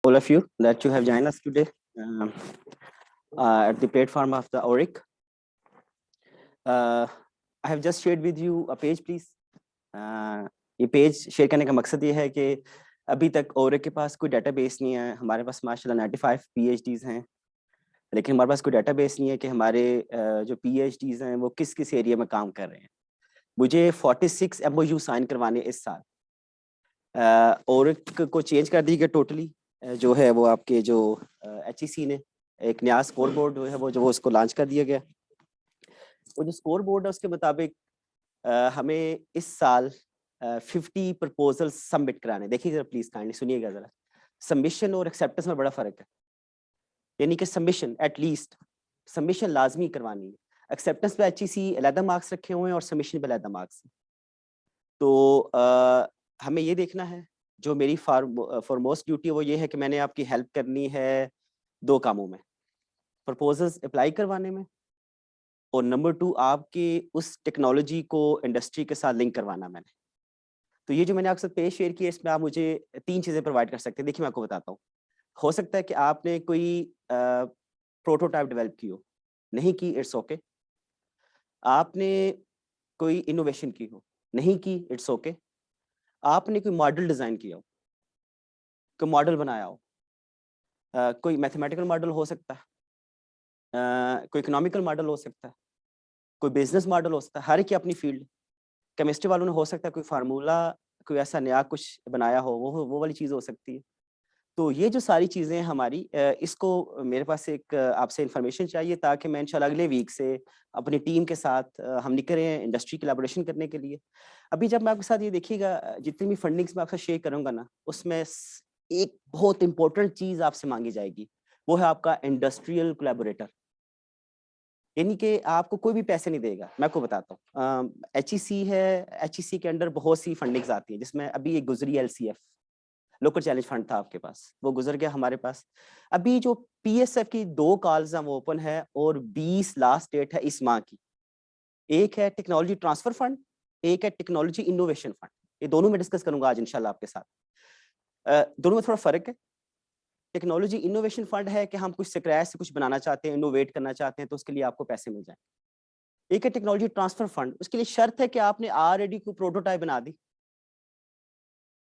all of you that you have joined us today at the platform of the ORIC. I have just shared with you a page, please. ये page share करने का मकसद ये है कि अभी तक ORIC के पास कोई डेटाबेस नहीं है। हमारे पास माशाल्लाह 95 PhDs हैं, लेकिन हमारे पास कोई डेटाबेस नहीं है कि हमारे जो PhDs हैं वो किस किस एरिया में काम कर रहे हैं। मुझे 46 MOU साइन करवाने इस साल। ORIC को चेंज कर दी गई टोटली, जो है वो आपके जो HEC ने एक नया स्कोर बोर्ड जो है वो उसको लॉन्च कर दिया गया। वो जो स्कोर बोर्ड है उसके मुताबिक हमें इस साल 50 प्रपोजल सबमिट कराने। देखिए जरा प्लीज काइंडली सुनिएगा जरा, सबमिशन और एक्सेप्टेंस में बड़ा फर्क है। यानी कि सबमिशन एटलीस्ट सबमिशन लाजमी करवानी है, एक्सेप्टेंस पे HEC अलहदा मार्क्स रखे हुए हैं और सबमिशन पे अलहदा मार्क्स। तो हमें ये देखना है, जो मेरी फॉरमोस्ट ड्यूटी है वो ये है कि मैंने आपकी हेल्प करनी है दो कामों में, प्रपोजल्स अप्लाई करवाने में, और नंबर 2 आपके उस टेक्नोलॉजी को इंडस्ट्री के साथ लिंक करवाना मैंने। तो ये जो मैंने आपके साथ पेज शेयर किया, इसमें आप मुझे 3 चीज़ें प्रोवाइड कर सकते हैं। देखिए मैं आपको बताता हूँ। हो सकता है कि आपने कोई प्रोटोटाइप डेवलप की हो, नहीं की, इट्स ओके। आपने कोई इनोवेशन की हो, नहीं की, इट्स ओके। आपने कोई मॉडल डिज़ाइन किया हो, कोई मॉडल बनाया हो, कोई मैथमेटिकल मॉडल हो सकता है, कोई इकोनॉमिकल मॉडल हो सकता है, कोई बिजनेस मॉडल हो सकता है, हर एक की अपनी फील्ड। केमिस्ट्री वालों ने हो सकता है कोई फार्मूला, कोई ऐसा नया कुछ बनाया हो, वो वाली चीज़ हो सकती है। तो ये जो सारी चीज़ें हमारी, इसको मेरे पास एक आपसे इन्फॉर्मेशन चाहिए, ताकि मैं इंशाल्लाह अगले वीक से अपनी टीम के साथ हम निकल रहे हैं इंडस्ट्री कोलैबोरेशन करने के लिए। अभी जब मैं आपके साथ ये देखिएगा, जितनी भी फंडिंग्स मैं आपसे शेयर करूंगा ना, उसमें एक बहुत इंपॉर्टेंट चीज़ आपसे मांगी जाएगी, वो है आपका इंडस्ट्रियल कोलैबोरेटर। यानी कि आपको कोई भी पैसे नहीं देगा। मैं आपको बताता हूँ, HEC है, HEC के अंडर बहुत सी फंडिंग्स आती हैं, जिसमें अभी एक गुजरी LCF लोकल चैलेंज फंड था आपके पास, वो गुजर गया हमारे पास। अभी जो PSF की 2 कॉल्स वो ओपन है और 20 लास्ट डेट है इस माह की। एक है टेक्नोलॉजी ट्रांसफर फंड, एक है टेक्नोलॉजी इनोवेशन फंड। ये दोनों मैं डिस्कस करूंगा आज इंशाल्लाह आपके साथ। दोनों में थोड़ा फर्क है। टेक्नोलॉजी इनोवेशन फंड है कि हम कुछ स्क्रैच से कुछ बनाना चाहते हैं, इनोवेट करना चाहते हैं, तो उसके लिए आपको पैसे मिल जाए। एक है टेक्नोलॉजी ट्रांसफर फंड, उसके लिए शर्त है कि आपने ऑलरेडी कोई प्रोटोटाइप बना दी,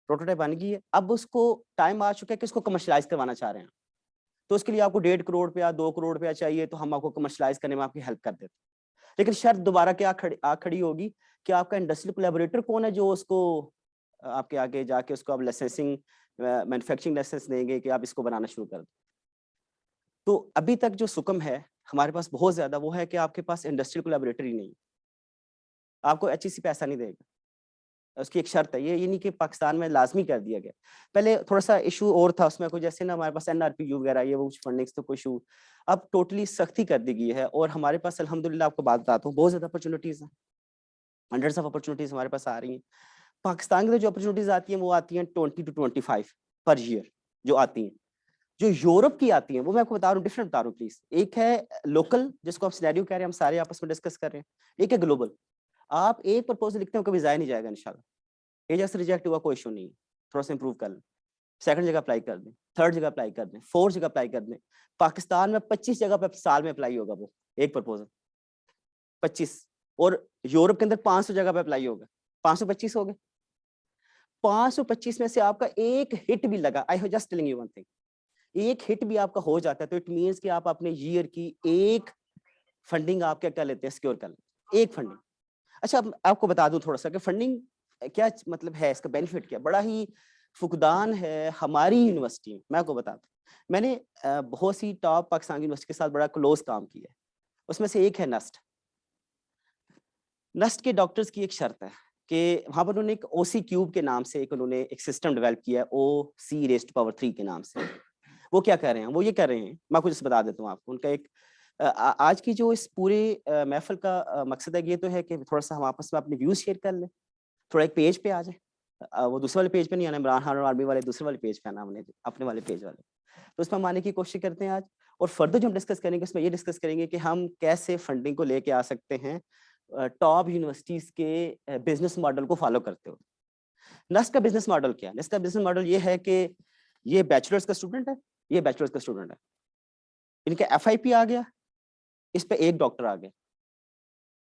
प्रोटोटाइप बन गई है, अब उसको टाइम आ चुका है कि उसको कमर्शियलाइज करवाना चाह रहे हैं। तो उसके लिए आपको 1.5 करोड़ रुपया, 2 करोड़ रुपया चाहिए, तो हम आपको कमर्शियलाइज करने में आपकी हेल्प कर देते हैं। लेकिन शर्त दोबारा क्या खड़ी होगी कि आपका इंडस्ट्रियल कोलैबोरेटर कौन है, जो उसको आपके आगे जाके उसको आप लाइसेंसिंग, मैन्युफैक्चरिंग लाइसेंस देंगे कि आप इसको बनाना शुरू कर दो। तो अभी तक जो सुकम है हमारे पास बहुत ज्यादा, वो है कि आपके पास इंडस्ट्रियल कोलैबोरेटर ही नहीं, आपको HEC पैसा नहीं देगा। उसकी एक शर्त है, ये नहीं कि पाकिस्तान में लाजमी कर दिया गया। पहले थोड़ा सा इशू और था उसमें, कोई जैसे ना हमारे पास NRPU वगैरह ये वो फंडिंग्स तो कोई इशू, अब टोटली सख्ती कर दी गई है। और हमारे पास अल्हम्दुलिल्लाह, आपको बात बताता हूँ, बहुत ज्यादा अपॉर्चुनिटीज हैं, हंड्रेड्स ऑफ अपॉर्चुनिटीज हमारे पास आ रही हैं। पाकिस्तान की जो अपॉर्चुनिटीज आती हैं वो आती हैं 20 to 25 पर ईयर जो आती हैं। जो यूरोप की आती हैं वो मैं आपको बता रहा हूँ, डिफरेंट बता रहा हूँ प्लीज। एक है लोकल, जिसको आप सिनेरियो कह रहे हैं, हम सारे आपस में डिस्कस कर रहे हैं। एक है ग्लोबल। आप एक प्रपोजल लिखते हो, कभी जाया नहीं जाएगा इंशाल्लाह। एक जैसे रिजेक्ट हुआ कोई इशू नहीं है, थोड़ा सा इंप्रूव कर लें, सेकंड जगह अप्लाई कर दें, थर्ड जगह अप्लाई कर दें, फोर्थ जगह अप्लाई कर दें। पाकिस्तान में 25 जगह पे साल में अप्लाई होगा वो एक प्रपोजल, 25। और यूरोप के अंदर 500 जगह पे अप्लाई होगा, 525 हो गए। 525 में से आपका एक हिट भी लगा, I have just telling you one thing, एक हिट भी आपका हो जाता है तो इट मींस कि आप अपने ईयर की एक फंडिंग आप क्या कर लेते हैं, सिक्योर कर लेते हैं, एक फंडिंग। अच्छा, अब आपको बता दूं थोड़ा सा कि फंडिंग क्या मतलब है, इसका बेनिफिट क्या, बड़ा ही फुकदान है हमारी यूनिवर्सिटी में। मैं आपको बताता हूँ, मैंने बहुत सी टॉप पाकिस्तान यूनिवर्सिटी के साथ बड़ा क्लोज काम किया है। उसमें से एक है नस्ट। नस्ट के डॉक्टर्स की एक शर्त है कि वहां पर उन्होंने एक OC क्यूब के नाम से उन्होंने एक सिस्टम डेवलप किया है, OC⁻³ के नाम से। वो क्या कर रहे हैं, वो ये कर रहे हैं, मैं कुछ बता देता हूँ आपको। उनका एक आज की जो इस पूरे महफिल का मकसद है, ये तो है कि थोड़ा सा हम आपस में अपने व्यूज शेयर कर लें, थोड़ा एक पेज पे आ जाए। वो दूसरे वाले पेज पे नहीं आना, इमरान खान और आर्मी वाले दूसरे वाले पेज पे आना, हमने अपने वाले पेज वाले। तो उसमें हम आने की कोशिश करते हैं आज। और फर्दर जो हम डिस्कस करेंगे उसमें ये डिस्कस करेंगे कि हम कैसे फंडिंग को लेके आ सकते हैं टॉप यूनिवर्सिटीज के बिजनेस मॉडल को फॉलो करते हुए। नस्ट का बिजनेस मॉडल क्या है? नस्ट का बिजनेस मॉडल ये है कि ये बैचलर्स का स्टूडेंट है, ये बैचलर्स का स्टूडेंट है, इनका FIP आ गया, इस पे एक डॉक्टर आ गया।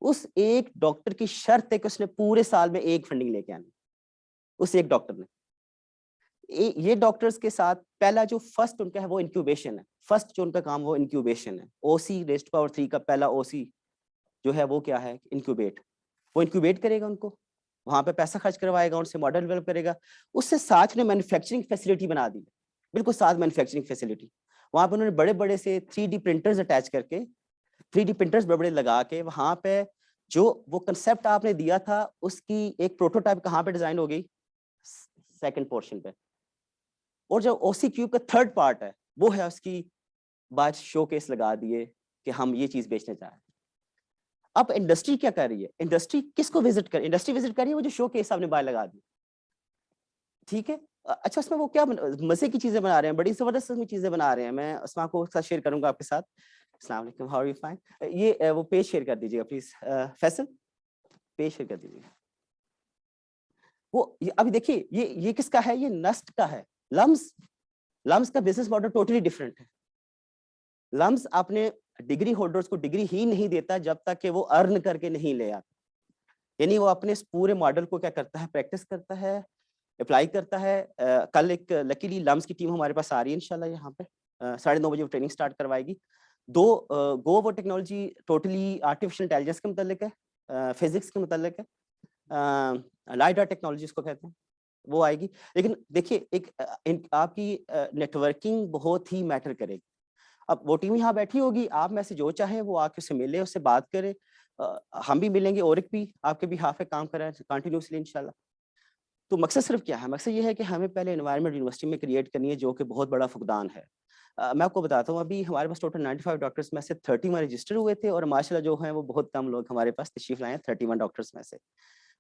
उस एक डॉक्टर की शर्त है कि उसने पूरे साल में एक फंडिंग लेके आनी, उस एक डॉक्टर ने। ये डॉक्टर्स के साथ पहला जो फर्स्ट उनका है वो इंक्यूबेशन है, फर्स्ट जो उनका काम वो इंक्यूबेशन है। OC रेज़्ड पावर 3 का पहला OC जो है वो क्या है, इंक्यूबेट। वो इंक्यूबेट करेगा उनको, वहां पे पैसा खर्च करवाएगा, उनसे मॉडल डेवलप करेगा, उससे साथ में मैन्युफैक्चरिंग फैसिलिटी बना दी, बिल्कुल साथ मैन्युफैक्चरिंग फैसिलिटी। वहां पे उन्होंने बड़े बड़े से 3D प्रिंटर्स अटैच करके, 3D प्रिंटर्स बड़े बड़े लगा के वहां पे जो वो कंसेप्ट आपने दिया था उसकी एक प्रोटोटाइप कहाँ पे डिजाइन हो गई, सेकंड पोर्शन पे। और जो OC क्यूब का थर्ड पार्ट है वो है उसकी बाद शोकेस लगा दिए कि हम ये चीज बेचने जा रहे हैं। अब इंडस्ट्री क्या कर रही है, इंडस्ट्री किसको विजिट कर, इंडस्ट्री विजिट कर रही है वो जो शोकेस आपने बाहर लगा दी, ठीक है। अच्छा, उसमें वो क्या मजे की चीजें बना रहे हैं, बड़ी जबरदस्त चीजें बना रहे हैं, मैं उसमें आपको साथ शेयर करूंगा आपके साथ। अस्सलाम वालेकुम, हाउ आर यू, फाइन। ये वो पेज शेयर कर दीजिएगा प्लीज, फैसल पेज शेयर कर दीजिएगा। वो अभी देखिए ये किसका है, ये नस्ट का है। लम्स, लम्स का बिजनेस मॉडल टोटली डिफरेंट है। लम्स अपने डिग्री होल्डर्स को डिग्री ही नहीं देता जब तक कि वो अर्न करके नहीं ले आता, यानी वो अपने इस पूरे मॉडल को क्या करता है, प्रैक्टिस करता है, अप्लाई करता है। कल एक लकीली लम्स की टीम हमारे पास आ रही है इंशाल्लाह, यहाँ पे 9:30 बजे वो ट्रेनिंग स्टार्ट करवाएगी। गो वो टेक्नोलॉजी टोटली आर्टिफिशियल इंटेलिजेंस के मुतालिक है, फिजिक्स के मुतालिक है, लाइडा टेक्नोलॉजी इसको कहते हैं, वो आएगी। लेकिन देखिए आपकी नेटवर्किंग बहुत ही मैटर करेगी। अब वो टीम यहाँ बैठी होगी, आप में से जो चाहे वो आके उससे मिले, उससे बात करे, हम भी मिलेंगे और एक भी आपके भी हाफ काम कर रहे हैं कंटिन्यूसली इंशाल्लाह। तो मकसद सिर्फ क्या है, मकसद ये है कि हमें पहले एनवायरनमेंट यूनिवर्सिटी में क्रिएट करनी है जो कि बहुत बड़ा फुकदान है। मैं आपको बताता हूँ, अभी हमारे पास टोटल 95 डॉक्टर्स में से 30 में रजिस्टर हुए थे और माशाल्लाह जो हैं वो बहुत कम लोग हमारे पास तशरीफ लाए हैं 31 डॉक्टर्स में से।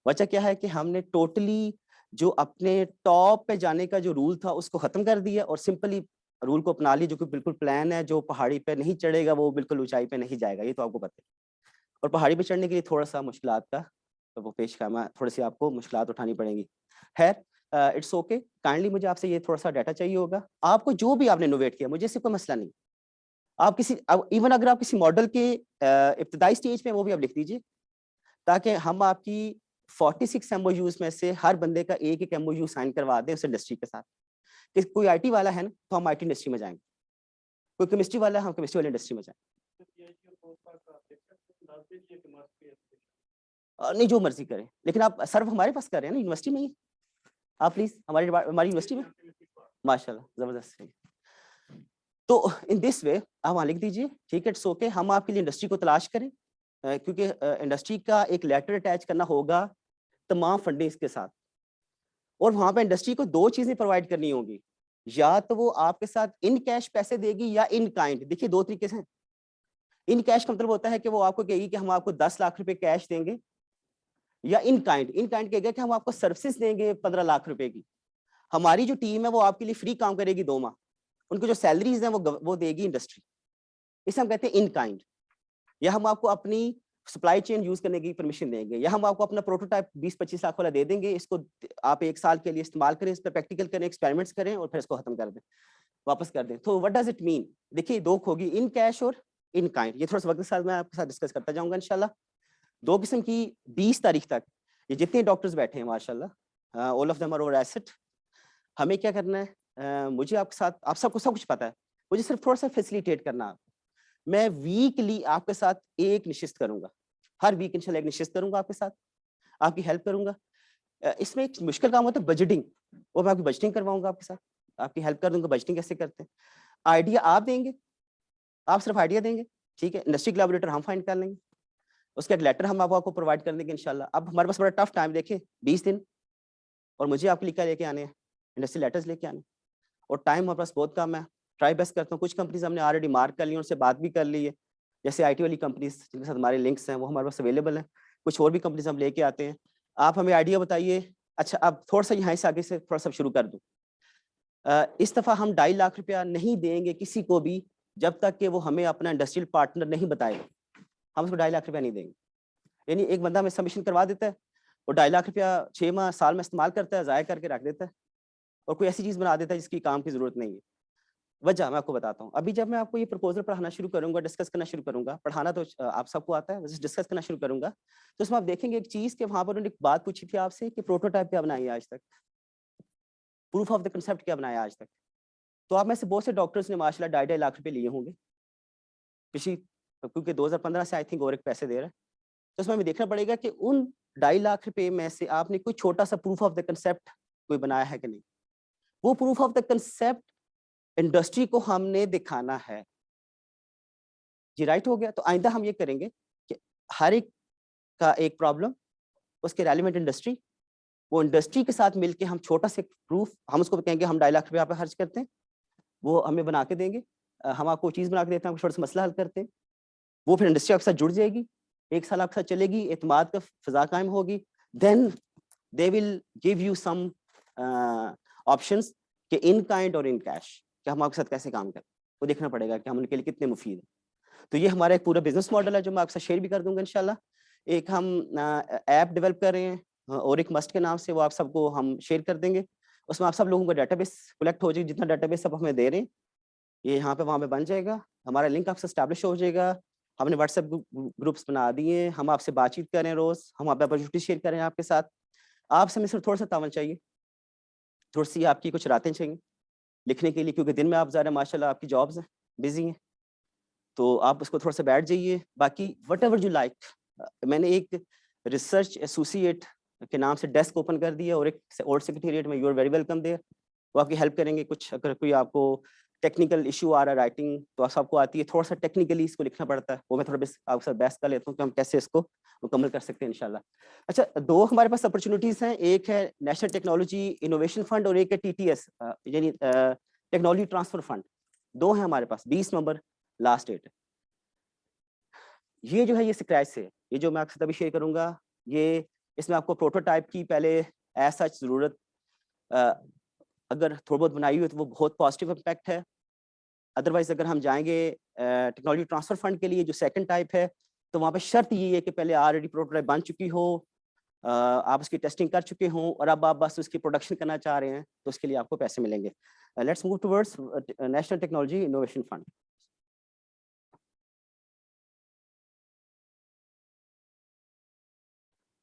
वजह क्या है कि हमने टोटली जो अपने टॉप पे जाने का जो रूल था उसको खत्म कर दिया और सिंपली रूल को अपना लिया, जो कि बिल्कुल प्लान है, जो पहाड़ी पे नहीं चढ़ेगा वो बिल्कुल ऊंचाई पे नहीं जाएगा, ये तो आपको पता है। और पहाड़ी पे चढ़ने के लिए थोड़ा सा मुश्किलात का तो वो पेश खामा, थोड़ी सी आपको मुश्किलात उठानी पड़ेंगी। खैर, इट्स ओके, काइंडली मुझे आपसे ये थोड़ा सा डाटा चाहिए होगा, आपको जो भी आपने इनोवेट किया, मुझे इससे कोई मसला नहीं। आप किसी इवन अगर आप किसी मॉडल के इब्तदाई स्टेज पे वो भी आप लिख दीजिए, ताकि हम आपकी 46 MOUs में से हर बंदे का एक एक MOU साइन करवा दें उस इंडस्ट्री के साथ। कि कोई IT वाला है ना तो हम IT इंडस्ट्री में जाएंगे, कोई केमिस्ट्री वाला है हम केमिस्ट्री वाली इंडस्ट्री में जाएंगे। नहीं, जो मर्जी करें, लेकिन आप सर्व हमारे पास कर रहे हैं ना यूनिवर्सिटी में ही, आप प्लीज हमारी यूनिवर्सिटी में, माशाल्लाह जबरदस्त है। तो इन दिस वे आप वहाँ लिख दीजिए, ठीक है, इट्स ओके, हम आपके लिए इंडस्ट्री को तलाश करें, क्योंकि इंडस्ट्री का एक लेटर अटैच करना होगा तमाम फंडिंग्स के साथ, और वहां पे इंडस्ट्री को दो चीजें प्रोवाइड करनी होगी, या तो वो आपके साथ इन कैश पैसे देगी या इन काइंड। देखिए दो तरीके से, इन कैश का मतलब होता है कि वो आपको कहेगी कि हम आपको 10 लाख रुपए कैश देंगे, या इन काइंड कहेगा कि हम आपको सर्विसेज देंगे 15 लाख रुपए की। हमारी जो टीम है वो आपके लिए फ्री काम करेगी 2 माह, उनको जो सैलरीज है वो देगी इंडस्ट्री, इसे हम कहते हैं इन काइंड। या हम आपको अपनी सप्लाई चेन यूज करने की परमिशन देंगे, या हम आपको अपना प्रोटोटाइप 20-25 लाख वाला दे देंगे, इसको आप 1 साल के लिए इस्तेमाल करें, इस पर प्रैक्टिकल करें, एक्सपेरिमेंट्स करें और फिर इसको खत्म कर दें, वापस कर दें। तो व्हाट डज इट मीन, देखिए दो होगी, इन कैश और इन काइंड। ये थोड़ा सा वक्त के साथ मैं आपके साथ डिस्कस करता जाऊंगा इंशाल्लाह। 2 किस्म की 20 तारीख तक ये जितने डॉक्टर्स बैठे हैं माशाल्लाह, all of them are our asset. हमें क्या करना है, मुझे आपके साथ, आप सबको सब कुछ पता है, मुझे सिर्फ थोड़ा सा फैसिलिटेट करना। मैं वीकली आपके साथ एक निशिस्त करूंगा, हर वीक इंशाल्लाह एक निशिस्त करूंगा आपके साथ, आपकी हेल्प करूंगा। इसमें एक मुश्किल काम होता है बजटिंग, वो मैं आपकी बजटिंग करवाऊंगा आपके साथ, आपकी हेल्प कर दूंगा, बजटिंग कैसे करते हैं। आइडिया आप देंगे, आप सिर्फ आइडिया देंगे, ठीक है, इंडस्ट्री कोलैबोरेटर हम फाइंड कर लेंगे, उसका एक लेटर हम आपको प्रोवाइड कर देंगे इंशाल्लाह। अब हमारे पास बड़ा टफ टाइम, देखिए 20 दिन, और मुझे आपके लिए लेके आने हैं, इंडस्ट्री लेटर्स लेके आने, और टाइम हमारे पास बहुत कम है। ट्राई बेस्ट करता हूँ, कुछ कंपनीज हमने ऑलरेडी मार्क कर ली, उनसे बात भी कर ली है, जैसे IT वाली कंपनीज जिनके साथ हमारे लिंक्स हैं वो हमारे पास अवेलेबल हैं। कुछ और भी कंपनीज हम लेके आते हैं, आप हमें आइडिया बताइए। अच्छा, अब थोड़ा सा यहाँ से आगे से थोड़ा सा शुरू कर दूँ। इस दफ़ा हम 2.5 लाख रुपया नहीं देंगे किसी को भी जब तक कि वो हमें अपना इंडस्ट्रियल पार्टनर नहीं बताएगा, हम उसको 2.5 लाख रुपया नहीं देंगे। यानी एक बंदा हमें सबमिशन करवा देता है और 2.5 लाख रुपया 6 माह साल में इस्तेमाल करता है, ज़ाया करके रख देता है, और कोई ऐसी चीज़ बना देता है जिसकी काम की ज़रूरत नहीं है। वजह मैं आपको बताता हूँ। अभी जब मैं आपको ये प्रपोज़ल पढ़ाना शुरू करूँगा, डिस्कस करना शुरू करूँगा, पढ़ाना तो आप सबको आता है, बस डिस्कस करना शुरू करूँगा, तो उसमें आप देखेंगे एक चीज़ कि वहाँ पर उन्होंने एक बात पूछी थी आपसे कि प्रोटोटाइप क्या बनाई है आज तक? प्रूफ ऑफ द कांसेप्ट क्या बनाया आज तक? तो आप में से बहुत से डॉक्टर्स ने माशाल्लाह ढाई-ढाई लाख रुपए लिए होंगे। पिछली क्योंकि 2015 से आई थिंक और एक पैसे दे रहा है। तो उसमें हमें देखना पड़ेगा कि उन ढाई लाख रुपए में से आपने कोई छोटा-सा प्रूफ ऑफ द कांसेप्ट कोई बनाया है कि नहीं? वो proof of the concept industry को हमने दिखाना है। ये राइट हो गया? तो आइंदा हम ये करेंगे कि हर एक का एक प्रॉब्लम, उसके रेलेवेंट इंडस्ट्री, वो इंडस्ट्री के साथ मिलके हम छोटा सा प्रूफ हम उसको कहेंगे हम ढाई लाख रुपए यहाँ पे खर्च करते हैं, वो हमें बना के देंगे। हम आपको चीज़ बना के देते हैं, आपको छोटा-सा मसला हल करते हैं। वो फिर इंडस्ट्री आपके साथ जुड़ जाएगी, 1 साल आपके साथ चलेगी, एतमाद का फ़िज़ा कायम होगी। Then they will give you some options कि इन काइंड और इन कैश कि हम आपके साथ कैसे काम करें। वो देखना पड़ेगा कि हम उनके लिए कितने मुफ़ीद हैं। तो ये हमारा एक पूरा बिज़नेस मॉडल है जो मैं आपके साथ शेयर भी कर दूँगा इंशाल्लाह। एक हम ऐप डेवलप कर रहे हैं और एक मस्ट के नाम से वो आप सबको हम शेयर कर देंगे। उसमें आप सब लोगों का डेटाबेस कलेक्ट हो जाएगी, जितना डेटाबेस आप हमें दे रहे हैं, ये यहाँ पे वहाँ पे बन जाएगा। हमारा लिंक आपसे एस्टेब्लिश हो जाएगा। हमने व्हाट्सएप ग्रुप्स बना दिए हैं, हम आपसे बातचीत कर रहे हैं रोज़, हम आप अपॉर्चुनिटी शेयर कर रहे हैं आपके साथ। आपसे हमें सिर्फ थोड़ा-सा तावन चाहिए, थोड़ी-सी आपकी कुछ रातें चाहिए लिखने के लिए क्योंकि दिन में आप ज़रा माशाल्लाह आपकी जॉब्स हैं, बिज़ी हैं। तो आप उसको थोड़ा-सा बैठ जाइए, बाकी व्हाटएवर यू लाइक मैंने एक रिसर्च एसोसिएट के नाम से डेस्क ओपन कर दिया और एक ओल्ड सेक्रेटेरिएट में you are very welcome there. वो आपकी हेल्प करेंगे कुछ अगर कोई आपको टेक्निकल इश्यू आ रहा है राइटिंग तो सबको आती है, थोड़ा-सा टेक्निकली इसको लिखना पड़ता है, वो मैं थोड़ा बेस आपके साथ बहस कर लेता हूँ कि हम कैसे इसको मुकम्मल कर सकते हैं इंशाल्लाह। अच्छा 2 हमारे पास अपॉर्च्युनिटीज़ हैं, एक है नेशनल टेक्नोलॉजी इनोवेशन फंड और एक है टीटीएस यानी टेक्नोलॉजी ट्रांसफर फंड। 2 हैं हमारे पास, 20 नवंबर लास्ट डेट है। ये जो है ये स्क्रैच से है, ये जो मैं आपके साथ अभी शेयर करूँगा, ये इसमें आपको प्रोटोटाइप की पहले एज़ सच ज़रूरत अ, अगर थोड़ी बहुत बनाई हुई है तो वो बहुत पॉजिटिव इम्पैक्ट है। अदरवाइज़ अगर हम जाएँगे टेक्नोलॉजी ट्रांसफर फंड के लिए जो सेकंड टाइप है, तो वहाँ पे शर्त ये है कि पहले ऑलरेडी प्रोटोटाइप बन चुकी हो, आप उसकी टेस्टिंग कर चुके हों और अब आप बस उसकी प्रोडक्शन करना चाह रहे हैं, तो उसके लिए आपको पैसे मिलेंगे। Let's move towards national technology innovation fund.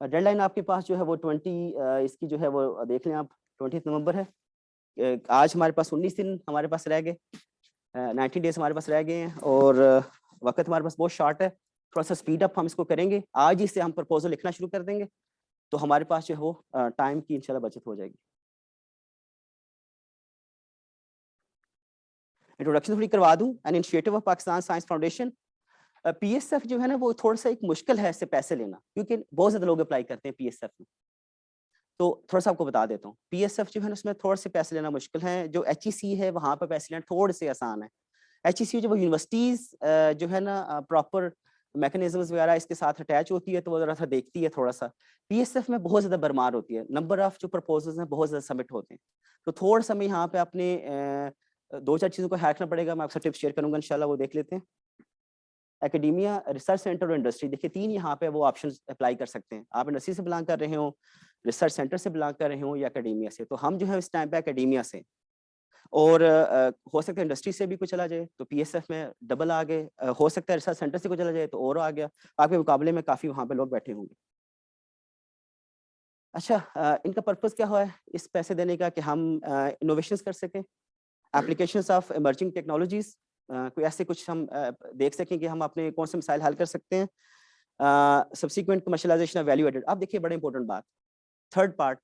Deadline आपके पास जो है वो 20 इसकी जो है वो देख लें आप 20 नवंबर है। आज हमारे पास 19 दिन हमारे पास रह गए, 90 डेज़ हमारे पास रह गए हैं और वक़्त हमारे पास बहुत शॉर्ट है। थोड़ा-सा स्पीड अप हम इसको करेंगे। आज ही से हम प्रपोज़ल लिखना शुरू कर देंगे, तो हमारे पास जो है वो टाइम की इंशाल्लाह बचत हो जाएगी। इंट्रोडक्शन थोड़ी करवा दूँ, an initiative of Pakistan science foundation. PSF जो है ना वो थोड़ा-सा एक मुश्किल है इससे पैसे लेना, क्योंकि बहुत ज़्यादा लोग अप्लाई करते हैं पीएसएफ में। तो थोड़ा-सा आपको बता देता हूँ। पीएसएफ जो है ना उसमें थोड़े से पैसे लेना मुश्किल है, जो एचईसी है वहाँ पे पैसे लेना थोड़े से आसान है। एचईसी जो वो यूनिवर्सिटीज़ जो है ना प्रॉपर मैकेनिज़्म्स वगैरह इसके साथ अटैच होती है तो वो ज़रा-सा देखती है थोड़ा-सा। पीएसएफ में बहुत ज़्यादा भरमार होती है, नंबर ऑफ जो प्रपोज़ल्स हैं बहुत ज़्यादा सबमिट होते हैं। तो थोड़ा-सा हमें यहाँ पे अपने 2-4 चीज़ों को हैक करना पड़ेगा, मैं आपसे टिप्स शेयर करूँगा इंशाल्लाह वो देख लेते हैं। एकेडेमिया, रिसर्च सेंटर और इंडस्ट्री देखिए 3 यहाँ पे वो ऑप्शंस अप्लाई कर सकते हैं। आप इंडस्ट्री से बिलॉन्ग कर रहे हो, रिसर्च सेंटर से बिलॉन्ग कर रहे हो या एकेडेमिया से। तो हम जो है इस टाइम पे एकेडेमिया से और हो सकता है इंडस्ट्री से भी कोई चला जाए तो पीएसएफ में डबल आ गए, हो सकता है रिसर्च सेंटर से कोई चला जाए तो और आ गया। आपके मुकाबले में काफ़ी वहाँ पे लोग बैठे होंगे। अच्छा इनका पर्पज़ क्या है इस पैसे देने का कि हम इनोवेशंस कर सकें, एप्लीकेशंस ऑफ इमर्जिंग टेक्नोलॉजीज़ कोई ऐसे कुछ हम देख सकें कि हम अपने कौन से मसाइल हल कर सकते हैं। Subsequent commercialisation of value added. अब देखिए बड़ा इंपॉर्टेंट बात, थर्ड पार्ट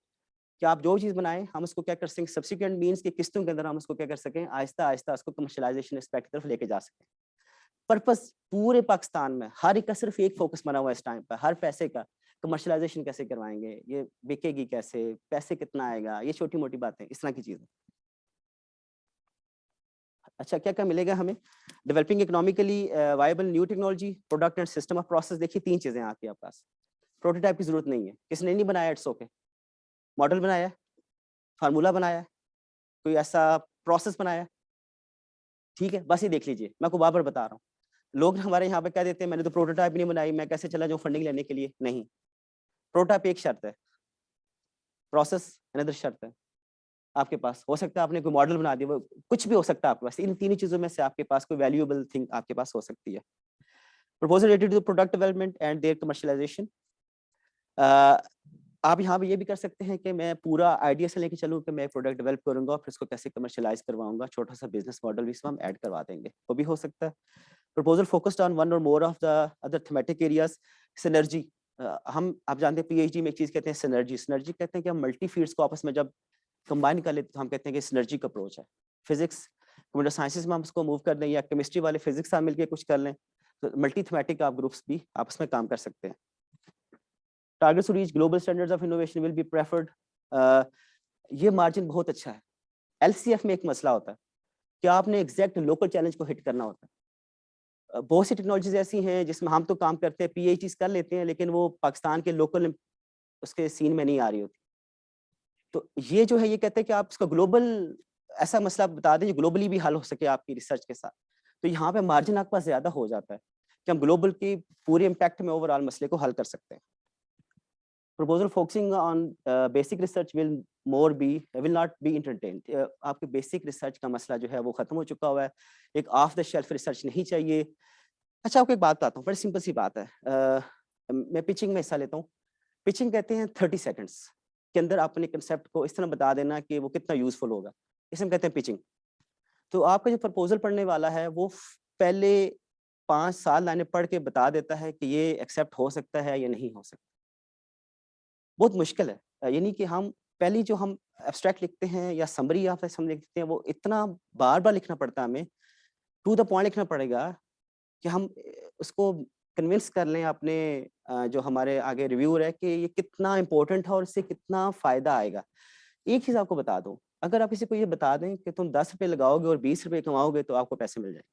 कि आप जो चीज़ बनाएँ हम उसको क्या कर सकें, सब्सिक्वेंट मीन्स कि किस्तों के अंदर हम उसको क्या कर सकें, आहिस्ता-आहिस्ता उसको कमर्शियलाइज़ेशन एस्पेक्ट की तरफ लेके जा सकें। पर्पस पूरे पाकिस्तान में हर एक का सिर्फ एक फोकस बना हुआ है इस टाइम पे, हर पैसे का कमर्शियलाइज़ेशन कैसे करवाएँगे, ये बिकेगी कैसे, पैसे कितना आएगा, ये छोटी-मोटी बातें, इस तरह की चीज़ें। अच्छा क्या-क्या मिलेगा हमें? Developing economically viable new technology, product and system of process देखिए 3 चीज़ें आती हैं आपके पास। प्रोटोटाइप की ज़रूरत नहीं है, किसने नहीं बनाया इट्स ओके। मॉडल बनाया है, फार्मूला बनाया है, कोई ऐसा प्रोसेस बनाया है, ठीक है? बस ये देख लीजिए, मैं आपको बार-बार बता रहा हूँ। लोग हमारे यहाँ पे कह देते हैं मैंने तो प्रोटोटाइप नहीं बनाई, मैं कैसे चला जाऊँ फंडिंग लेने के लिए? नहीं, प्रोटोटाइप एक शर्त है, प्रोसेस अनदर शर्त है। आपके पास हो सकता है, आपने कोई मॉडल बना दिया, वो कुछ भी हो सकता है आपके पास। इन तीन चीजों में से आपके पास कोई वैल्यूएबल थिंग आपके पास हो सकती है। Proposal related to product development and their commercialisation. आप यहाँ पे ये भी कर सकते हैं कि मैं पूरा आइडिया से लेके चलूँ कि मैं प्रोडक्ट डेवलप करूंगा, फिर इसको कैसे कमर्शियलाइज करवाऊंगा, छोटा सा बिजनेस मॉडल भी इसमें हम ऐड करवा देंगे, वो भी हो सकता है। प्रपोजल फोकस्ड ऑन वन और more of the other thematic areas. Synergy, हम आप जानते हैं पीएचडी में एक चीज कहते हैं सिनर्जी। सिनर्जी कहते हैं कि हम मल्टी फील्ड्स को आपस में जब कंबाइन कर लेते तो हम कहते हैं कि सिनर्जी का अप्रोच है। फिजिक्स कंप्यूटर साइंसेज में हम उसको मूव कर दें, या केमिस्ट्री वाले फिजिक्स साथ मिलकर कुछ कर लें, तो मल्टी थीमेटिक आप ग्रुप्स भी आपस में काम कर सकते हैं। Targets to reach global standards of innovation will be preferred. ये मार्जिन बहुत अच्छा है। एलसीएफ में एक मसला होता है कि आपने एग्जैक्ट लोकल चैलेंज को हिट करना होता है। बहुत सी टेक्नोलॉजीज ऐसी हैं जिसमें हम तो काम करते हैं, पीएचडी कर लेते हैं, लेकिन वो पाकिस्तान के लोकल उसके सीन में नहीं आ रही होती। तो ये जो है, ये कहते हैं कि आप इसका ग्लोबल ऐसा मसला बता दें जो ग्लोबली भी हल हो सके आपकी रिसर्च के साथ। तो यहाँ पे मार्जिन आपके पास ज्यादा हो जाता है कि हम ग्लोबल की पूरे इम्पैक्ट में ओवरऑल मसले को हल कर सकते हैं। Proposal focusing on basic research will not be entertained. आपके बेसिक रिसर्च का मसला जो है वो खत्म हो चुका हुआ है, एक ऑफ द शेल्फ रिसर्च नहीं चाहिए। अच्छा, आपको एक बात बताता हूँ, बड़ी सिंपल सी बात है। मैं पिचिंग में हिस्सा लेता हूँ। पिचिंग कहते हैं 30 सेकंड्स के अंदर आपने कंसेप्ट को इस तरह बता देना कि वो कितना यूजफुल होगा, इसे हम कहते हैं पिचिंग। तो आपका जो प्रपोजल पढ़ने वाला है वो पहले 5-7 लाइनें पढ़ के बता देता है कि ये एक्सेप्ट हो सकता है या नहीं हो सकता। बहुत मुश्किल है, यानी कि हम पहली जो हम एब्स्ट्रैक्ट लिखते हैं या समरी आप लिखते हैं, वो इतना बार बार लिखना पड़ता है, हमें टू द पॉइंट लिखना पड़ेगा कि हम उसको कन्विंस कर लें अपने जो हमारे आगे रिव्यूअर है कि ये कितना इंपॉर्टेंट है और इससे कितना फायदा आएगा। एक चीज आपको बता दूं, अगर आप किसी को ये बता दें कि तुम 10 रुपए लगाओगे और 20 रुपए कमाओगे तो आपको पैसे मिल जाएंगे,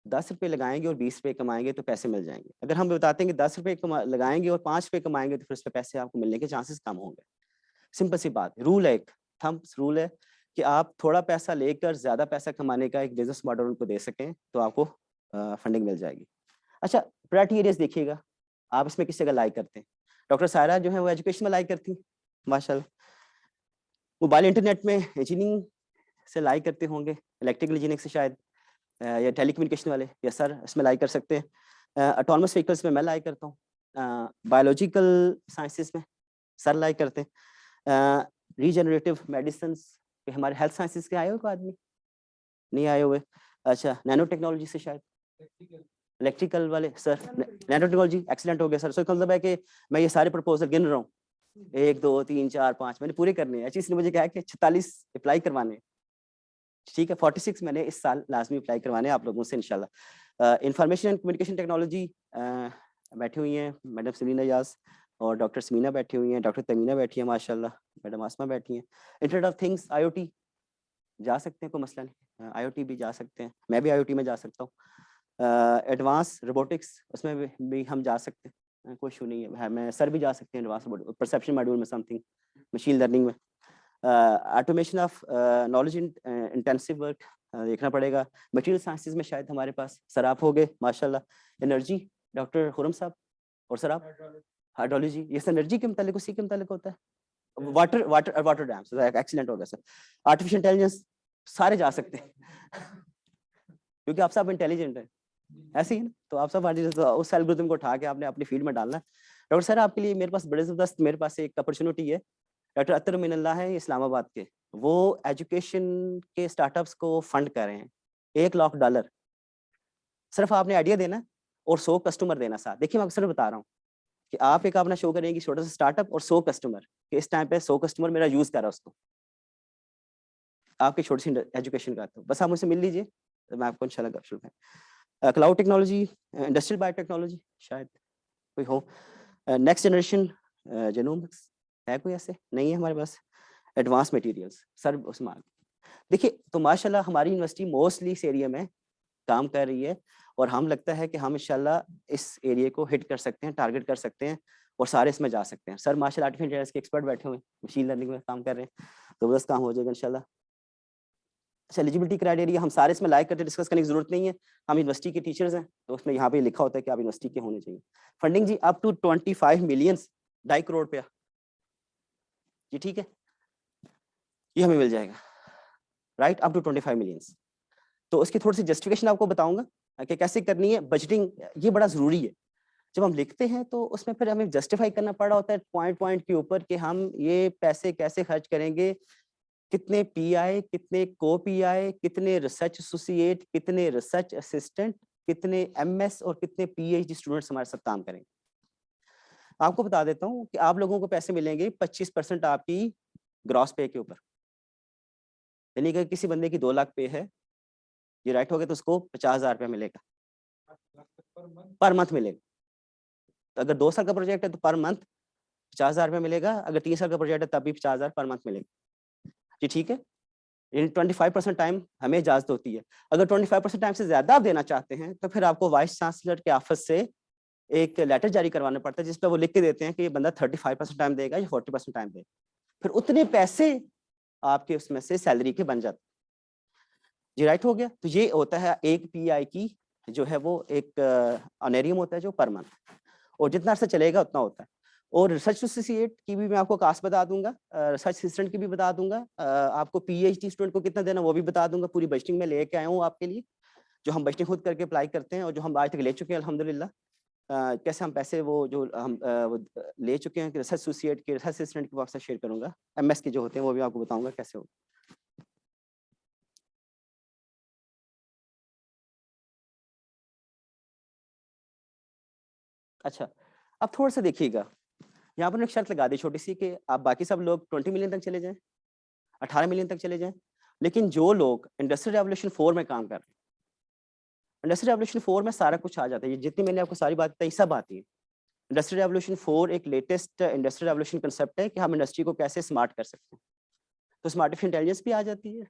10 रुपए लगाएंगे और 20 रुपए कमाएंगे तो पैसे मिल जाएंगे। अगर हम बताते हैं कि 10 रुपए लगाएंगे और 5 रुपए कमाएंगे तो फिर उस पर पैसे आपको मिलने के चांसेस कम होंगे। सिंपल सी बात, रूल है, एक थंब्स रूल है कि आप थोड़ा पैसा लेकर ज्यादा पैसा कमाने का एक बिजनेस मॉडल उनको दे सकें तो आपको फंडिंग मिल जाएगी। अच्छा, प्रायोरिटी एरियाज देखिएगा, आप इसमें किस जगह लाइक करते हैं। डॉक्टर सायरा जो है वो एजुकेशन में लाइक करती हैं माशाल्लाह, मोबाइल इंटरनेट में इंजीनियरिंग से लाइक करते होंगे, इलेक्ट्रिकल इंजीनियरिंग से शायद, या टेलीकम्युनिकेशन वाले, यस सर इसमें लाइक कर सकते हैं। ऑटोनमस व्हीकल्स में मैं लाइक करता हूँ, बायोलॉजिकल साइंसेस में सर लाइक करते हैं, रीजनरेटिव मेडिसिन पे हमारे हेल्थ साइंसेस के आए हुए कोई आदमी नहीं आए हुए। अच्छा, नैनो टेक्नोलॉजी से शायद, इलेक्ट्रिकल वाले सर, नैनो टेक्नोलॉजी एक्सीलेंट हो गया सर। सो मतलब है कि मैं ये सारे प्रपोजल गिन रहा हूँ, 1 2 3 4 5 मैंने पूरे करने हैं। अच्छी ने मुझे कहा कि 46 अप्लाई करवाने, ठीक है 46 मैंने इस साल लाजमी अप्लाई करवाने आप लोगों से इंशाल्लाह। इंफॉर्मेशन एंड कम्युनिकेशन टेक्नोलॉजी बैठी हुई हैं मैडम सलीना यास, और डॉक्टर समीना बैठी हुई हैं, डॉक्टर तमीना बैठी है माशाल्लाह, मैडम आसमा बैठी हैं। इंटरनेट ऑफ थिंग्स आईओटी जा सकते हैं, कोई मसला नहीं, आईओटी भी जा सकते हैं, मैं भी आईओटी में जा सकता हूँ। एडवांस रोबोटिक्स उसमें भी हम जा सकते हैं, कोई इशू नहीं है, मैं सर भी जा सकते हैं एडवांस परसेप्शन मॉड्यूल में, समथिंग मशीन लर्निंग में। Automation of knowledge intensive work देखना पड़ेगा। मटेरियल साइंसेज में शायद हमारे पास सर आप हो गए माशाल्लाह। एनर्जी डॉक्टर खुरम साहब, और सर आप हाइड्रोलॉजी, ये एनर्जी के मुतालिक उसी के मुतालिक होता है। Water water water dams, excellent हो गया सर। आर्टिफिशियल इंटेलिजेंस सारे जा सकते हैं क्योंकि आप सब इंटेलिजेंट हैं, ऐसे ही ना, तो आप सब उस एल्गोरिथम को उठा के आपने अपनी फील्ड में डालना है। डॉक्टर सर आपके लिए मेरे पास बड़े जबरदस्त, मेरे पास एक अपॉर्चुनिटी है, डॉक्टर अतर मिनल्ला है इस्लामाबाद के, वो एजुकेशन के स्टार्टअप्स को फंड कर रहे हैं, $1 लाख। सिर्फ आपने आइडिया देना और 100 कस्टमर देना साथ। देखिए मैं अक्सर बता रहा हूँ कि आप एक अपना शो करेंगे छोटा सा स्टार्टअप और 100 कस्टमर, कि इस टाइम पे 100 कस्टमर मेरा यूज कर रहा है उसको, आपकी छोटी सी एजुकेशन का, तो बस आप मुझसे मिल लीजिए तो मैं आपको इंशाल्लाह गपशप है। क्लाउड टेक्नोलॉजी, इंडस्ट्रियल बायोटेक्नोलॉजी शायद कोई हो, नेक्स्ट जनरेशन जेनोमिक्स है कोई, ऐसे नहीं है हमारे पास। एडवांस मटेरियल्स सर उसमें देखिए, तो माशाल्लाह हमारी यूनिवर्सिटी मोस्टली इस एरिया में काम कर रही है, और हम लगता है कि हम इंशाल्लाह इस एरिया को हिट कर सकते हैं, टारगेट कर सकते हैं, और सारे इसमें जा सकते हैं। सर माशाल्लाह आर्टिफिशियल इंटेलिजेंस के एक्सपर्ट बैठे हुए हैं, मशीन लर्निंग में काम कर रहे हैं, तो बस काम हो जाएगा इंशाल्लाह। अच्छा, एलिजिबिलिटी क्राइटेरिया हम सारे इसमें लाइक करते डिस्कस करने की जरूरत नहीं है, हम यूनिवर्सिटी के टीचर्स हैं, तो उसमें यहाँ पे लिखा होता है कि आप यूनिवर्सिटी के होने चाहिए। Funding ji up to 25 million, 2.5 crore रुपया जी, ठीक है। ये हमें मिल जाएगा, राइट, अप टू 25 मिलियंस। तो उसकी थोड़ी सी जस्टिफिकेशन आपको बताऊंगा कि कैसे करनी है। बजटिंग ये बड़ा जरूरी है, जब हम लिखते हैं तो उसमें फिर हमें जस्टिफाई करना पड़ा होता है पॉइंट पॉइंट के ऊपर कि हम ये पैसे कैसे खर्च करेंगे, कितने पीआई, कितने को पीआई, कितने रिसर्च एसोसिएट, कितने रिसर्च असिस्टेंट, कितने एमएस और कितने पीएचडी स्टूडेंट्स हमारे साथ काम करेंगे। आपको बता देता हूँ कि आप लोगों को पैसे मिलेंगे 25% आपकी ग्रॉस पे के ऊपर, यानी कि किसी बंदे की 2 लाख पे है, ये राइट हो गया, तो उसको 50,000 रुपया मिलेगा पर मंथ मिलेगा। तो अगर 2 साल का प्रोजेक्ट है तो पर मंथ 50,000 रुपया मिलेगा, अगर 3 साल का प्रोजेक्ट है तब भी 50,000 पर मंथ मिलेगा। जी ठीक है, इन 25% टाइम हमें इजाजत होती है। अगर 25% टाइम से ज्यादा आप देना चाहते हैं तो फिर आपको वाइस चांसलर के ऑफिस से एक लेटर जारी करवाना पड़ता है जिसपे वो लिख के देते हैं कि ये बंदा 35% टाइम देगा या 40% टाइम देगा, फिर उतने पैसे आपके उसमें से सैलरी के बन जाते। जी राइट हो गया। तो ये होता है एक पीआई की जो है वो एक ऑनरेरियम होता है जो पर मंथ, और जितना अर्सा चलेगा उतना होता है। और रिसर्च एसोसिएट की भी मैं आपको कास्ट बता दूंगा, रिसर्च असिस्टेंट की भी बता दूंगा, आपको पीएचडी स्टूडेंट को कितना देना वो भी बता दूंगा। पूरी बजटिंग में लेके आया हूँ आपके लिए, जो हम बजटिंग खुद करके अप्लाई करते हैं और जो हम आज तक ले चुके हैं अल्हम्दुलिल्लाह। कैसे हम पैसे वो जो हम वो ले चुके हैं, रिसर्च एसोसिएट के, रिसर्च असिस्टेंट की आपसे शेयर करूंगा, एमएस के जो होते हैं वो भी आपको बताऊंगा कैसे हो। अच्छा, अब थोड़ा सा देखिएगा, यहाँ पर एक शर्त लगा दी छोटी सी कि आप बाकी सब लोग 20 मिलियन तक चले जाएं, 18 मिलियन तक चले जाएं, लेकिन जो लोग इंडस्ट्रियल रेवोल्यूशन 4 में काम कर रहे हैं, इंडस्ट्रियल रेवोल्यूशन 4 में सारा कुछ आ जाता है, ये जितनी मैंने आपको सारी बात बताई सब आती है। इंडस्ट्रियल रेवोल्यूशन 4 एक लेटेस्ट इंडस्ट्रियल रेवोल्यूशन कंसेप्ट है कि हम इंडस्ट्री को कैसे स्मार्ट कर सकते हैं। तो उसमें आर्टिफिशियल इंटेलिजेंस भी आ जाती है,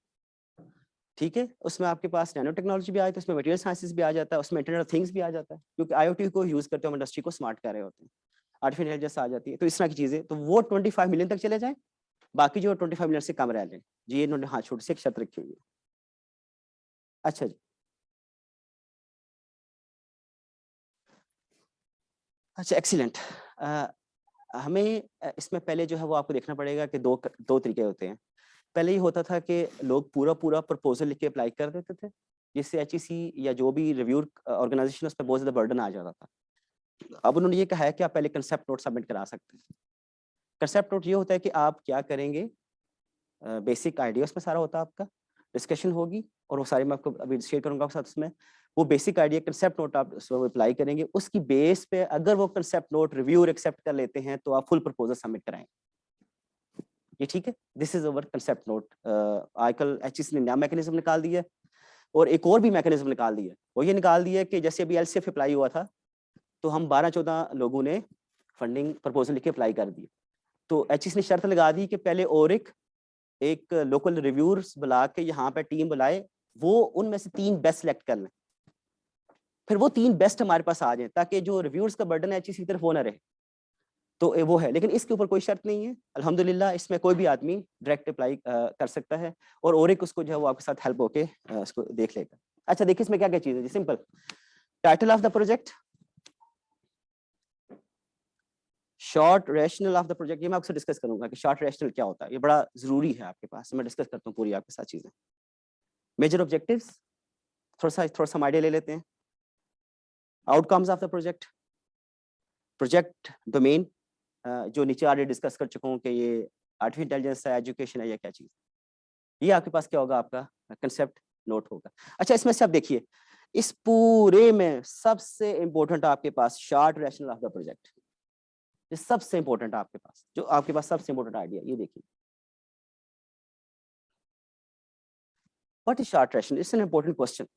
ठीक है, उसमें आपके पास नैनो टेक्नोलॉजी भी आ जाती है, उसमें मटेरियल साइंसेस भी आ जाता है, उसमें इंटरनेट ऑफ थिंग्स भी आ जाता है, क्योंकि आईओटी को यूज करते हैं हम इंडस्ट्री को स्मार्ट कर रहे होते हैं। आर्टिफिशियल इंटेलिजेंस आ जाती है, तो इस तरह की चीजें, तो वो 25 मिलियन तक चले जाएं, बाकी जो 25 मिलियन से कम रह जाए। जी इन्होंने हाँ छोटी सी एक शर्त रखी हुई है। अच्छा जी, अच्छा एक्सीलेंट। हमें इसमें पहले जो है वो आपको देखना पड़ेगा कि दो तरीके होते हैं। पहले ये होता था कि लोग पूरा पूरा प्रपोजल लिख के अप्लाई कर देते थे, जिससे एचईसी या जो भी रिव्यू ऑर्गेनाइजेशन उस पर बहुत ज्यादा बर्डन आ जाता था। अब उन्होंने ये कहा है कि आप पहले कंसेप्ट नोट सबमिट करा सकते हैं। कंसेप्ट नोट ये होता है कि आप क्या करेंगे, बेसिक आइडिया उसमें सारा होता है आपका, डिस्कशन होगी और वो सारी मैं आपको अभी शेयर करूंगा आपके साथ। उसमें वो बेसिक आइडिया कंसेप्ट नोट आप उसमें अप्लाई करेंगे, उसकी बेस पे अगर वो कंसेप्ट नोट रिव्यू एक्सेप्ट कर लेते हैं तो आप फुल प्रपोजल सबमिट कराएंगे। ये ठीक है, this is our concept note. आजकल एचईसी ने नया मैकेनिज्म निकाल दिया है और एक और भी मैकेनिज्म निकाल दिया है। वो ये निकाल दिया है कि जैसे अभी एलसीएफ अप्लाई हुआ था तो हम 12-14 लोगों ने फंडिंग प्रपोजल लिख के अप्लाई कर दी। तो एचईसी ने शर्त लगा दी कि पहले और एक लोकल रिव्यूअर्स बुला के यहाँ पे टीम बुलाए, वो उनमें से 3 बेस्ट सेलेक्ट कर लें, फिर वो 3 बेस्ट हमारे पास आ जाए ताकि जो रिव्यूअर्स का बर्डन है एचईसी की तरफ वो ना रहे। तो वो है, लेकिन इसके ऊपर कोई शर्त नहीं है अल्हम्दुलिल्लाह, इसमें कोई भी आदमी डायरेक्ट अप्लाई कर सकता है और एक उसको जो है वो आपके साथ हेल्प होके उसको देख लेगा। अच्छा देखिए इसमें क्या क्या चीज़ है जी, simple title of the project, short rationale of the project, ये मैं आपसे डिस्कस करूंगा कि शॉर्ट रैशनल क्या होता है, ये बड़ा जरूरी है आपके पास, मैं डिस्कस करता हूँ पूरी आपके साथ चीजें। मेजर ऑब्जेक्टिव्स, थोड़ा सा आइडिया ले लेते हैं। Outcomes of the project, project domain, जो नीचे ऑलरेडी डिस्कस कर चुका हूँ कि ये आर्टिफिशियल इंटेलिजेंस है, एजुकेशन है या क्या चीज़, ये आपके पास क्या होगा, आपका कंसेप्ट नोट होगा। अच्छा इसमें से आप देखिए, इस पूरे में सबसे इंपॉर्टेंट आपके पास short rationale of the project, ये सबसे इंपॉर्टेंट आपके पास, जो आपके पास सबसे इंपॉर्टेंट आइडिया, ये देखिए what is short rational, it's an important question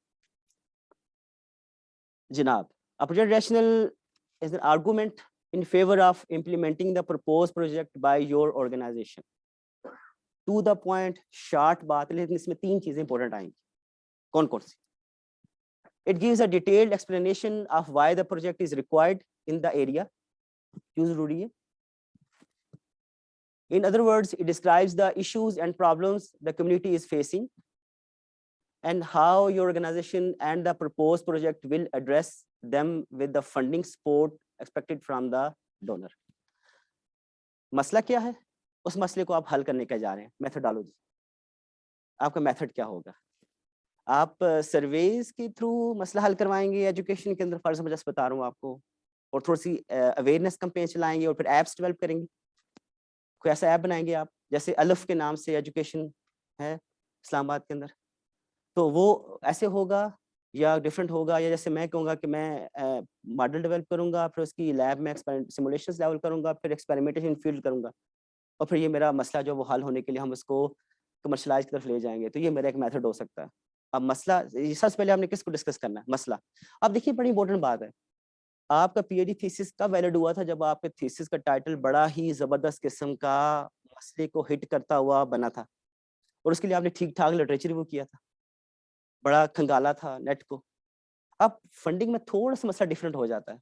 जनाब। A project rationale is an argument in favor of implementing the proposed project by your organization. To the point, short बात, लेकिन इसमें 3 चीजें इंपॉर्टेंट आएंगी। कौन कौन सी? It gives a detailed explanation of why the project is required in the area. क्यों जरूरी है? In other words, it describes the issues and problems the community is facing and how your organization and the proposed project will address them with the funding support expected from the donor. मसला क्या है, उस मसले को आप हल करने के जा रहे हैं, मेथोडोलॉजी। आपका मेथड क्या होगा? आप सर्वेज के थ्रू मसला हल करवाएंगे एजुकेशन के अंदर, फर्ज मैं जस्ट बता रहा हूँ आपको, और थोड़ी सी अवेयरनेस कैंपेन चलाएंगे और फिर ऐप्स डेवलप करेंगे। कोई ऐसा ऐप बनाएंगे आप, जैसे अलफ के नाम से एजुकेशन है इस्लामाबाद के अंदर, तो वो ऐसे होगा या डिफरेंट होगा, या जैसे मैं कहूँगा कि मैं मॉडल डेवलप करूँगा, फिर उसकी लैब में सिमुलेशंस लेवल करूँगा, फिर एक्सपेरिमेंटेशन फील्ड करूँगा, और फिर ये मेरा मसला जो वो हल होने के लिए हम उसको कमर्शलाइज की तरफ ले जाएंगे। तो ये मेरा एक मेथड हो सकता है। अब मसला, ये सबसे पहले हमने किसको डिस्कस करना है? मसला। अब देखिए बड़ी इंपॉर्टेंट बात है, आपका पीएचडी थीसिस कब वैलिड हुआ था? जब आपके थीसिस का टाइटल बड़ा ही जबरदस्त किस्म का मसले को हिट करता हुआ बना था, और उसके लिए आपने ठीक ठाक लिटरेचर रिव्यू किया था, बड़ा खंगाला था नेट को। अब फंडिंग में थोड़ा सा मसला डिफरेंट हो जाता है।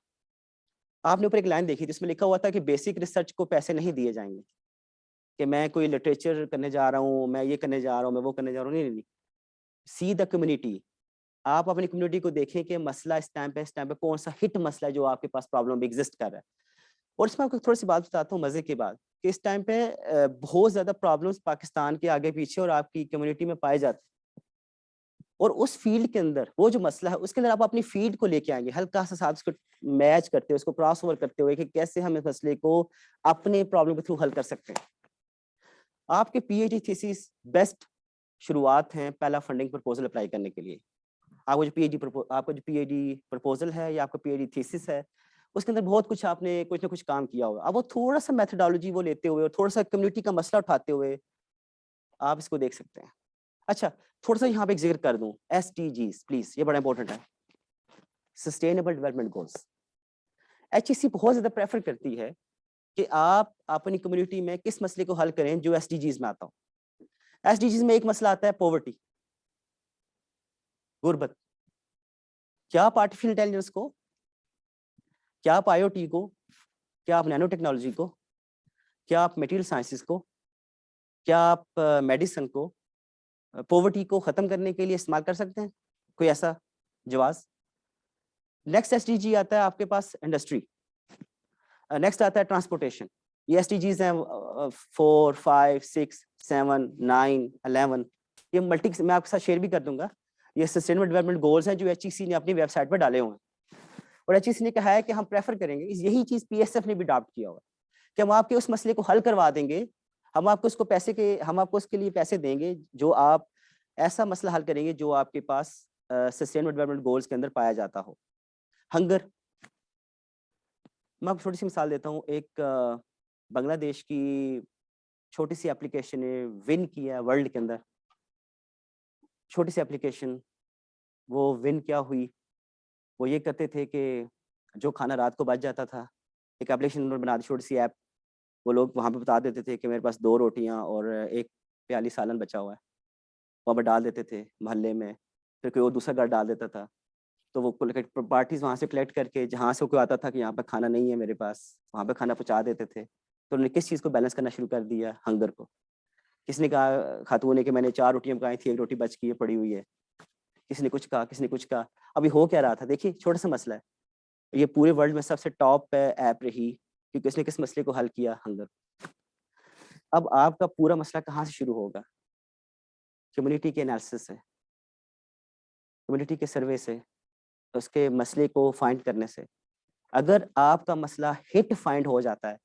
आपने ऊपर एक लाइन देखी जिसमें लिखा हुआ था कि बेसिक रिसर्च को पैसे नहीं दिए जाएंगे, कि मैं कोई लिटरेचर करने जा रहा हूँ, मैं ये करने जा रहा हूँ, मैं वो करने जा रहा हूँ। नहीं, सी द कम्युनिटी। आप अपनी कम्युनिटी को देखें कि मसला इस टाइम पे कौन सा हिट मसला है जो आपके पास प्रॉब्लम एग्जिस्ट कर रहा है। और इसमें आपको थोड़ी सी बात बताता हूँ मजे की बात, कि इस टाइम पे बहुत ज्यादा प्रॉब्लम्स पाकिस्तान के आगे पीछे और आपकी कम्युनिटी में पाए जाते हैं, और उस फील्ड के अंदर वो जो मसला है उसके अंदर आप अपनी फील्ड को लेके आएंगे, हल्का सा साथ उसको मैच करते हुए, उसको क्रॉस ओवर करते हुए, कि कैसे हम इस मसले को अपने प्रॉब्लम के थ्रू हल कर सकते हैं। आपके पीएचडी थीसिस बेस्ट शुरुआत है पहला फंडिंग प्रपोजल अप्लाई करने के लिए। आपको जो पीएचडी प्रपोजल है या आपका पीएचडी थीसिस है, उसके अंदर बहुत कुछ आपने कुछ ना कुछ काम किया होगा। अब वो थोड़ा सा मेथोडोलॉजी वो लेते हुए और थोड़ा सा कम्युनिटी का मसला उठाते हुए आप इसको देख सकते हैं। अच्छा, थोड़ा सा यहाँ पे एक जिक्र कर दूं, SDGs प्लीज, ये बड़ा इंपॉर्टेंट है, सस्टेनेबल डेवलपमेंट गोल्स। HEC बहुत ज्यादा प्रेफर करती है कि आप अपनी कम्युनिटी में किस मसले को हल करें जो SDGs में आता हो। SDGs में एक मसला आता है पॉवर्टी, गुर्बत। क्या आप आर्टिफिशियल इंटेलिजेंस को, क्या आप IoT को, क्या आप नैनो टेक्नोलॉजी को, क्या आप मटेरियल साइंसेस को, क्या आप मेडिसिन को, पॉवर्टी को खत्म करने के लिए इस्तेमाल कर सकते हैं? कोई ऐसा जवाब? नेक्स्ट SDG आता है आपके पास इंडस्ट्री, नेक्स्ट आता है ट्रांसपोर्टेशन। ये SDGs हैं 4, 5, 6, 7, 9, 11। ये मल्टी, मैं आपके साथ शेयर भी कर दूंगा। ये सस्टेनेबल डेवलपमेंट गोल्स हैं जो HEC ने अपनी वेबसाइट पर डाले हुए हैं, और HEC ने कहा है कि हम प्रेफर करेंगे, यही चीज PSF ने भी अडॉप्ट किया हुआ है, कि हम आपके उस मसले को हल करवा देंगे, हम आपको उसके लिए पैसे देंगे जो आप ऐसा मसला हल करेंगे जो आपके पास सस्टेनेबल डेवलपमेंट गोल्स के अंदर पाया जाता हो। हंगर, मैं आपको छोटी सी मिसाल देता हूँ। एक बांग्लादेश की छोटी सी एप्लीकेशन ने विन किया वर्ल्ड के अंदर, छोटी सी एप्लीकेशन। वो विन क्या हुई, वो ये करते थे कि जो खाना रात को बच जाता था, एक एप्लीकेशन उन्होंने बना दी, छोटी सी ऐप। वो लोग वहाँ पे बता देते थे कि मेरे पास 2 रोटियाँ और एक प्याली सालन बचा हुआ है, वहाँ पर डाल देते थे मोहल्ले में। फिर कोई और दूसरा घर डाल देता था, तो वो पार्टीज वहाँ से कलेक्ट करके, जहाँ से कोई आता था कि यहाँ पर खाना नहीं है मेरे पास, वहाँ पे खाना पहुँचा देते थे। तो उन्होंने किस चीज़ को बैलेंस करना शुरू कर दिया? हंगर को। किसी ने कहा खातून ने कि मैंने 4 रोटियाँ पकाई थी, 1 रोटी बच गई है, पड़ी हुई है। किसी ने कुछ कहा, किसी ने कुछ कहा। अभी हो क्या रहा था, देखिए छोटा सा मसला है, ये पूरे वर्ल्ड में सबसे टॉप ऐप रही क्योंकि उसने किस मसले को हल किया? हंगर। अब आपका पूरा मसला कहाँ से शुरू होगा? कम्युनिटी के एनालिसिस से, कम्युनिटी के सर्वे से, उसके मसले को फाइंड करने से। अगर आपका मसला हिट फाइंड हो जाता है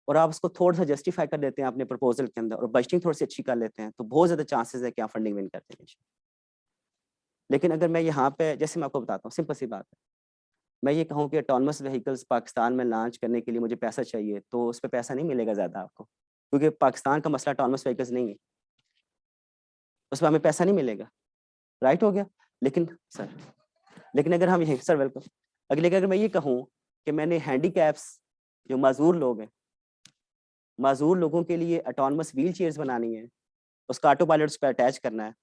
और आप उसको थोड़ा सा जस्टिफाई कर देते हैं अपने प्रपोजल के अंदर और बजटिंग थोड़ी सी अच्छी कर लेते हैं, तो बहुत ज्यादा चांसेस है कि आप फंडिंग विन करते हैं। लेकिन अगर मैं यहाँ पे, जैसे मैं आपको बताता हूँ, सिंपल सी बात है, मैं ये कहूँ कि ऑटोनमस व्हीकल्स पाकिस्तान में लॉन्च करने के लिए मुझे पैसा चाहिए, तो उस पर पैसा नहीं मिलेगा ज़्यादा आपको, क्योंकि पाकिस्तान का मसला ऑटोनमस व्हीकल्स नहीं है, उस पर हमें पैसा नहीं मिलेगा। राइट हो गया। लेकिन सर, लेकिन अगर हम ये, सर वेलकम, अगर मैं ये कहूँ कि मैंने हैंडीकैप्स, जो माजूर लोग हैं, माजूर लोगों के लिए ऑटोनमस व्हील चेयर्स बनानी है, उसका ऑटो पायलट उस पर अटैच करना है,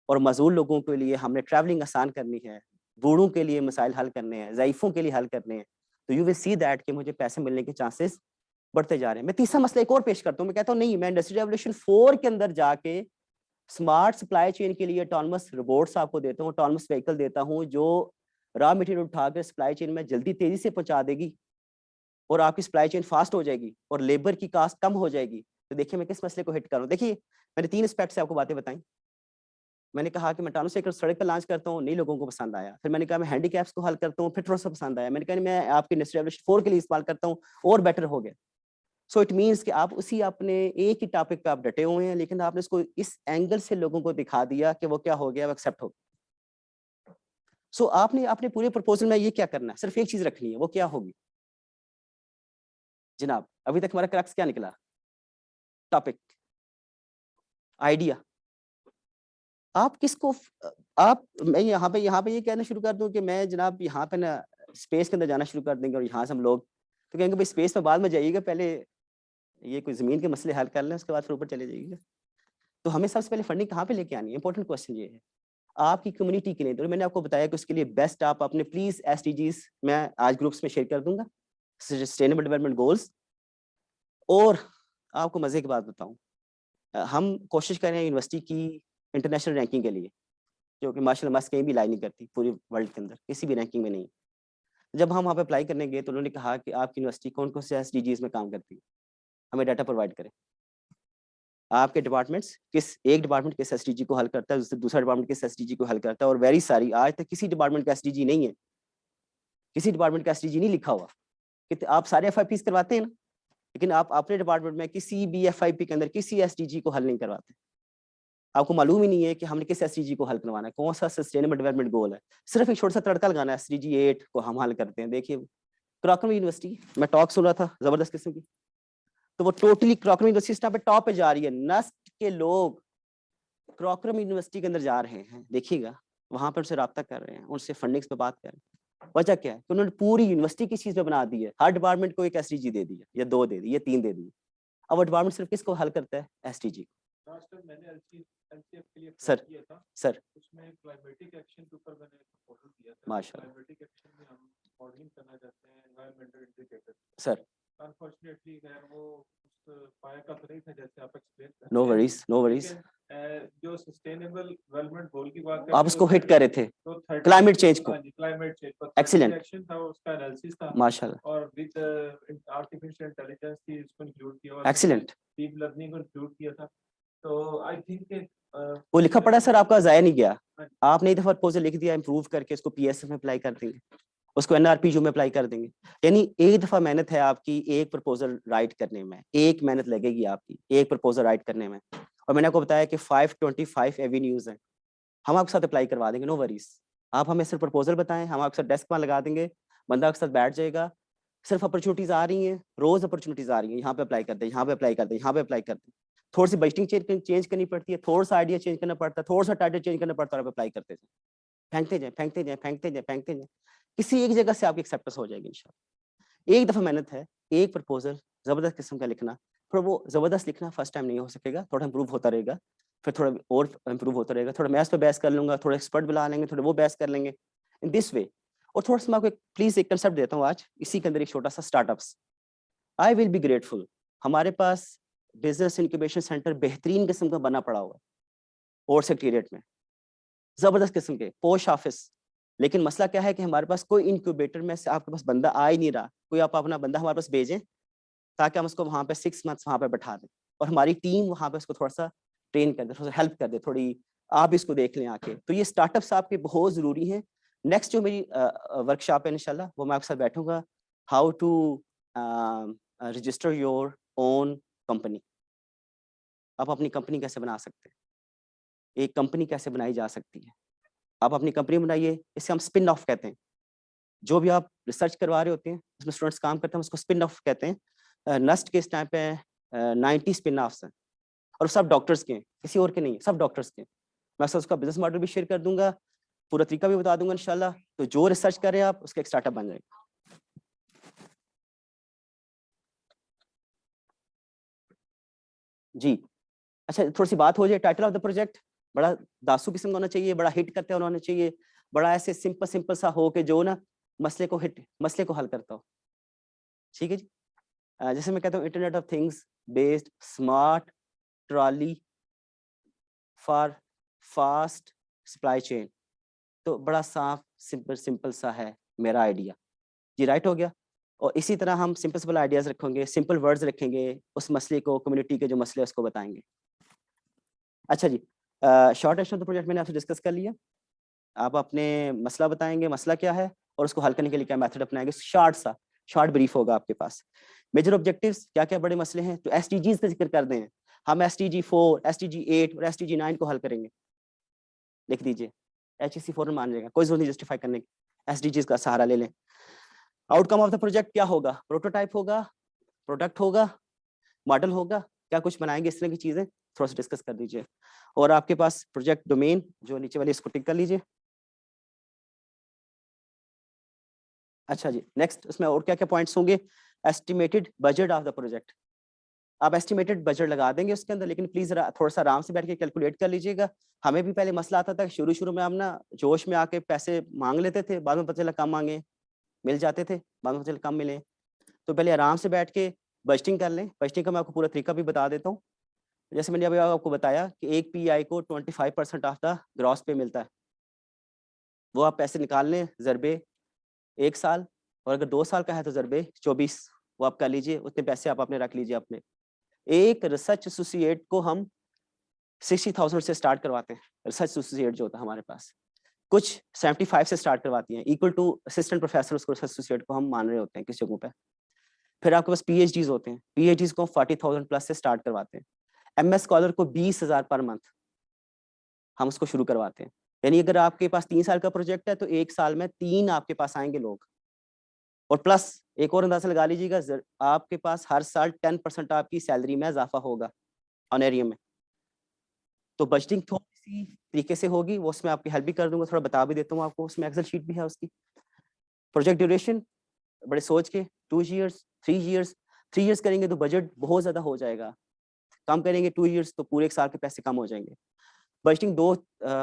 और मजदूर लोगों के लिए हमने ट्रैवलिंग आसान करनी है, बूढ़ों के लिए मसाइल हल करने हैं, ज़ईफ़ों के लिए हल करने हैं, तो यू विल सी दैट कि मुझे पैसे मिलने के चांसेस बढ़ते जा रहे हैं। मैं तीसरा मसला एक और पेश करता हूँ। मैं कहता हूँ नहीं, मैं इंडस्ट्रियल रेवोल्यूशन 4 के अंदर जाके स्मार्ट सप्लाई चेन के लिए ऑटोनमस रोबोट्स आपको देता हूँ, ऑटोनमस व्हीकल देता हूँ जो रॉ मटेरियल उठाकर सप्लाई चेन में जल्दी तेजी से पहुंचा देगी और आपकी सप्लाई चेन फास्ट हो जाएगी और लेबर की कास्ट कम हो जाएगी। तो देखिए मैं किस मसले को हिट कर रहा हूँ। देखिए मैंने 3 एस्पेक्ट से आपको बातें बताई। मैंने कहा कि मैं टाउन से सड़क पर लॉन्च करता हूँ, नहीं लोगों को पसंद आया। फिर मैंने कहा मैं हैंडीकैप्स को हल करता हूँ, फिर थोड़ा सा पसंद आया। मैंने कहा मैं आपके इंडस्ट्री रेवोल्यूशन 4 के लिए इस्तेमाल करता हूँ और बेटर हो गया। सो इट मीन्स कि आप उसी अपने एक ही टॉपिक पे आप डटे हुए हैं, लेकिन आपने इसको इस एंगल से लोगों को दिखा दिया कि वो क्या हो गया, वो एक्सेप्ट हो गया। सो आपने अपने पूरे प्रपोजल में ये क्या करना है, सिर्फ एक चीज रखनी है, वो क्या होगी जनाब? अभी तक हमारा क्रक्स क्या निकला? Topic, idea. आप किसको आप मैं यहाँ पे ये कहना शुरू कर दूं कि मैं जनाब यहाँ पे ना स्पेस के अंदर जाना शुरू कर देंगे और यहाँ से हम लोग तो कहेंगे भाई स्पेस में बाद में जाइएगा, पहले ये कोई जमीन के मसले हल कर लें, उसके बाद फिर ऊपर चले जाइएगा। तो हमें सबसे पहले फंडिंग कहाँ पे लेके आनी है? इंपॉर्टेंट क्वेश्चन ये है आपकी कम्युनिटी के लिए। तो मैंने आपको बताया कि उसके लिए बेस्ट आप अपने प्लीज SDGs मैं आज ग्रुप्स में शेयर कर दूंगा, सस्टेनेबल डेवलपमेंट गोल्स। और आपको मजे की बात बताऊं, हम कोशिश कर रहे हैं यूनिवर्सिटी की इंटरनेशनल रैंकिंग के लिए, जो कि माशाल्लाह मस्त कहीं भी लाई नहीं करती पूरी वर्ल्ड के अंदर, किसी भी रैंकिंग में नहीं। जब हम वहाँ पे अप्लाई करने गए तो उन्होंने कहा कि आपकी यूनिवर्सिटी कौन कौन से SDGs में काम करती है, हमें डाटा प्रोवाइड करें। आपके डिपार्टमेंट्स एक डिपार्टमेंट किस SDG को हल करता है, दूसरा डिपार्टमेंट किस SDG को हल करता है, और वेरी सारी आज तक किसी डिपार्टमेंट का SDG नहीं है, किसी डिपार्टमेंट का SDG नहीं लिखा हुआ। कि आप सारे FIPs करवाते हैं ना, लेकिन आप अपने डिपार्टमेंट में किसी भी FIP के अंदर किसी SDG को हल नहीं करवाते। आपको मालूम ही नहीं है कि हमने किस SDG को हल करवाना है, कौन सा सस्टेनेबल डेवलपमेंट गोल है। सिर्फ एक छोटा सा तड़का लगाना है, SDG 8 को हम हल करते हैं। देखिए क्रॉकरम यूनिवर्सिटी, मैं टॉक सुन रहा था जबरदस्त किस्म की, तो वो टोटली क्रॉकरम यूनिवर्सिटी पे टॉप पे जा रही है। नस्ट के लोग क्रॉकरम यूनिवर्सिटी के अंदर जा रहे हैं, देखिएगा वहां पर उनसे रब्ता कर रहे हैं, उनसे फंडिंग्स पे बात कर रहे हैं। वजह क्या है कि उन्होंने पूरी यूनिवर्सिटी किस चीज पे बना दी है, हर डिपार्टमेंट को एक SDG दे दी है, या 2 दे दी, या 3 दे दी। अब वो डिपार्टमेंट सिर्फ किसको हल करता है? SDG। मैंने LCF के लिए सर किया था, सर उसमें क्लाइमेटिक एक्शन के ऊपर मैंने प्रपोजल दिया था। माशाल्लाह क्लाइमेटिक एक्शन में हम मॉडलिंग करना चाहते हैं एनवायरमेंटल इंडिकेटर। सर, अनफॉर्चुनेटली वो उस पाया का तो नहीं था जैसे आप एक्सप्लेन कर नो रहे हैं। Worries no worries. लेकिन जो सस्टेनेबल डेवलपमेंट गोल की बात आप उसको हिट कर रहे थे, तो क्लाइमेट चेंज को। क्लाइमेट चेंज पर एक्सीलेंट, एक्शन था, उसका एनालिसिस था माशाल्लाह, और विद आर्टिफिशियल इंटेलिजेंस थी, इसको इंक्लूड किया और एक्सीलेंट। डीप लर्निंग को इंक्लूड किया था। तो आई थिंक वो लिखा पड़ा सर आपका जाया नहीं गया। आपने एक दफा प्रपोजल लिख दिया, इंप्रूव करके उसको PSF में अप्लाई कर देंगे, उसको NRPU में अप्लाई कर देंगे। यानी एक दफा मेहनत है आपकी एक प्रपोजल राइट करने में, एक मेहनत लगेगी आपकी एक प्रपोजल राइट करने में। और मैंने आपको बताया कि 525 एवेन्यूज हैं, हम आपके साथ अप्लाई करवा देंगे, नो वरीज। आप हमें सिर्फ प्रपोजल बताएं, हम आपके साथ डेस्क पर लगा देंगे, बंदा आपके साथ बैठ जाएगा। सिर्फ अपॉर्चुनिटीज आ रही हैं, रोज अपॉर्चुनिटीज आ रही हैं, यहाँ पे अप्लाई करते हैं, यहाँ पे अप्लाई करते हैं, यहाँ पे अप्लाई करते हैं। थोड़ी सी बजटिंग चेंज करनी पड़ती है, थोड़ा सा आइडिया चेंज करना पड़ता है, थोड़ा सा टाइटल चेंज करना पड़ता है, और आप अप्लाई करते जाए, फेंकते जाए फेंकते जाए फेंकते जाए फेंकते जाए, किसी एक जगह से आपकी एक्सेप्टेंस हो जाएगी इंशाल्लाह। एक दफा मेहनत है, एक प्रपोजल जबरदस्त किस्म का लिखना। पर वो जबरदस्त लिखना फर्स्ट टाइम नहीं हो सकेगा, थोड़ा इंप्रूव होता रहेगा, फिर थोड़ा और इंप्रूव होता रहेगा। थोड़ा मैथ्स पे बहस कर लूंगा, थोड़ा एक्सपर्ट बुला लेंगे, थोड़ा वो बहस कर लेंगे, इन दिस वे। और थोड़ा सा मैं आपको प्लीज एक कंसेप्ट देता हूँ आज, इसी के अंदर एक छोटा सा startups. I will be grateful, हमारे पास बिजनेस इंक्यूबेशन सेंटर बेहतरीन किस्म का बना पड़ा हुआ है और सेक्रेटेरिएट में, जबरदस्त किस्म के पोस्ट ऑफिस। लेकिन मसला क्या है कि हमारे पास कोई इंक्यूबेटर में से आपके पास बंदा आ ही नहीं रहा। कोई आप अपना बंदा हमारे पास भेजें ताकि हम उसको वहाँ पे 6 मंथ्स वहाँ पे बैठा दें, और हमारी टीम वहाँ पे उसको थोड़ा सा ट्रेन कर दे, थोड़ा सा हेल्प कर दे, थोड़ी आप इसको देख लें आके। तो ये स्टार्टअप्स आपके बहुत ज़रूरी हैं। नेक्स्ट जो मेरी वर्कशॉप है इंशाल्लाह, वो मैं आपके साथ बैठूंगा, how to register your own company. आप अपनी कंपनी कैसे बना सकते हैं, एक कंपनी कैसे बनाई जा सकती है। आप अपनी कंपनी बनाइए, इसे हम स्पिन ऑफ कहते हैं। जो भी आप रिसर्च करवा रहे होते हैं, उसमें स्टूडेंट्स काम करते हैं, उसको स्पिन ऑफ कहते हैं। नस्ट के इस टाइम पे 90 स्पिन ऑफ्स हैं, और सब डॉक्टर्स के हैं, किसी और के नहीं है, सब डॉक्टर्स के हैं। मैं उसका बिजनेस मॉडल भी शेयर कर दूंगा, पूरा तरीका भी बता दूंगा इंशाल्लाह। तो जो रिसर्च करें आप, उसका एक स्टार्टअप बन जाएगा। जी अच्छा, थोड़ी सी बात हो जाए टाइटल ऑफ द प्रोजेक्ट। बड़ा दासू किस्म का होना चाहिए, बड़ा हिट करते होना चाहिए, बड़ा ऐसे सिंपल सिंपल सा हो के जो ना मसले को हल करता हो। ठीक है जी। जैसे मैं कहता हूँ internet of things based smart trolley for fast supply chain. तो बड़ा साफ सिंपल सा है मेरा आइडिया। ये राइट हो गया। और इसी तरह हम सिंपल आइडियाज रखेंगे, सिंपल वर्ड्स रखेंगे, उस मसले को, कम्युनिटी के जो मसले उसको बताएंगे। अच्छा जी, short action of the project मैंने आपसे डिस्कस कर लिया। आप अपने मसला बताएंगे, मसला क्या है और उसको हल करने के लिए क्या मेथड अपनाएंगे, शॉर्ट ब्रीफ होगा आपके पास। मेजर ऑब्जेक्टिव्स क्या क्या बड़े मसले हैं, तो एसडीजीज का जिक्र कर दें। हम एसडीजी 4, एसडीजी 8 और एसडीजी 9 को हल करेंगे। लिख दीजिए, HEC 4 मान लेगा, कोई जरूरत नहीं जस्टिफाई करने की, एसडीजीज का सहारा ले लें। आउटकम ऑफ द प्रोजेक्ट क्या होगा, प्रोटोटाइप होगा, प्रोडक्ट होगा, मॉडल होगा, क्या कुछ बनाएंगे, इस तरह की चीजें थोड़ा सा डिस्कस कर दीजिए। और आपके पास प्रोजेक्ट डोमेन जो नीचे वाली, इसको टिक कर लीजिए। अच्छा जी, नेक्स्ट उसमें और क्या क्या पॉइंट्स होंगे, estimated budget of the project. आप एस्टिमेटेड बजट लगा देंगे उसके अंदर, लेकिन प्लीज थोड़ा सा आराम से बैठ के कैलकुलेट कर लीजिएगा। हमें भी पहले मसला आता था, शुरू शुरू में हम ना जोश में आके पैसे मांग लेते थे, बाद में पता चला कम मांगे, मिल जाते थे, बाद में पता चला कम मिले। तो पहले आराम से बैठ के बजटिंग कर लें। बजटिंग का मैं आपको पूरा तरीका भी बता देता हूँ। जैसे मैंने अभी आपको बताया कि एक PI को 25% ऑफ द ग्रॉस पे मिलता है। वो आप पैसे निकाल लें ज़रबे 1 साल, और अगर 2 साल का है तो ज़रबे 24, वो आप कर लीजिए, उतने पैसे आप अपने रख लीजिए अपने। एक रिसर्च एसोसिएट को हम 60,000 से स्टार्ट करवाते हैं। रिसर्च एसोसिएट जो होता है हमारे पास, कुछ 75 से स्टार्ट करवाती हैं, इक्वल टू असिस्टेंट प्रोफेसर उसको रिसर्च एसोसिएट को हम मान रहे होते हैं किस जगहों पे। फिर आपके पास PhDs होते हैं, PhDs को 40,000 प्लस से स्टार्ट करवाते हैं। MS स्कॉलर को 20,000 पर मंथ हम उसको शुरू करवाते हैं। यानी अगर आपके पास 3 साल का प्रोजेक्ट है तो 1 साल में 3 आपके पास आएंगे लोग। और प्लस एक और अंदाजा लगा लीजिएगा, आपके पास हर साल 10% आपकी सैलरी में इजाफा होगा ऑनरेरियम में। तो बजटिंग थोड़ी सी तरीके से होगी, वो उसमें आपकी हेल्प भी कर दूंगा, थोड़ा बता भी देता हूँ आपको, उसमें एक्सेल शीट भी है उसकी। प्रोजेक्ट ड्यूरेशन बड़े सोच के 2 इयर्स, 3 इयर्स। 3 इयर्स करेंगे तो बजट बहुत ज्यादा हो जाएगा, कम करेंगे 2 इयर्स तो पूरे 1 साल के पैसे कम हो जाएंगे। बजटिंग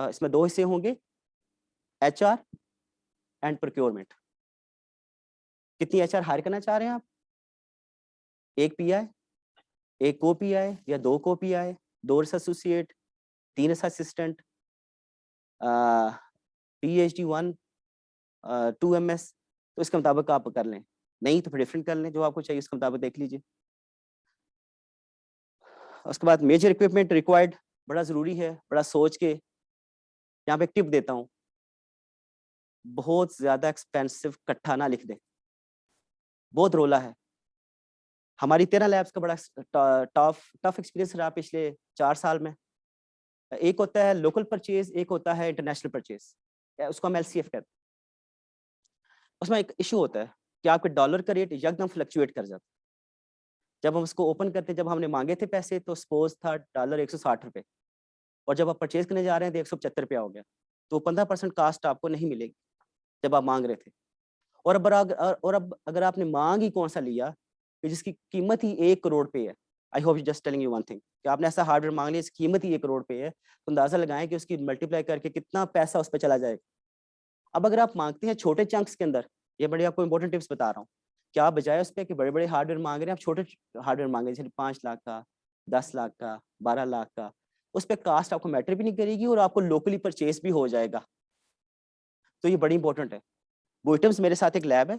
इसमें 2 हिस्से होंगे, HR एंड प्रोक्योरमेंट। कितनी HR हायर करना चाह रहे हैं आप, 1 PI, 1 को PI या 2 को PI, 2 research associate, 3 research assistant, PhD 1, 2 MS। तो इसके मुताबिक आप कर लें, नहीं तो फिर डिफरेंट कर लें, जो आपको चाहिए उसके मुताबिक देख लीजिए। उसके बाद मेजर इक्विपमेंट रिक्वायर्ड, बड़ा ज़रूरी है, बड़ा सोच के। यहाँ पे एक टिप देता हूँ, बहुत ज़्यादा एक्सपेंसिव कट्ठा ना लिख दें, बहुत रोला है। हमारी 13 लैब्स का बड़ा टफ एक्सपीरियंस रहा पिछले 4 साल में। एक होता है लोकल परचेज, एक होता है इंटरनेशनल परचेज, उसको हम LCF कहते हैं। उसमें एक इशू होता है कि आपके डॉलर का रेट एकदम फ्लक्चुएट कर जाता है। जब हम उसको ओपन करते हैं, जब हमने मांगे थे पैसे तो सपोज था डॉलर 160 रुपये, और जब आप परचेज करने जा रहे हैं तो 175 रुपया हो गया। तो 15% कास्ट आपको नहीं मिलेगी जब आप मांग रहे थे। और अब अगर आपने मांग ही कौन सा लिया कि जिसकी कीमत ही 1 करोड़ पे है, I hope just telling you one thing, कि आपने ऐसा हार्डवेयर मांग लिया इसकी कीमत ही 1 करोड़ पे है, तो अंदाजा लगाएं कि उसकी मल्टीप्लाई करके कितना पैसा उस पर चला जाएगा। अब अगर आप मांगते हैं छोटे चंक्स के अंदर, ये बड़ी आपको इंपॉर्टेंट टिप्स बता रहा हूँ, क्या आप बजाय उस पर कि बड़े बड़े हार्डवेयर मांग रहे हैं, आप छोटे हार्डवेयर मांगे, जैसे 5 लाख का, 10 लाख का, 12 लाख का, उस पर कास्ट आपको मैटर भी नहीं करेगी और आपको लोकली परचेज भी हो जाएगा। तो ये बड़ी इंपॉर्टेंट है। बोइटम्स मेरे साथ एक लैब है,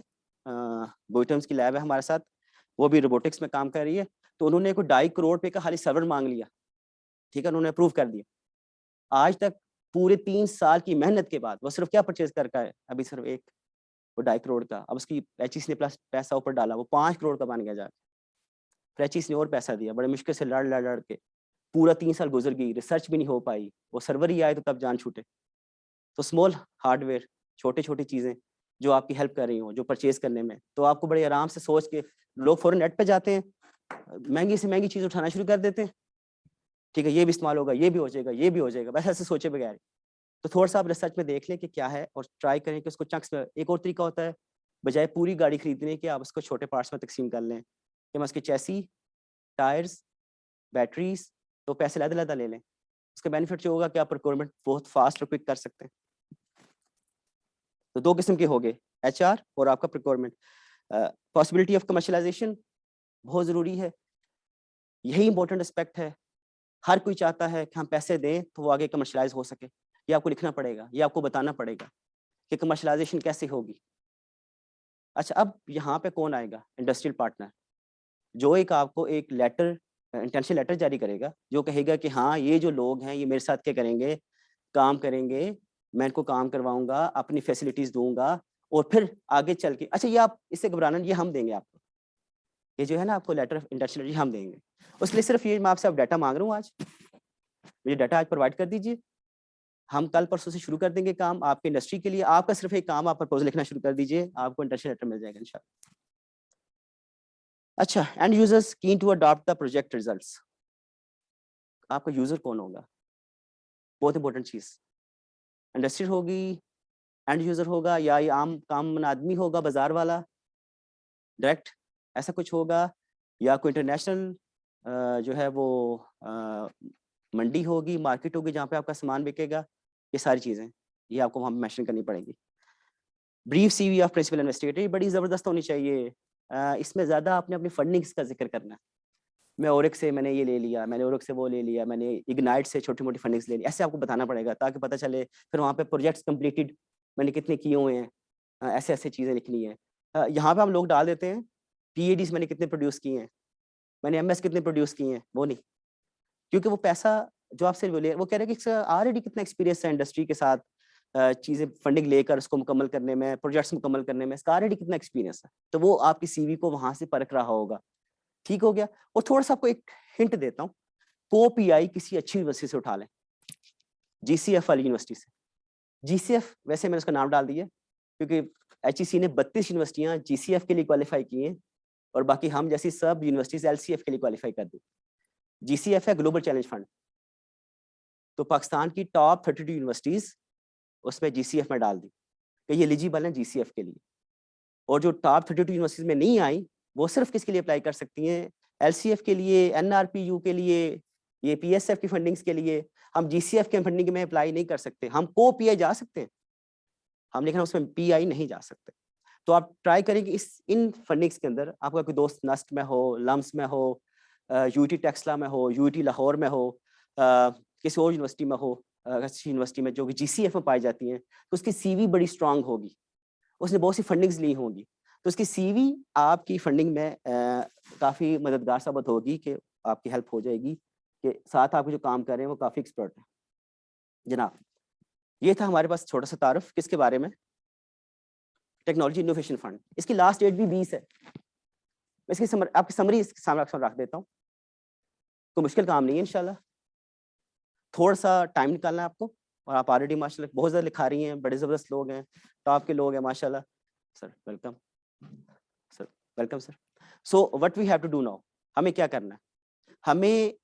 बोइटम्स की लैब है हमारे साथ, वो भी रोबोटिक्स में काम कर रही है। तो उन्होंने कोई 2.5 करोड़ पे का खाली सर्वर मांग लिया, ठीक है, उन्होंने अप्रूव कर दिया। आज तक पूरे 3 साल की मेहनत के बाद वो सिर्फ क्या परचेज करके आए, अभी सिर्फ एक, वो 2.5 करोड़ का। अब उसकी HEC ने प्लस पैसा ऊपर डाला, वो 5 करोड़ का बन गया जाके। फिर HEC ने और पैसा दिया, बड़े मुश्किल से लड़ लड़ लड़ के पूरा 3 साल गुजर गई, रिसर्च भी नहीं हो पाई, वो सर्वर ही आए तो तब जान छूटे। तो स्मॉल हार्डवेयर, छोटी छोटी चीज़ें जो आपकी हेल्प कर रही हो, जो परचेज करने में, तो आपको बड़े आराम से सोच के, लोग फौरन नेट पे जाते हैं, महंगी से महंगी चीज़ उठाना शुरू कर देते हैं, ठीक है, ये भी इस्तेमाल होगा, ये भी हो जाएगा, ये भी हो जाएगा, बस ऐसे सोचे बगैर। तो थोड़ा सा आप रिसर्च में देख लें कि क्या है और ट्राई करें कि उसको चंक्स में। एक और तरीका होता है, बजाय पूरी गाड़ी खरीदने के आप उसको छोटे पार्ट्स में तकसीम कर लें, कि हम उसके चैसी, टायर्स, बैटरीज, तो पैसे लदा ले लें। उसका बेनिफिट जो होगा कि आप प्रोक्योरमेंट बहुत फास्ट और क्विक कर सकते हैं। तो 2 किस्म के हो गए, HR और आपका प्रोक्योरमेंट। पॉसिबिलिटी ऑफ कमर्शलाइजेशन बहुत ज़रूरी है, यही इंपॉर्टेंट एस्पेक्ट है। हर कोई चाहता है कि हम पैसे दें तो वो आगे कमर्शलाइज हो सके। ये आपको लिखना पड़ेगा, ये आपको बताना पड़ेगा कि कमर्शलाइजेशन कैसे होगी। अच्छा, अब यहाँ पे कौन आएगा, इंडस्ट्रियल पार्टनर, जो एक आपको एक लेटर इंटेंशन लेटर जारी करेगा जो कहेगा कि हाँ ये जो लोग हैं ये मेरे साथ क्या करेंगे, काम करेंगे, मैं इनको काम करवाऊंगा, अपनी फैसिलिटीज दूंगा और फिर आगे चल के अच्छा ये आप इससे घबराना नहीं, ये हम देंगे आपको, ये जो है ना आपको लेटर ऑफ इंटेंशन ये हम देंगे। उसके लिए सिर्फ ये मैं आपसे अब डाटा मांग रहा हूँ, आज मुझे डाटा आज प्रोवाइड कर दीजिए, हम कल परसों से शुरू कर देंगे काम आपके इंडस्ट्री के लिए। आपका सिर्फ एक काम, आप प्रपोजल लिखना शुरू कर दीजिए, आपको इंटेंशन लेटर मिल जाएगा इंशाल्लाह। अच्छा, end users keen to adopt the project results, आपका यूजर कौन होगा, बहुत इंपॉर्टेंट चीज। इंडस्ट्री होगी, एंड यूजर होगा, या ये आम काम आदमी होगा बाजार वाला डायरेक्ट, ऐसा कुछ होगा, या कोई इंटरनेशनल जो है वो मंडी होगी, मार्केट होगी जहाँ पे आपका सामान बिकेगा, ये सारी चीजें ये आपको वहाँ मेंशन करनी पड़ेगी। Brief CV of principal investigator, ये बड़ी जबरदस्त होनी चाहिए। इसमें ज्यादा आपने अपनी फंडिंग्स का जिक्र करना है, मैं ओरिक से मैंने ये ले लिया, मैंने ओरिक से वो ले लिया, मैंने इग्नाइट से छोटी मोटी फंडिंग्स ले ली, ऐसे आपको बताना पड़ेगा ताकि पता चले फिर वहाँ पे प्रोजेक्ट्स कंप्लीटेड मैंने कितने किए हुए हैं, ऐसे ऐसे चीज़ें लिखनी है। यहाँ पे हम लोग डाल देते हैं PADs मैंने कितने प्रोड्यूस किए हैं, मैंने MS कितने प्रोड्यूस किए हैं, वो नहीं, क्योंकि वो पैसा जो आपसे वो कह रहे हैं कि ऑलरेडी कितना एक्सपीरियंस है इंडस्ट्री के साथ, चीज़ें फंडिंग लेकर उसको मुकम्मल करने में, प्रोजेक्ट्स मुकम्मल करने में, इसका ऑलरेडी कितना एक्सपीरियंस है, तो वो आपकी CV को वहाँ से परख रहा होगा। ठीक हो गया। और थोड़ा सा आपको एक हिंट देता हूँ, PI किसी अच्छी यूनिवर्सिटी से उठा लें, GCF वाली यूनिवर्सिटी से। GCF वैसे मैंने उसका नाम डाल दिया क्योंकि HEC ने 32 यूनिवर्सिटियां GCF के लिए क्वालिफाई की हैं और बाकी हम जैसी सब यूनिवर्सिटीज LCF के लिए क्वालिफाई कर दी। GCF है ग्लोबल चैलेंज फंड, तो पाकिस्तान की टॉप 32 यूनिवर्सिटीज उसमें GCF में डाल दी कि ये एलिजिबल हैं GCF के लिए, और जो टॉप 32 यूनिवर्सिटीज में नहीं आई वो सिर्फ किसके लिए अप्लाई कर सकती हैं, LCF के लिए, NRPU के लिए, ये PSF की फंडिंग्स के लिए। हम GCF के फंडिंग में अप्लाई नहीं कर सकते, हम PI जा सकते हैं हम, लेकिन उसमें PI नहीं जा सकते। तो आप ट्राई करें कि इन फंडिंग्स के अंदर आपका कोई दोस्त नस्ट में हो, लम्स में हो, UT टेक्सला में हो, UT लाहौर में हो, किसी और यूनिवर्सिटी में हो, अच्छी यूनिवर्सिटी में जो कि GCF में पाई जाती हैं, तो उसकी CV बड़ी स्ट्रांग होगी, उसने बहुत सी फंडिंग्स ली होंगी, तो उसकी CV आपकी फंडिंग में काफ़ी मददगार साबित होगी कि आपकी हेल्प हो जाएगी कि साथ आप जो काम कर रहे हैं वो काफ़ी एक्सपर्ट है। जनाब, ये था हमारे पास छोटा सा तारुफ किसके बारे में, टेक्नोलॉजी इनोवेशन फंड। इसकी लास्ट डेट भी 20 है, मैं इसकी आपकी समरी इसके सामने रख देता हूँ, कोई मुश्किल काम नहीं है इंशाल्लाह, थोड़ा सा टाइम निकालना है आपको, और आप ऑलरेडी माशाल्लाह बहुत ज़्यादा लिखा रही हैं, बड़े ज़बरदस्त लोग हैं, टॉप के लोग हैं माशाल्लाह। Sir welcome, sir welcome sir. So what we have to do now, हमें क्या करना है, हमें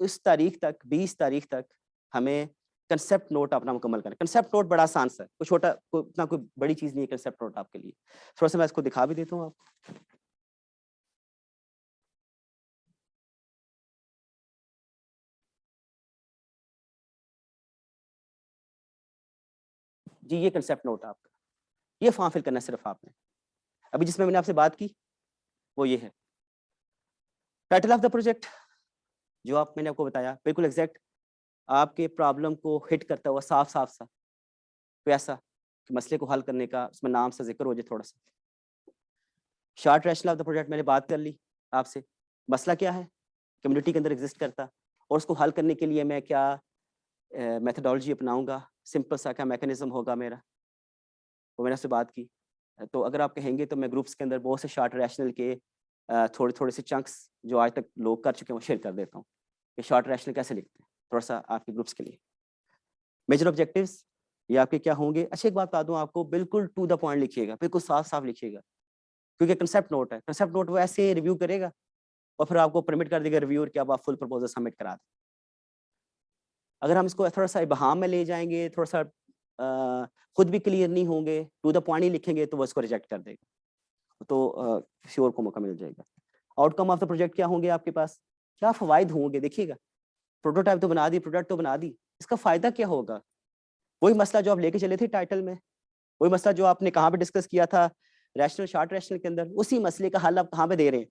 इस तारीख तक 20 तारीख तक हमें कंसेप्ट नोट अपना मुकम्मल करना है। कंसेप्ट नोट बड़ा आसान सा है, कोई छोटा इतना कोई बड़ी चीज़ नहीं है कंसेप्ट नोट आपके लिए। थोड़ा सा मैं इसको दिखा भी देता हूँ आपको। जी ये कंसेप्ट नोट है आपका, ये फॉर्म फिल करना है सिर्फ आपने, अभी जिसमें मैंने आपसे बात की वो ये है। टाइटल ऑफ द प्रोजेक्ट जो मैंने आपको बताया बिल्कुल एग्जैक्ट आपके प्रॉब्लम को हिट करता हुआ साफ साफ सा कोई ऐसा कि मसले को हल करने का उसमें नाम से जिक्र हो जाए थोड़ा सा। Short rationale of the project मैंने बात कर ली आपसे, मसला क्या है कम्युनिटी के अंदर एग्जिस्ट करता, और उसको हल करने के लिए मैं क्या मेथडोलॉजी अपनाऊंगा, सिंपल सा क्या मैकेनिज्म होगा मेरा, वो मैंने आपसे बात की। तो अगर आप कहेंगे तो मैं ग्रुप्स के अंदर बहुत से शॉर्ट रैशनल के थोड़े थोड़े से चंक्स जो आज तक लोग कर चुके हैं वो शेयर कर देता हूँ कि शॉर्ट रैशनल कैसे लिखते हैं, थोड़ा सा आपके ग्रुप्स के लिए। मेजर ऑब्जेक्टिव्स ये आपके क्या होंगे। अच्छा एक बात बता दूं आपको, बिल्कुल टू द पॉइंट लिखिएगा, बिल्कुल साफ साफ लिखिएगा, क्योंकि कंसेप्ट नोट है, कंसेप्ट नोट वो ऐसे रिव्यू करेगा और फिर आपको परमिट कर देगा रिव्यूअर कि अब आप फुल प्रपोजल सबमिट करा दें। अगर हम इसको थोड़ा सा इबहाम में ले जाएंगे, थोड़ा सा खुद भी क्लियर नहीं होंगे, टू द पॉइंट ही लिखेंगे तो वो इसको रिजेक्ट कर देगा, तो किसी और को मौका मिल जाएगा। आउटकम ऑफ द प्रोजेक्ट क्या होंगे आपके पास, क्या फवायद होंगे, देखिएगा प्रोटोटाइप तो बना दी, प्रोडक्ट तो बना दी, इसका फायदा क्या होगा, वही मसला जो आप लेके चले थे टाइटल में, वही मसला जो आपने कहाँ पे डिस्कस किया था रैशनल शॉर्ट रैशनल के अंदर, उसी मसले का हल आप कहाँ पे दे रहे हैं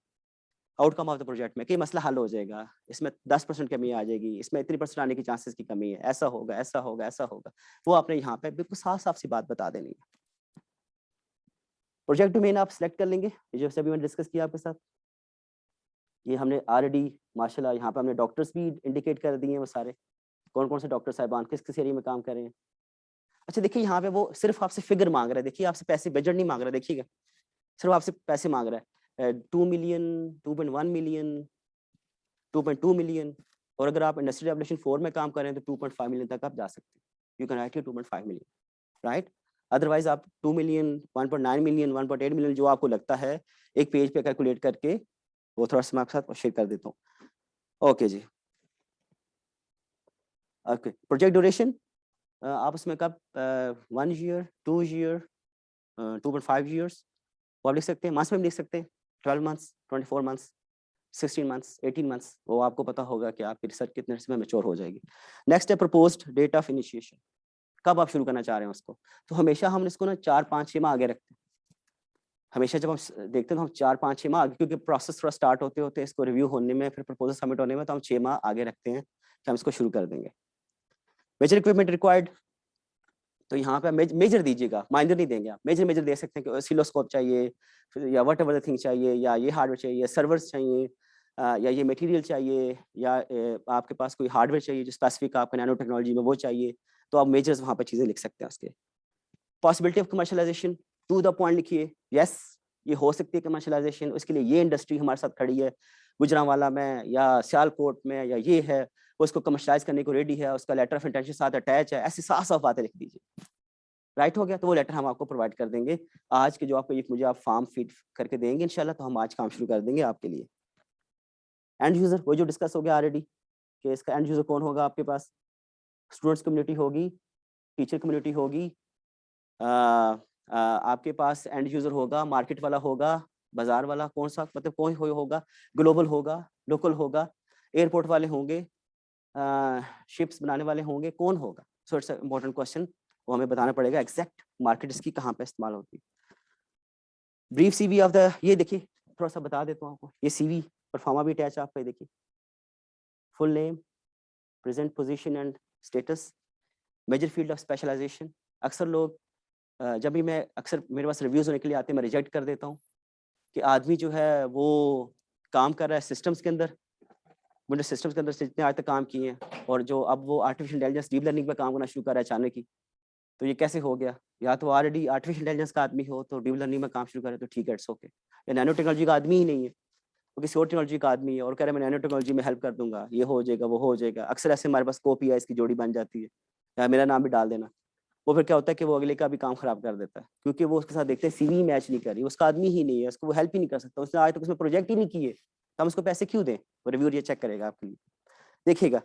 आउटकम ऑफ द प्रोजेक्ट में कि मसला हल हो जाएगा, इसमें 10% कमी आ जाएगी, इसमें इतनी % आने की चांसेस की कमी है, ऐसा होगा ऐसा होगा ऐसा होगा, वो आपने यहाँ पे बिल्कुल साफ साफ सी बात बता देनी है। प्रोजेक्ट डोमेन आप सिलेक्ट कर लेंगे, ये जो सभी मैंने डिस्कस किया आपके साथ, ये हमने ऑलरेडी माशाल्लाह यहाँ पे हमने डॉक्टर्स भी इंडिकेट कर दिए हैं, वो सारे कौन कौन से डॉक्टर साहिबान किस किस एरिया में काम कर रहे हैं। अच्छा देखिए यहाँ पे वो सिर्फ आपसे फिगर मांग रहा है, देखिए आपसे पैसे बजट नहीं मांग रहा, देखिएगा सिर्फ आपसे पैसे मांग रहा है 2 मिलियन, 2.1 मिलियन, 2.2 मिलियन। और अगर आप इंडस्ट्रियल रेवोल्यूशन 4 में काम कर रहे हैं तो 2.5 मिलियन तक आप जा सकते हैं। You can write 2.5 million, right. Otherwise आप 2 मिलियन, 1.9 मिलियन, 1.8 मिलियन जो आपको लगता है एक पेज पे कैलकुलेट करके वो थोड़ा सा मैं आपके साथ शेयर कर देता हूँ। ओके जी, ओके। प्रोजेक्ट ड्यूरेशन आप उसमें कब 1 ईयर, 2 ईयर, 2.5 ईयर्स वो आप लिख सकते हैं, मंथ्स में भी लिख सकते हैं, 12 मंथ्स, 24 मंथ्स, 16 मंथ्स, 18 मंथ्स, वो आपको पता होगा कि आपकी रिसर्च कितने समय मैच्योर हो जाएगी। नेक्स्ट है प्रपोज्ड डेट ऑफ इनिशिएशन, कब आप शुरू करना चाह रहे हैं उसको। तो हमेशा हम इसको ना 4-5-6 माह आगे रखते हैं। हमेशा जब हम देखते हैं तो हम 4-5-6 माह आगे, क्योंकि प्रोसेस थोड़ा स्टार्ट होते होते इसको रिव्यू होने में, फिर प्रपोजल सबमिट होने में, तो हम 6 माह आगे रखते हैं कि हम इसको शुरू कर देंगे। मेजर इक्विपमेंट रिक्वायर्ड, तो यहाँ पे मेजर दीजिएगा, माइनर नहीं देंगे आप, मेजर मेजर दे सकते हैं कि ऑसिलोस्कोप चाहिए, या वट एवर द थिंग चाहिए, या ये हार्डवेयर चाहिए, सर्वर्स चाहिए, या ये मटेरियल चाहिए, या आपके पास कोई हार्डवेयर चाहिए जो स्पेसिफिक आपका नैनो टेक्नोलॉजी में वो चाहिए, तो आप मेजर्स वहाँ पर चीज़ें लिख सकते हैं उसके। Possibility of commercialisation, to the point लिखिए, यस ये हो सकती है कमर्शलाइजेशन, उसके लिए ये इंडस्ट्री हमारे साथ खड़ी है गुजरांवाला में या सियालकोट में, या ये है वो इसको कमर्शलाइज करने को रेडी है, उसका लेटर ऑफ इंटेंशन साथ अटैच है, ऐसी साफ साफ बातें लिख दीजिए। राइट हो गया, तो वो लेटर हम आपको प्रोवाइड कर देंगे। आज के जो आपको एक मुझे आप फॉर्म फीड करके देंगे इंशाल्लाह, तो हम आज काम शुरू कर देंगे आपके लिए। एंड यूजर, वो जो डिस्कस हो गया ऑलरेडी कि इसका एंड यूजर कौन होगा आपके पास, स्टूडेंट्स कम्युनिटी होगी, टीचर कम्युनिटी होगी, आपके पास एंड यूजर होगा, मार्केट वाला होगा, बाजार वाला, कौन सा मतलब कौन होगा, ग्लोबल होगा, लोकल होगा, एयरपोर्ट वाले होंगे, शिप्स बनाने वाले होंगे, कौन होगा। सो इट्स इम्पोर्टेंट क्वेश्चन, वो हमें बताना पड़ेगा एग्जैक्ट मार्केट इसकी कहाँ पे इस्तेमाल होती है। ब्रीफ सीवी ऑफ द, ये देखिए थोड़ा सा बता देता हूँ आपको, ये सीवी परफॉर्मा भी अटैच आपका, देखिए full name, present position and status, major field of specialisation. अक्सर लोग जब भी मैं अक्सर मेरे पास रिव्यूज होने के लिए आते हैं, मैं रिजेक्ट कर देता हूँ कि आदमी जो है वो काम कर रहा है सिस्टम्स के अंदर, मैंने सिस्टम्स के अंदर से जितने आज तक काम किए हैं, और जो अब वो आर्टिफिशियल इंटेलिजेंस डीप लर्निंग पे काम करना शुरू कर रहा है अचानक ही, तो ये कैसे हो गया। या तो ऑलरेडी आर्टिफिशियल इंटेलिजेंस का आदमी हो तो डीप लर्निंग में काम शुरू करे तो ठीक है, इट्स ओके। या नैनो टेक्नोलॉजी का आदमी ही नहीं है, वो किसी और टेक्नोलॉजी का आदमी है और कह रहा है मैं नैनो टेक्नोलॉजी में हेल्प कर दूंगा, ये हो जाएगा वो हो जाएगा। अक्सर ऐसे हमारे पास कॉपी है, इसकी जोड़ी बन जाती है, या मेरा नाम भी डाल देना। वो फिर क्या होता है कि वो अगले का भी काम खराब कर देता है, क्योंकि वो उसके साथ देखते हैं सीवी मैच नहीं कर रही, उसका आदमी ही नहीं है, उसको वो हेल्प ही नहीं कर सकता, उसने आज तक उसमें प्रोजेक्ट ही नहीं किए, तो हम उसको पैसे क्यों दें। वो रिव्यूअर ये चेक करेगा आपके लिए। देखिएगा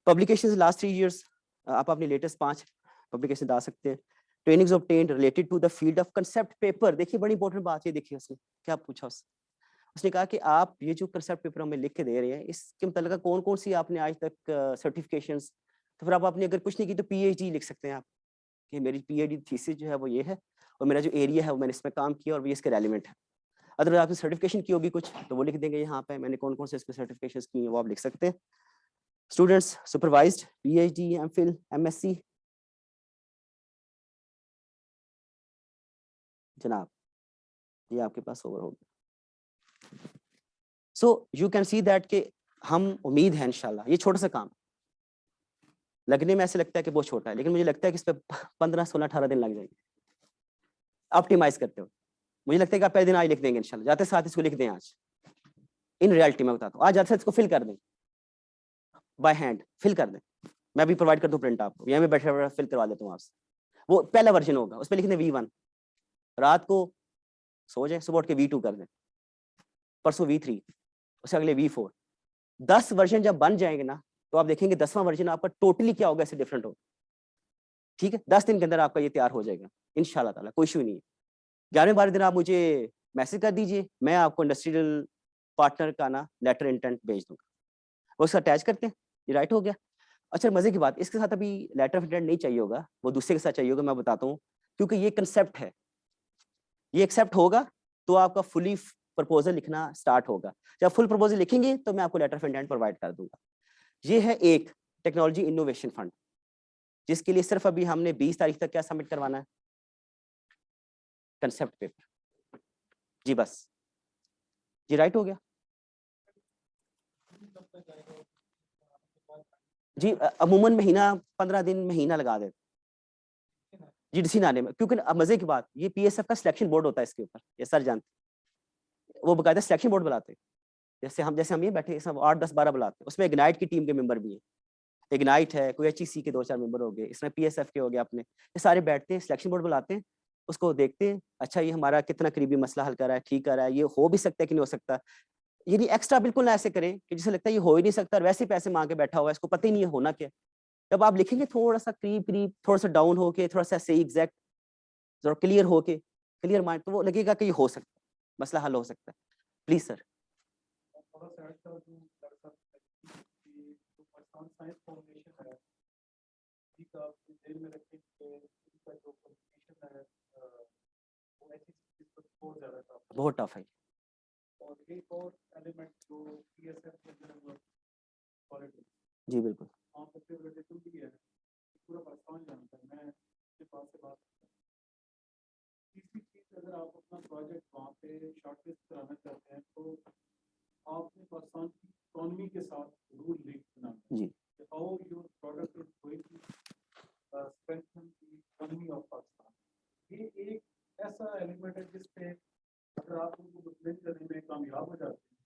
पब्लिकेशंस लास्ट 3 इयर्स, आप अपनी लेटेस्ट 5 पब्लिकेशन डाल सकते हैं। Trainings obtained related to the field of concept paper, देखिए बड़ी इंपॉर्टेंट बात है, देखिए उसने क्या पूछा, उसने कहा कि आप ये जो कंसेप्ट पेपर हमें लिख के दे रहे हैं इसके मतलब कौन कौन सी आपने आज तक सर्टिफिकेशंस, तो फिर आप आपने अगर कुछ नहीं की तो पीएचडी लिख सकते हैं आप कि मेरी पीएचडी थीसिस जो है वो ये है, और मेरा जो एरिया है वो मैंने इसमें काम किया और ये इसके रेलिवेंट है। अगर आपने सर्टिफिकेशन की होगी कुछ तो वो लिख देंगे यहाँ पे, मैंने कौन कौन से इसमें सर्टिफिकेशंस की हैं वो आप लिख सकते हैं। Students supervised PhD, MPhil, MSc, जनाब ये आपके पास ओवर हो गया। So you can see that कि हम उम्मीद है इंशाल्लाह, ये छोटा सा काम लगने में ऐसे लगता है कि बहुत छोटा है, लेकिन मुझे लगता है कि इस पर 15, 16, 18 दिन लग जाएंगे ऑप्टिमाइज करते हो। मुझे लगता है कि आप पहले दिन आज लिख देंगे इंशाल्लाह, जाते साथ इसको लिख दें आज। इन रियलिटी में बताता हूँ, आज जाते साथ इसको फिल कर दें, बाय हैंड फिल कर दें। मैं भी प्रोवाइड कर दूँ प्रिंट आपको, यहाँ में बैठे फिल करवा देता हूँ आपसे। वो पहला वर्जन होगा, उसमें लिख दें V1, रात को सो जाए सुबह उठ के V2 कर दें, परसों V3, उससे अगले V4। 10 वर्जन जब बन जाएंगे ना तो आप देखेंगे 10वां वर्जन आपका टोटली क्या होगा, ऐसे डिफरेंट होगा। ठीक है, 10 दिन के अंदर आपका ये तैयार हो जाएगा इंशाल्लाह ताला, कोई इशू नहीं है। 11वें दिन आप मुझे मैसेज कर दीजिए, मैं आपको इंडस्ट्रियल पार्टनर का ना लेटर इंटेंट भेज दूंगा, वो उसका अटैच करते हैं, ये राइट हो गया। अच्छा मजे की बात, इसके साथ अभी लेटर ऑफ इंटेंट नहीं चाहिए होगा, वो दूसरे के साथ चाहिए होगा, मैं बताता हूँ, क्योंकि ये कंसेप्ट है, ये एक्सेप्ट होगा तो आपका फुली प्रपोजल लिखना स्टार्ट होगा। जब फुल प्रपोजल लिखेंगे तो मैं आपको लेटर ऑफ इंटेंट प्रोवाइड कर दूंगा। ये है एक टेक्नोलॉजी इनोवेशन फंड, जिसके लिए सिर्फ अभी हमने 20 तारीख तक क्या सबमिट करवाना है, कंसेप्ट पेपर जी, बस जी राइट हो गया। कितना जाएगा जी अमूमन महीना 15 दिन महीना लगा देते जी डिसीजन आने में, क्योंकि अब मजे की बात ये पीएसएफ का सिलेक्शन बोर्ड होता है इसके ऊपर, ये सर जानते वो बकायदा सिलेक्शन बोर्ड बुलाते हैं। जैसे हम ये बैठे सब 8 10 12 बुलाते हैं, उसमें इग्नाइट की टीम के मेंबर भी हैं, इग्नाइट है, कोई एचईसी के 2-4 मेंबर हो गए, इसमें पीएसएफ के हो गए अपने, ये सारे बैठते हैं, सिलेक्शन बोर्ड बुलाते हैं, उसको देखते हैं, अच्छा ये हमारा कितना करीबी मसला हल कर रहा है, ठीक कर रहा है, ये हो भी सकता है कि नहीं हो सकता। ये नहीं एक्स्ट्रा बिल्कुल ना ऐसे करें कि जिसे लगता है ये हो ही नहीं सकता और वैसे ही पैसे मांग के बैठा हुआ है, इसको पता ही नहीं है होना क्या। जब आप लिखेंगे थोड़ा सा करीब करीब, थोड़ा सा डाउन होके, थोड़ा सा सही एग्जैक्ट, जरा क्लियर होके, क्लियर माइंड, तो वो लगेगा कि ये हो सकता है, मसला हल हो सकता है। Please sir. थोड़ा सा ऐड कर दूं डॉक्टर साहब कि जो पर्सन साइंस फाउंडेशन है इसका आप ध्यान में रखें कि इसका जो कंपटीशन है वो ऐसी चीज पर बहुत ज्यादा टफ है बहुत टफ है और एक और एलिमेंट जो पीएसएफ के अंदर है पॉलिटिक्स जी बिल्कुल। वहाँ पर फेवरेटिज्म भी है, पूरा पाकिस्तान जानता है, मैं इसके पास से बात करता हूँ। तीसरी चीज अगर आप अपना प्रोजेक्ट वहाँ पे शॉर्टलिस्ट कराना चाहते हैं तो आपने पाकिस्तान की इकोनॉमी के साथ रूल लिंक बनाना जी how your product is going to strengthen the economy of Pakistan. ये एक ऐसा एलिमेंट है जिस पे अगर आप उनको इम्प्लीमेंट करने में कामयाब हो जाते हैं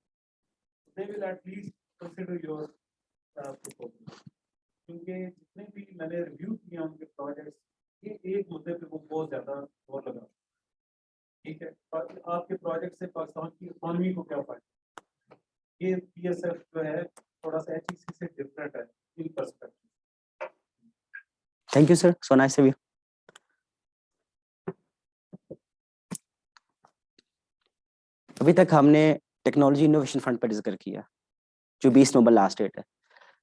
they will at least consider your proposal, क्योंकि जितने भी मैंने रिव्यू किए उनके प्रोजेक्ट्स ये एक मुद्दे पे वो बहुत ज्यादा जोर लगा, ठीक है, और आपके प्रोजेक्ट से पाकिस्तान की इकोनॉमी को क्या फायदा। ये पीएसएफ जो है थोड़ा सा एचईसी से डिफरेंट है in perspective. Thank you sir, so nice of you. अभी तक हमने टेक्नोलॉजी इनोवेशन फंड पर जिक्र किया जो 20 नवंबर लास्ट डेट है।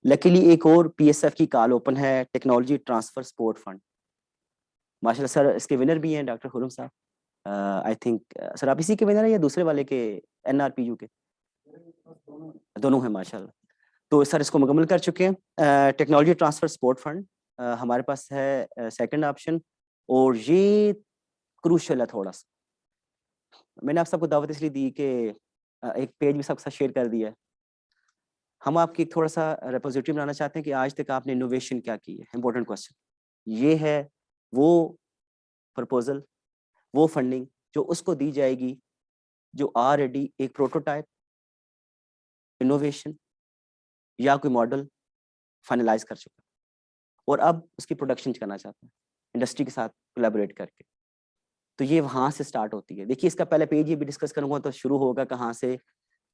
लकीली एक और पीएसएफ की कॉल ओपन है, टेक्नोलॉजी ट्रांसफर सपोर्ट फंड। माशाल्लाह सर इसके विनर भी हैं डॉक्टर खुरम साहब, आई थिंक सर आप इसी के विनर हैं या दूसरे वाले के, एनआरपीयू के? दोनों हैं माशाल्लाह। तो सर इसको मुकम्मल कर चुके हैं। टेक्नोलॉजी ट्रांसफर सपोर्ट फंड हमारे पास है सेकंड ऑप्शन, और ये क्रूशल है थोड़ा सा। मैंने आप सबको दावत इसलिए दी कि एक पेज भी सबके साथ शेयर कर दिया है। हम आपकी थोड़ा सा रिपोजिटरी बनाना चाहते हैं कि आज तक आपने इनोवेशन क्या की है, इंपॉर्टेंट क्वेश्चन। ये है वो प्रपोजल, वो फंडिंग जो उसको दी जाएगी जो ऑलरेडी एक प्रोटोटाइप, इनोवेशन या कोई मॉडल फाइनलाइज कर चुका और अब उसकी प्रोडक्शन करना चाहता है इंडस्ट्री के साथ कोलैबोरेट करके। तो ये वहाँ से स्टार्ट होती है। देखिए इसका पहले पेज ये भी डिस्कस करूंगा, तो शुरू होगा कहाँ से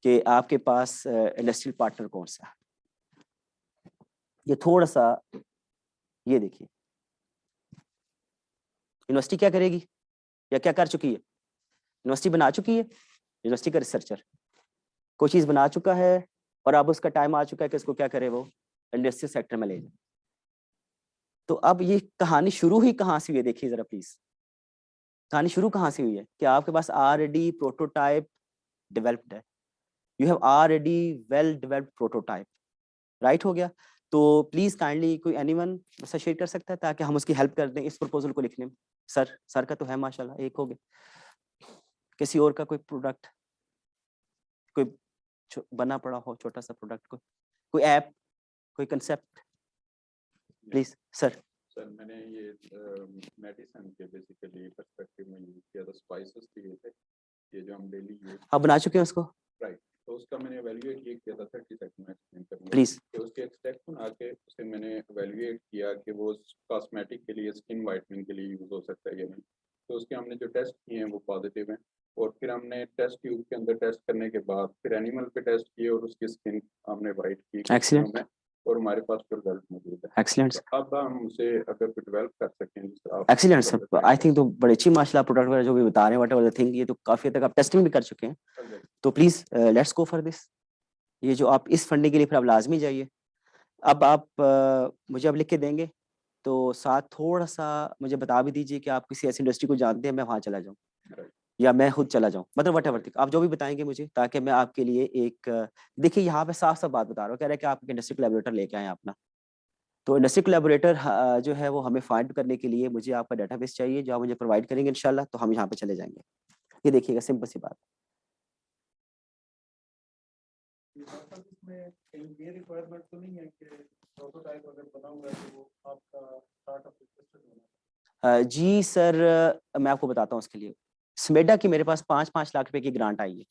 कि आपके पास इंडस्ट्रियल पार्टनर कौन सा है। ये थोड़ा सा ये देखिए, यूनिवर्सिटी क्या करेगी या क्या कर चुकी है? यूनिवर्सिटी बना चुकी है, यूनिवर्सिटी का रिसर्चर कोई चीज़ बना चुका है और अब उसका टाइम आ चुका है कि इसको क्या करे, वो इंडस्ट्रियल सेक्टर में ले जाए। तो अब ये कहानी शुरू ही कहाँ से हुई है, देखिए जरा प्लीज। कहानी शुरू कहाँ से हुई है कि आपके पास ऑलरेडी प्रोटोटाइप डेवलप्ड है, you have already well developed prototype, right हो गया। तो प्लीज काइंडली कोई एनीवन ऐसा शेयर कर सकता है ताकि हम उसकी हेल्प कर दें इस प्रपोजल को लिखने में। सर का तो है माशाल्लाह, एक हो गया। किसी और का कोई प्रोडक्ट, कोई बना पड़ा हो छोटा सा प्रोडक्ट, कोई ऐप, कोई कंसेप्ट, प्लीज सर। सर मैंने ये मेडिसिन के बेसिकली पर्सपेक्टिव में यूज किया था, स्पाइसेस दिए थे ये जो हम डेली यूज। आप बना चुके हैं उसको? राइट, तो उसका मैंने एवेल्युएट ये किया था 30 सेकंड में एक्सप्लेन करूंगा प्लीज। कि उसके एक्सट्रैक्ट बना के उसे मैंने एवेल्युएट किया कि वो कॉस्मेटिक के लिए, स्किन वाइटनिंग के लिए यूज हो सकता है या नहीं। तो उसके हमने जो टेस्ट किए हैं वो पॉजिटिव हैं, और फिर हमने टेस्ट ट्यूब के अंदर टेस्ट करने के बाद फिर एनिमल पे टेस्ट किए और उसकी स्किन हमने वाइट की Excellent. में, और हमारे पास रिजल्ट मौजूद है। एक्सीलेंट तो अब हम उसे अगर डेवलप कर सकें जिस तरह आप एक्सीलेंट सर, आई थिंक तो बड़ी अच्छी माशाल्लाह प्रोडक्ट वगैरह जो भी बता रहे हैं, व्हाटएवर द थिंग, ये तो काफी हद तक आप टेस्टिंग भी कर चुके हैं। तो please let's go for this. ये जो आप इस फंडिंग के लिए फिर आप लाजमी जाइए। अब आप मुझे अब लिख के देंगे, तो साथ थोड़ा सा मुझे बता भी दीजिए कि आप किसी ऐसी इंडस्ट्री को जानते हैं, मैं वहाँ चला जाऊँ या मैं खुद चला जाऊँ, मतलब व्हाटएवर थिंग आप जो भी बताएंगे मुझे, ताकि मैं आपके लिए एक देखिए यहाँ पे साफ साफ बात बता रहा हूँ, कह रहे हैं कि आप एक इंडस्ट्री कोलैबोरेटर लेके आए अपना। तो इंडस्ट्री कोलैबोरेटर जो है वो हमें फाइंड करने के लिए मुझे आपका डाटाबेस चाहिए जो आप मुझे प्रोवाइड करेंगे इंशाल्लाह, तो हम यहाँ पे चले जाएंगे। ये देखिएगा सिंपल सी बात। इसमें कहीं ये रिक्वायरमेंट तो नहीं है कि प्रोटोटाइप अगर बना हुआ है तो वो आपका स्टार्टअप रजिस्टर्ड होना? जी सर, मैं आपको बताता हूँ उसके लिए। स्मेडा की मेरे पास 5-5 लाख रुपए की ग्रांट आई है,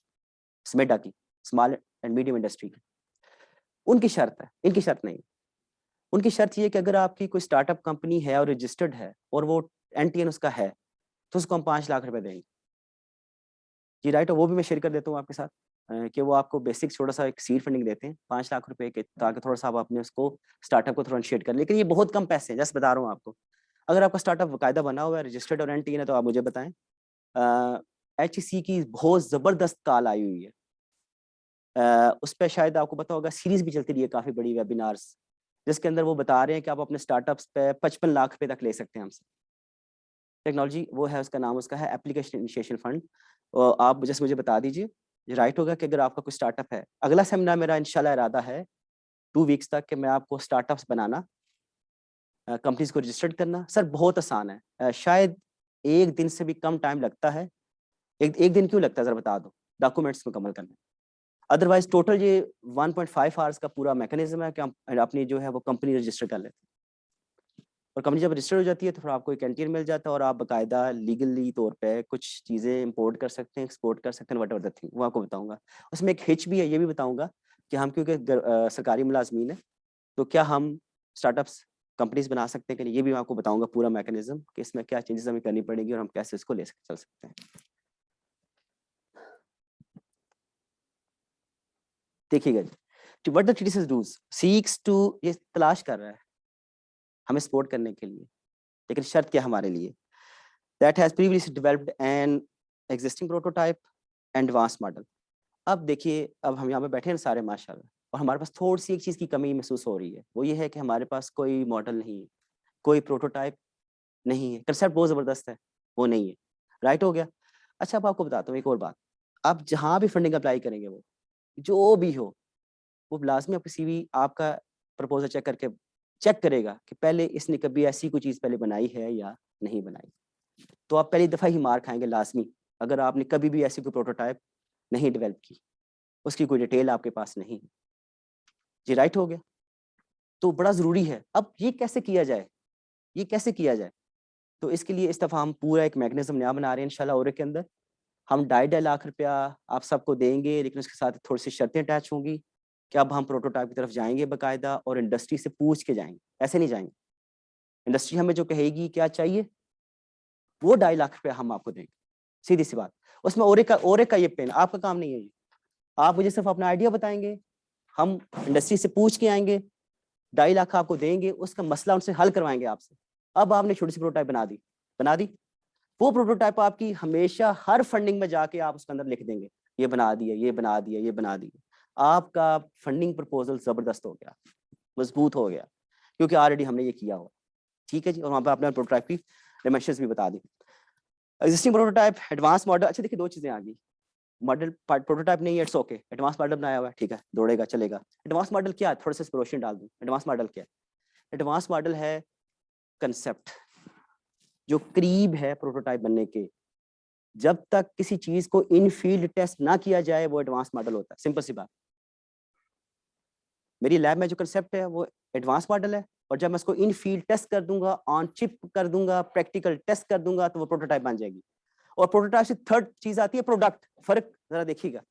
स्मेडा की, स्मॉल एंड मीडियम इंडस्ट्री की। उनकी शर्त है, इनकी शर्त नहीं। उनकी शर्त ये है कि अगर आपकी कोई स्टार्टअप कंपनी है और रजिस्टर्ड है और वो एनटीएन उसका है, तो उसको हम 5 लाख रुपए देंगे। जी राइट, और वो भी मैं शेयर कर देता हूँ आपके साथ कि वो आपको बेसिक छोटा सा एक सीड फंडिंग देते हैं 5 लाख रुपए के, ताकि थोड़ा सा आप अपने उसको स्टार्टअप को थोड़ा इनिशिएट करें। लेकिन ये बहुत कम पैसे हैं, जस्ट बता रहा हूँ आपको। अगर आपका स्टार्टअप बाकायदा बना हुआ है, रजिस्टर्ड और एनटीएन है, तो आप मुझे बताएं। HEC की बहुत जबरदस्त कॉल आई हुई है। उस पर शायद आपको पता होगा, सीरीज भी चलती रही है काफी बड़ी वेबिनार्स, जिसके अंदर वो बता रहे हैं कि आप अपने स्टार्टअप्स पे 55 लाख रुपए तक ले सकते हैं हमसे। टेक्नोलॉजी वो है, उसका नाम उसका है एप्लीकेशन इनिशिएशन फंड। और आप जैसे मुझे बता दीजिए, ये राइट होगा कि अगर आपका कोई स्टार्टअप है, अगला सेमिनार मेरा इंशाल्लाह इरादा है 2 वीक्स तक कि मैं आपको स्टार्टअप्स बनाना, कंपनीज को रजिस्टर्ड करना। सर बहुत आसान है, शायद 1 दिन से भी कम टाइम लगता है। एक दिन क्यों लगता है जरा बता दो, डॉक्यूमेंट्स मुकम्मल करने। अदरवाइज टोटल ये 1.5 आवर्स का पूरा मैकेनिज्म है कि हम अपनी जो है वो कंपनी रजिस्टर कर लेते हैं। और कंपनी जब रजिस्टर हो जाती है तो फिर आपको एक कैंटीन मिल जाता है और आप बाकायदा लीगली तौर पे कुछ चीज़ें इंपोर्ट कर सकते हैं, एक्सपोर्ट कर सकते हैं, वट एवर द थिंग, वो आपको बताऊंगा। उसमें एक हिच भी है, ये भी बताऊंगा कि हम क्योंकि सरकारी मुलाजमीन है, तो क्या हम स्टार्टअप्स कंपनीज बना सकते हैं कि नहीं, ये भी मैं आपको बताऊंगा पूरा मैकेनिज्म कि इसमें क्या चेंजेस हमें करनी पड़ेगी और हम कैसे इसको ले चल सकते हैं। देखिएगा जी, what the TDS does seeks to, ये तलाश कर रहा है हमें सपोर्ट करने के लिए, लेकिन शर्त क्या हमारे लिए, that has previously developed an existing prototype and advance model. अब देखिए, अब हम यहाँ पे बैठे हैं सारे माशाल्लाह, और हमारे पास थोड़ी सी एक चीज़ की कमी महसूस हो रही है, वो ये है कि हमारे पास कोई मॉडल नहीं है, कोई प्रोटोटाइप नहीं है, कंसेप्ट बहुत ज़बरदस्त है, वो नहीं है। राइट हो गया। अच्छा, अब आपको बताता हूँ एक और बात। आप जहाँ भी फंडिंग अप्लाई करेंगे, वो जो भी हो, वो लाजमी आपकी CV, आपका प्रपोजल चेक करके चेक करेगा कि पहले इसने कभी ऐसी कोई चीज़ पहले बनाई है या नहीं बनाई। तो आप पहली दफ़ा ही मार खाएंगे लाजमी, अगर आपने कभी भी ऐसी कोई प्रोटोटाइप नहीं डेवलप की, उसकी कोई डिटेल आपके पास नहीं। जी राइट हो गया। तो बड़ा ज़रूरी है। अब ये कैसे किया जाए, ये कैसे किया जाए? तो इसके लिए इस दफ़ा हम पूरा एक मैकेनिज्म नया बना रहे हैं इंशाल्लाह ओरे के अंदर। हम 2.5 लाख रुपया आप सबको देंगे, लेकिन उसके साथ थोड़ी सी शर्तें अटैच होंगी कि अब हम प्रोटोटाइप की तरफ जाएंगे बाकायदा और इंडस्ट्री से पूछ के जाएंगे, ऐसे नहीं जाएंगे। इंडस्ट्री हमें जो कहेगी क्या चाहिए, वो 2.5 लाख रुपया हम आपको देंगे, सीधी सी बात। उसमें ओरे का ये पेन आपका काम नहीं है। ये आप मुझे सिर्फ अपना आइडिया बताएंगे, हम इंडस्ट्री से पूछ के आएंगे, 2.5 लाख आपको देंगे, उसका मसला उनसे हल करवाएंगे आपसे। अब आपने छोटी सी प्रोटोटाइप बना दी, वो प्रोटोटाइप आपकी हमेशा हर फंडिंग में जाके आप उसके अंदर लिख देंगे, ये बना दिया, ये बना दिया, ये बना दिया। आपका फंडिंग प्रपोजल जबरदस्त हो गया, मजबूत हो गया, क्योंकि ऑलरेडी हमने ये किया हुआ। ठीक है जी, और वहाँ पे आपने प्रोटोटाइप की डायमेंशंस भी बता दी। Existing prototype, advance model. अच्छा देखिए, 2 चीजें आ गई। मॉडल प्रोटोटाइप नहीं है, इट्स ओके, एडवांस मॉडल बनाया हुआ है, ठीक है, दौड़ेगा चलेगा। एडवांस मॉडल क्या है, थोड़ा सा एक्सप्लोरेशन डाल दूं। एडवांस मॉडल क्या है? एडवांस मॉडल है कंसेप्ट जो करीब है प्रोटोटाइप बनने के। जब तक किसी चीज को इन फील्ड टेस्ट ना किया जाए, वो एडवांस मॉडल होता है। सिंपल सी बात। मेरी लैब में जो कंसेप्ट है वो एडवांस मॉडल है, और जब मैं उसको इन फील्ड टेस्ट कर दूंगा, ऑन चिप कर दूंगा, प्रैक्टिकल टेस्ट कर दूंगा, तो वो प्रोटोटाइप बन जाएगी। और प्रोटोटाइप से थर्ड चीज आती है प्रोडक्ट। फर्क जरा देखिएगा,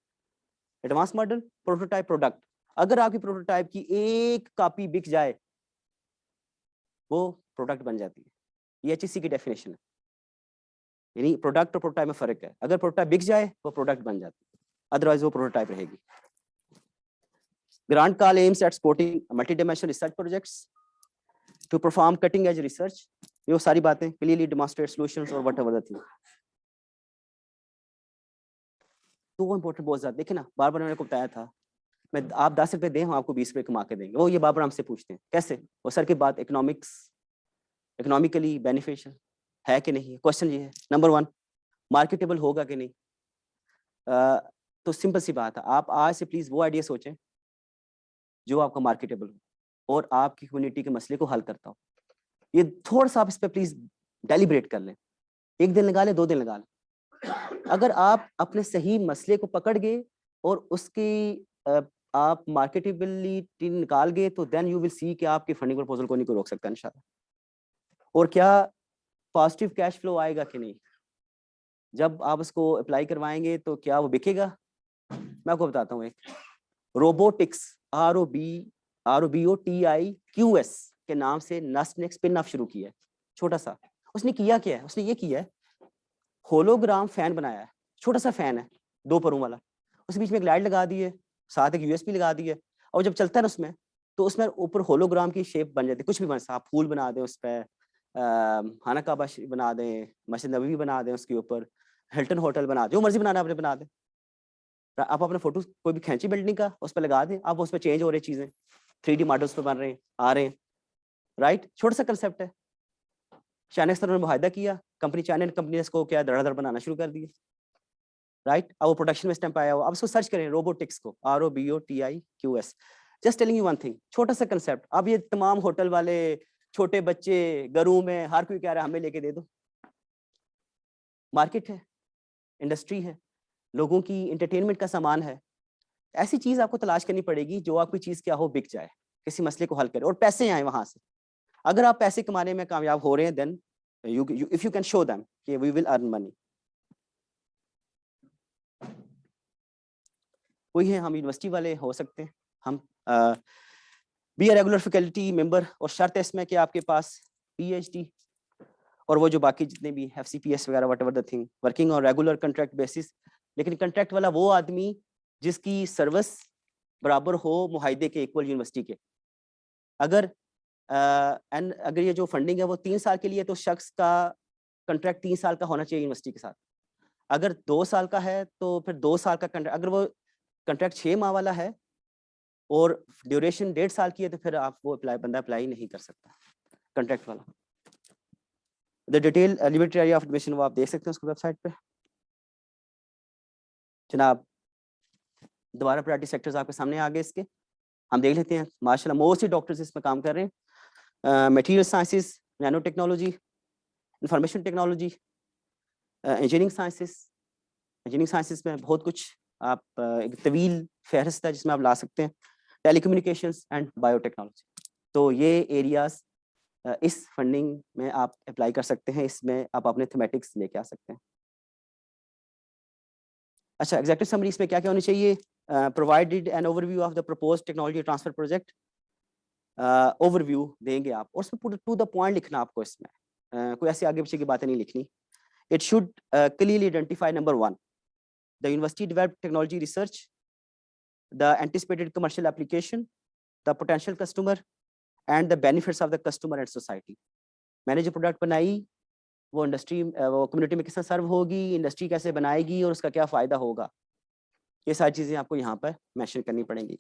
एडवांस मॉडल, प्रोटोटाइप, प्रोडक्ट। अगर आपकी प्रोटोटाइप की एक कॉपी बिक जाए, वो प्रोडक्ट बन जाती है। ये HEC की डेफिनेशन है। यानी प्रोडक्ट और प्रोटोटाइप में फर्क है। अगर प्रोटोटाइप बिक जाए, वो प्रोडक्ट बन जाती है, अदरवाइज वो प्रोटोटाइप रहेगी। Grant call aims at supporting multi-dimensional research projects to perform cutting-edge research. ये वो सारी बातें, clearly demonstrate solutions or whatever the thing. तो वो इम्पोर्टेंट बहुत ज्यादा। देखिए ना, बार बार मैंने को बताया था, मैं आप 10 रुपए दें, हम आपको 20 रुपए कमा के देंगे। वो ये बार बार हमसे पूछते हैं कैसे। वो सर की बात इकोनॉमिकली बेनिफिशियल है कि नहीं। क्वेश्चन ये है, नंबर 1, मार्केटेबल होगा कि नहीं। तो सिंपल सी बात है, आप आज से प्लीज वो आइडिया सोचें जो आपका मार्केटेबल हो और आपकी कम्युनिटी के मसले को हल करता हो। ये थोड़ा सा आप इस पर प्लीज डेलिब्रेट कर लें। 1 दिन लगा लें, 2 दिन लगा लें। अगर आप अपने सही मसले को पकड़ गए और उसकी आप मार्केटेबिलिटी निकाल गए तो देन यू विल सी कि आपकी फंडिंग प्रपोजल को नहीं कोई रोक सकता इंशाल्लाह। और क्या पॉजिटिव कैश फ्लो आएगा कि नहीं, जब आप उसको अप्लाई करवाएंगे तो क्या वो बिकेगा। मैं आपको बताता हूँ, एक रोबोटिक्स ROBOTIQS के नाम से नस्ट ने स्पिन ऑफ शुरू किया है, छोटा सा। उसने किया क्या है, उसने ये किया है, होलोग्राम फैन बनाया है, छोटा सा फैन है 2 परों वाला, उसके बीच में एक लाइट लगा दी है, साथ एक USB लगा दी है, और जब चलता है ना उसमें, तो उसमें ऊपर होलोग्राम की शेप बन जाती है, कुछ भी बन सकता है। आप फूल बना दें उस पर, खाना काबा बना दें, मस्जिद नबवी बना दें, उसके ऊपर हिल्टन होटल बना दें, जो मर्जी बनाना है आपने बना दें। आप अपने फोटो कोई भी खींची बिल्डिंग का उस पर लगा दें, आप उस पर चेंज हो रही चीजें, 3D मॉडल्स पे बन रहे हैं, आ रहे हैं, राइट। छोटा सा कंसेप्ट है। चाइना के साथ उन्होंने मुआहदा किया, चाइना कंपनी ने इसको क्या धड़ाधड़ बनाना शुरू कर दिया, राइट। अब वो प्रोडक्शन में स्टैंप आया हुआ, अब इसको सर्च करें रोबोटिक्स को, ROBOTIQS। Just telling you one thing, छोटा सा कंसेप्ट। अब ये तमाम होटल वाले, छोटे बच्चे, घरों में हर कोई कह रहा है हमें लेके दे दो। मार्केट है, इंडस्ट्री है, लोगों की एंटरटेनमेंट का सामान है। ऐसी चीज आपको तलाश करनी पड़ेगी जो आपकी चीज क्या हो, बिक जाए, किसी मसले को हल करे और पैसे आए वहां से। अगर आप पैसे कमाने में कामयाब हो रहे हैं, then if you can show them कि वी विल अर्न मनी। वही है, हम यूनिवर्सिटी वाले हो सकते हैं, हम be a regular faculty member, और शर्त है इसमें कि आपके पास PhD और वो जो बाकी जितने भी FCPS वगैरह what ever the thing, working on regular contract basis. लेकिन कॉन्ट्रैक्ट वाला वो आदमी जिसकी सर्विस बराबर हो मुआहदे के, इक्वल यूनिवर्सिटी के। अगर अगर ये जो फंडिंग है वो 3 साल के लिए, तो शख्स का कॉन्ट्रैक्ट 3 साल का होना चाहिए यूनिवर्सिटी के साथ। अगर 2 साल का है तो फिर 2 साल का कॉन्ट्रैक्ट। अगर वो कॉन्ट्रैक्ट 6 माह वाला है और ड्यूरेशन 1.5 साल की है, तो फिर आप वो बंदा अप्लाई नहीं कर सकता कॉन्ट्रैक्ट वाला। The detail limited area of admission वो आप देख सकते हैं उसकी वेबसाइट पे। जनाब, दोबारा प्रायोरिटी सेक्टर्स आपके सामने आ गए, इसके हम देख लेते हैं। माशाल्लाह मोस्ट ही डॉक्टर्स इसमें काम कर रहे हैं। Material sciences, nano technology, information technology, engineering sciences. Engineering sciences में बहुत कुछ, आप एक तवील फहरिस्त है जिसमें आप ला सकते हैं। Telecommunications and biotechnology. तो ये एरियाज इस फंडिंग में आप अप्लाई कर सकते हैं, इसमें आप अपने थीमेटिक्स लेके आ सकते हैं। अच्छा, एग्जेक्टिव समरी इसमें क्या क्या होनी चाहिए? Provided an overview of the proposed technology transfer project. Overview देंगे आप, और उसमें पूरा टू द पॉइंट लिखना आपको इसमें, कोई ऐसे आगे पीछे की बातें नहीं लिखनी। It should clearly identify number 1 the university developed technology research, the anticipated commercial application, the potential customer and the benefits of the customer and society. मैंने जो प्रोडक्ट बनाई वो इंडस्ट्री, वो कम्युनिटी में किस तरह सर्व होगी, इंडस्ट्री कैसे बनाएगी और उसका क्या फ़ायदा होगा, ये सारी चीज़ें आपको यहाँ पर मेंशन करनी पड़ेंगी।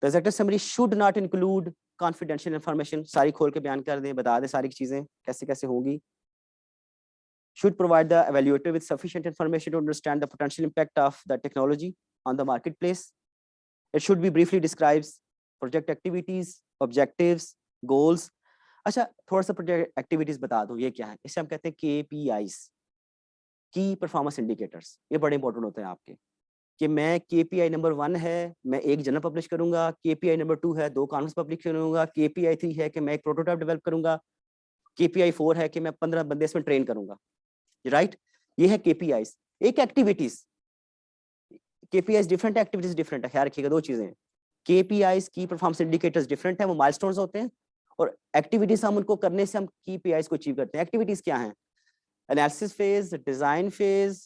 The adjective summary should not include confidential information. सारी खोल के बयान कर दें, बता दें सारी चीज़ें कैसे कैसे होगी। Should provide the evaluator with sufficient information to understand the potential impact of the technology on the marketplace. It should be briefly describes project activities, objectives, goals. अच्छा, थोड़ा सा प्रोजेक्ट एक्टिविटीज बता दूं ये क्या है। इसे हम कहते हैं KPIs, की परफॉर्मेंस इंडिकेटर्स। ये बड़े इंपॉर्टेंट होते हैं आपके, कि मैं KPI नंबर 1 है, मैं एक जर्नल पब्लिश करूंगा। KPI नंबर 2 है, 2 कॉन्फ्रेंस पब्लिश करूंगा। KPI 3 है कि मैं एक प्रोटोटाइप डेवलप करूंगा। KPI 4 है कि मैं 15 बंदे इसमें ट्रेन करूंगा, राइट। ये है KPIs। एक activities, KPIs different, activities different है, ख्याल रखिएगा 2 चीजें। KPIs की परफॉर्मेंस इंडिकेटर्स डिफरेंट है, वो माइलस्टोन्स होते हैं, और एक्टिविटीज हम उनको करने से हम KPIs को अचीव करते हैं। एक्टिविटीज क्या हैं? Analysis phase, design phase,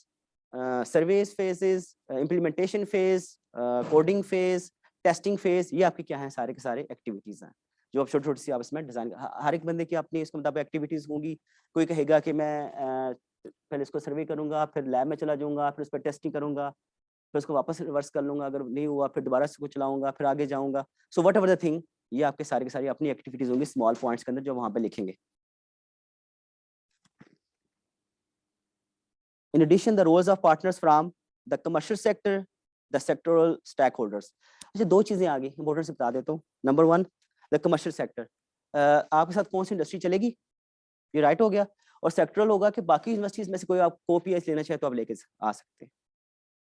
surveys phases, implementation phase, coding phase, testing phase. ये आपके क्या हैं? सारे के सारे एक्टिविटीज हैं जो आप छोटी छोटी सी आप इसमें डिजाइन, हर एक बंदे की अपनी इसके मुताबिक एक्टिविटीज होंगी। कोई कहेगा कि मैं पहले इसको सर्वे करूंगा, फिर लैब में चला जाऊंगा, फिर उस पर टेस्टिंग करूंगा, फिर उसको वापस रिवर्स कर लूंगा, अगर नहीं हुआ फिर दोबारा इसको चलाऊंगा, फिर आगे जाऊंगा। So what ever the thing, ये आपके सारे के सारी अपनी एक्टिविटीज होंगी स्मॉल पॉइंट्स के अंदर जो वहां पे लिखेंगे। In addition, the roles of partners from the commercial sector, the sectoral stakeholders. अच्छा, 2 चीजें आ गई, इंपॉर्टेंट से बता देता हूँ। Number 1, the commercial sector. आपके साथ कौन सी इंडस्ट्री चलेगी, ये राइट हो गया। और सेक्टरल होगा कि बाकी यूनिवर्सिटीज में से कोई आप KPIs लेना चाहे तो आप लेके आ सकते हैं।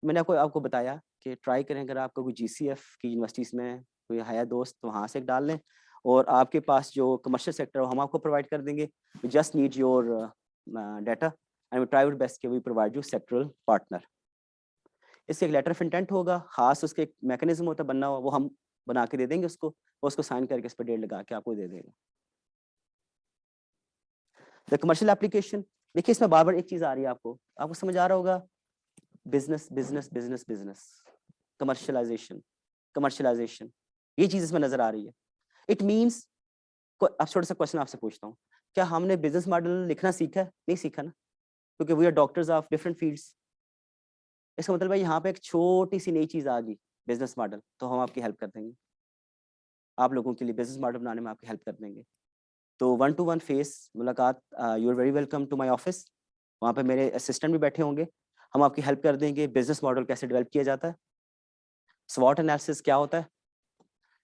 मैंने आपको आपको बताया कि ट्राई करें, अगर आपका कोई GCF की यूनिवर्सिटीज़ में कोई है दोस्त तो वहाँ से डाल लें, और आपके पास जो कमर्शियल सेक्टर है हम आपको प्रोवाइड कर देंगे। We just need your data and we try our best कि we provide you sectoral partner. इससे एक लेटर ऑफ इंटेंट होगा, खास उसके एक मैकेनिज्म होता है बनना हुआ, वो हम बना के दे देंगे उसको, वो उसको साइन करके इस पर डेट लगा के आपको दे देगा। द कमर्शियल एप्लीकेशन, देखिए इसमें बार बार एक चीज आ रही है, आपको समझ आ रहा होगा, business business business business, commercialisation commercialisation, ये चीज इसमें नजर आ रही है। इट मीन्स, अब छोटा सा क्वेश्चन आपसे पूछता हूँ, क्या हमने बिजनेस मॉडल लिखना सीखा है? नहीं सीखा ना, क्योंकि we are doctors of different fields. इसका मतलब है यहाँ पे एक छोटी सी नई चीज आ गई, बिजनेस मॉडल, तो हम आपकी हेल्प कर देंगे, आप लोगों के लिए बिजनेस मॉडल बनाने में आपकी हेल्प कर देंगे। तो 1-to-1 फेस मुलाकात, you are very welcome to my office, वहाँ पे मेरे असिस्टेंट भी बैठे होंगे, हम आपकी हेल्प कर देंगे। बिजनेस मॉडल कैसे डेवलप किया जाता है, स्वॉट एनालिसिस क्या होता है,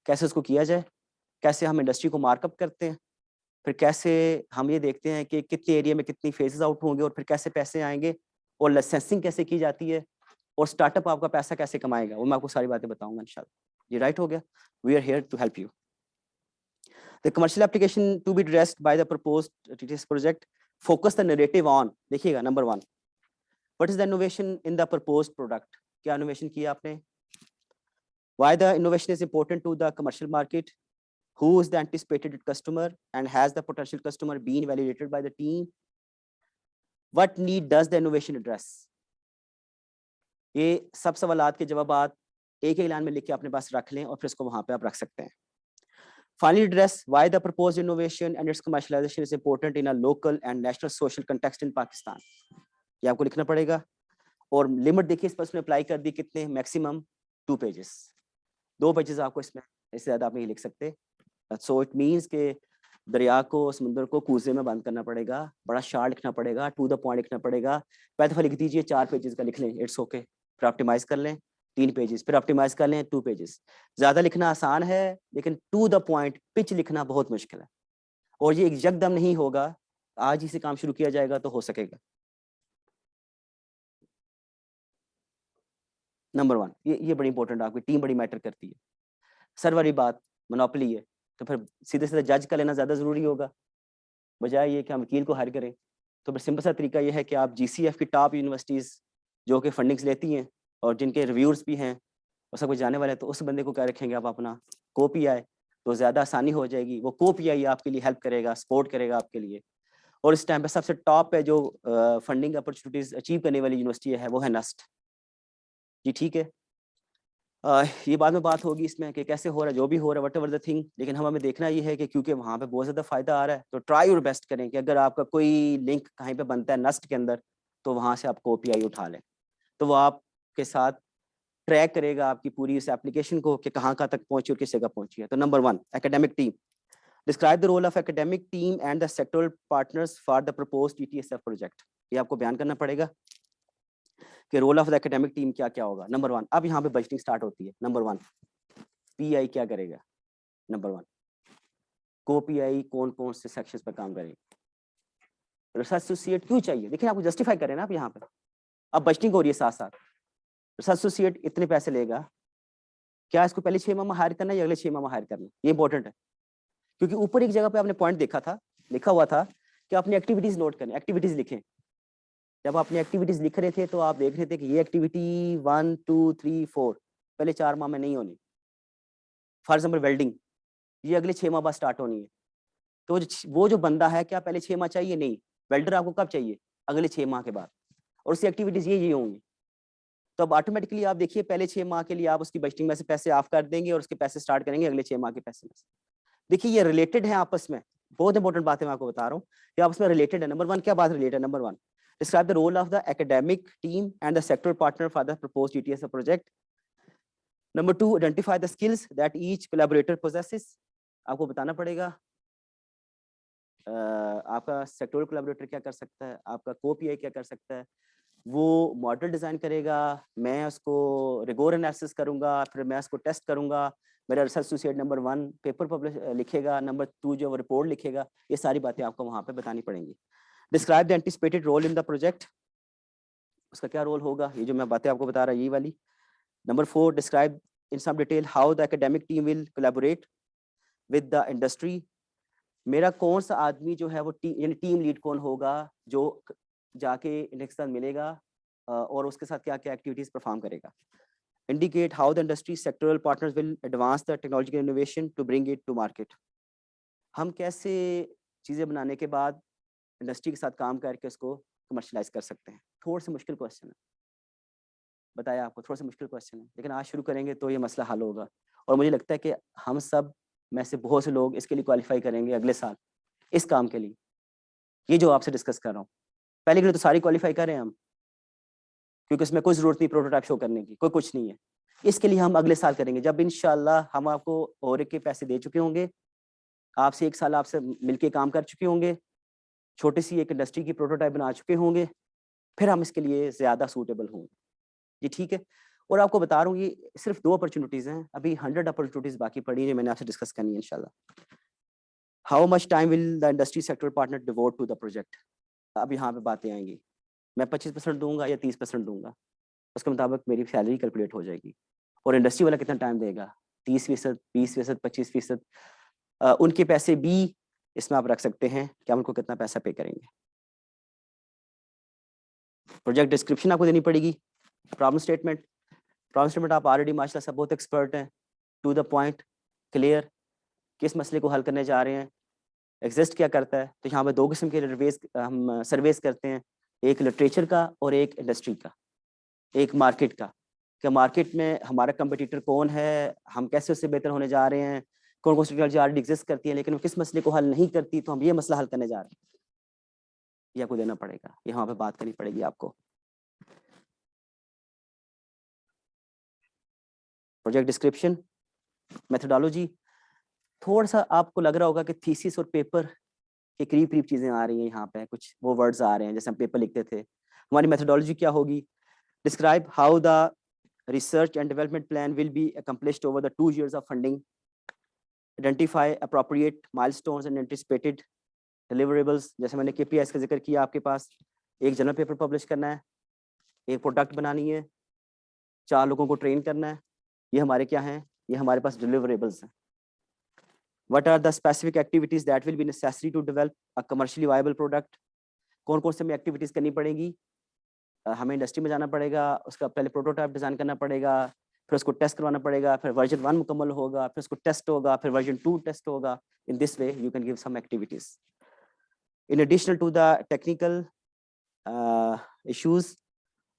कैसे उसको किया जाए, कैसे हम इंडस्ट्री को मार्कअप करते हैं, फिर कैसे हम ये देखते हैं कि कितने एरिया में कितनी फेजेस आउट होंगे, और फिर कैसे पैसे आएंगे, और लाइसेंसिंग कैसे की जाती है, और स्टार्टअप आपका पैसा कैसे कमाएगा, वो मैं आपको सारी बातें बताऊंगा इंशाल्लाह। ये राइट हो गया, we are here to help you. The commercial application to be addressed by the proposed TTS project focus the narrative on, देखिएगा number 1, what is the innovation in the proposed product, क्या innovation किया आपने, why the innovation is important to the commercial market, who is the anticipated customer and has the potential customer been validated by the team, what need does the innovation address। ये सब सवालात के जवाबात एक ही line में लिख के अपने पास रख लें और फिर इसको वहां पे आप रख सकते हैं। Finally, address why the proposed innovation and its commercialization is important in a local and national social context in Pakistan। ये आपको लिखना पड़ेगा, और लिमिट देखिए इस पर उसने अप्लाई कर दी, कितने, मैक्सिमम 2 पेजेस, 2 पेजेस आपको इसमें, इससे ज्यादा आप नहीं लिख सकते। सो इट मीन्स के दरिया को, समुद्र को कूजे में बंद करना पड़ेगा, बड़ा शार्ट लिखना पड़ेगा, टू द पॉइंट लिखना पड़ेगा। पहले दफा लिख दीजिए 4 पेजेस का लिख लें, इट्स ओके, फिर ऑप्टिमाइज कर लें 3 पेजेस, फिर ऑप्टिमाइज कर लें 2 पेजेस। ज्यादा लिखना आसान है, लेकिन टू द पॉइंट पिच लिखना बहुत मुश्किल है, और ये एकदम नहीं होगा, आज ही से काम शुरू किया जाएगा तो हो सकेगा। नंबर 1, ये बड़ी इंपॉर्टेंट, आपकी टीम बड़ी मैटर करती है। सर वाली बात मोनोपोली है, तो फिर सीधे सीधे जज का लेना ज्यादा जरूरी होगा, बजाय ये कि हम वकील को हायर करें। तो फिर सिंपल सा तरीका ये है कि आप GCF की टॉप यूनिवर्सिटीज़ जो कि फंडिंग्स लेती हैं और जिनके रिव्यूअर्स भी हैं और सब कुछ जाने वाले हैं, तो उस बंदे को क्या रखेंगे आप अपना co-PI, तो ज़्यादा आसानी हो जाएगी। वो co-PI आपके लिए हेल्प करेगा, सपोर्ट करेगा आपके लिए। और इस टाइम पे सबसे टॉप पे जो फंडिंग अपॉर्चुनिटीज़ अचीव करने वाली यूनिवर्सिटी है वो है NUST जी, ठीक है। ये बाद में बात होगी इसमें कि कैसे हो रहा है, जो भी हो रहा है, वट एवर द थिंग, लेकिन हमें देखना ये है कि क्योंकि वहाँ पे बहुत ज़्यादा फायदा आ रहा है, तो ट्राई और बेस्ट करें कि अगर आपका कोई लिंक कहीं पे बनता है NUST के अंदर, तो वहाँ से आप co-PI उठा लें, तो वो आपके साथ ट्रैक करेगा आपकी पूरी इस एप्लीकेशन को कि कहाँ तक पहुंची और किस जगह पहुंची है। तो number 1, academic team, describe the role of academic team and the sectoral partners for the proposed TTSF project. ये आपको बयान करना पड़ेगा कि role of the academic team क्या क्या होगा। नंबर 1, अब यहाँ पे बजटिंग स्टार्ट होती है। नंबर 1, PI क्या करेगा। नंबर 1, co-PI कौन कौन से सेक्शंस पर काम करेगा, रिसर्च एसोसिएट क्यों चाहिए, देखिए आपको जस्टिफाई करें ना आप यहाँ पे। अब बजटिंग हो रही है साथ साथ, रिसर्च एसोसिएट इतने पैसे लेगा, क्या इसको पहले 6 माह हायर करना है या अगले 6 माह हायर करना, ये इंपॉर्टेंट है। क्योंकि ऊपर एक जगह पे आपने पॉइंट देखा था, लिखा हुआ था कि अपनी एक्टिविटीज नोट करें, एक्टिविटीज लिखें। जब अपनी एक्टिविटीज लिख रहे थे तो आप देख रहे थे कि ये एक्टिविटी 1 2 3 4 पहले 4 माह में नहीं होनी। फॉर एग्जाम्पल वेल्डिंग, ये अगले 6 माह बाद स्टार्ट होनी है। तो वो जो बंदा है, क्या पहले 6 माह चाहिए? नहीं, वेल्डर आपको कब चाहिए? अगले 6 माह के बाद, और उसकी एक्टिविटीज ये होंगी। तो अब ऑटोमेटिकली आप देखिए पहले 6 माह के लिए आप उसकी बजटिंग में से पैसे ऑफ कर देंगे और उसके पैसे स्टार्ट करेंगे अगले 6 माह के पैसे में से। देखिए ये रिलेटेड है आपस में, बहुत इंपॉर्टेंट बात है मैं आपको बता रहा हूँ, ये आपस में रिलेटेड है। नंबर 1 क्या बात रिलेटेड है? Number 1, describe the role of the academic team and the sectoral partner for the proposed TTSF project. Number 2, identify the skills that each collaborator possesses. आपको बताना पड़ेगा आपका सेक्टोरल कोलैबोरेटर क्या कर सकता है, आपका co-PI क्या कर सकता है। वो मॉडल डिजाइन करेगा, मैं उसको रिगोर एनालिसिस करूंगा, फिर मैं उसको टेस्ट करूंगा, मेरा research associate number 1 paper publish लिखेगा, नंबर 2 जो रिपोर्ट लिखेगा। ये सारी बातें आपको वहां पे बतानी पड़ेंगी। Describe the anticipated role in the project, उसका क्या रोल होगा, ये जो मैं बातें आपको बता रहा यही वाली। Number 4, describe in some detail how the academic team will collaborate with the industry. मेरा कौन सा आदमी जो है वो यानी टीम लीड कौन होगा जो जाके इंडस्ट्री के साथ मिलेगा और उसके साथ क्या क्या एक्टिविटीज परफॉर्म करेगा। Indicate how the industry sectoral partners will advance the technological innovation to bring it to market. हम कैसे चीज़ें बनाने के बाद इंडस्ट्री के साथ काम करके उसको कमर्शलाइज कर सकते हैं। थोड़ा सा मुश्किल क्वेश्चन है, बताया आपको, थोड़ा सा मुश्किल क्वेश्चन है, लेकिन आज शुरू करेंगे तो ये मसला हल होगा। और मुझे लगता है कि हम सब में से बहुत से लोग इसके लिए क्वालिफाई करेंगे अगले साल इस काम के लिए, ये जो आपसे डिस्कस कर रहा हूँ। पहले के लिए तो सारी क्वालिफाई कर रहे हैं हम, क्योंकि उसमें कोई ज़रूरत नहीं प्रोटोटाइप शो करने की, कोई कुछ नहीं है। इसके लिए हम अगले साल करेंगे जब इंशाल्लाह हम आपको और के पैसे दे चुके होंगे, आपसे 1 साल आपसे मिलके काम कर चुके होंगे, छोटी सी एक इंडस्ट्री की प्रोटोटाइप बना चुके होंगे, फिर हम इसके लिए ज़्यादा सूटेबल होंगे। जी ठीक है। और आपको बता रहा हूँ ये सिर्फ 2 अपॉर्चुनिटीज़ हैं, अभी 100 अपॉर्चुनिटीज़ बाकी पड़ी हैं जो मैंने आपसे डिस्कस करनी है इंशाल्लाह। How much time will the industry sector partner devote to the project. अब यहाँ पे बातें आएंगी, मैं 25% दूंगा या 30% दूंगा, उसके मुताबिक मेरी सैलरी कैलकुलेट हो जाएगी। और इंडस्ट्री वाला कितना टाइम देगा, 30%, 20%, 25%, उनके पैसे भी इसमें आप रख सकते हैं कि हम उनको कितना पैसा पे करेंगे। प्रोजेक्ट डिस्क्रिप्शन आपको देनी पड़ेगी। प्रॉब्लम स्टेटमेंट आप ऑलरेडी माशाल्लाह से बहुत एक्सपर्ट हैं, टू द पॉइंट, क्लियर, किस मसले को हल करने जा रहे हैं, एग्जिस्ट क्या करता है। तो यहाँ पे 2 किस्म के हम सर्वेस करते हैं, एक लिटरेचर का और एक इंडस्ट्री का, एक मार्केट का, कि मार्केट में हमारा कंपटीटर कौन है, हम कैसे उससे बेहतर होने जा रहे हैं, कौन कौन सी टेक्नोलॉजी ऑलरेडी एग्जिस्ट करती है लेकिन वो किस मसले को हल नहीं करती, तो हम ये मसला हल करने जा रहे हैं, ये आपको देना पड़ेगा, ये वहाँ पे बात करनी पड़ेगी आपको। प्रोजेक्ट डिस्क्रिप्शन, मेथोडोलॉजी, थोड़ा सा आपको लग रहा होगा कि थीसिस और पेपर के करीब करीब चीज़ें आ रही हैं, यहाँ पे कुछ वो वर्ड्स आ रहे हैं जैसे हम पेपर लिखते थे। हमारी मेथोडोलॉजी क्या होगी, describe how the research and development plan will be accomplished over the 2 years of funding. Identify appropriate milestones and anticipated deliverables. जैसे मैंने KPIs का जिक्र किया, आपके पास एक जर्नल पेपर पब्लिश करना है, एक प्रोडक्ट बनानी है, 4 लोगों को ट्रेन करना है, ये हमारे क्या हैं, ये हमारे पास deliverables हैं। What are the specific activities that will be necessary to develop a commercially viable product? कौन कौन से हमें एक्टिविटीज करनी पड़ेगी, हमें इंडस्ट्री में जाना पड़ेगा, उसका पहले प्रोटोटाइप डिजाइन करना पड़ेगा, फिर उसको टेस्ट करवाना पड़ेगा, फिर वर्जन 1 मुकम्मल होगा, फिर उसको टेस्ट होगा, फिर वर्जन 2 टेस्ट होगा। In this way you can give some activities in additional to the technical issues.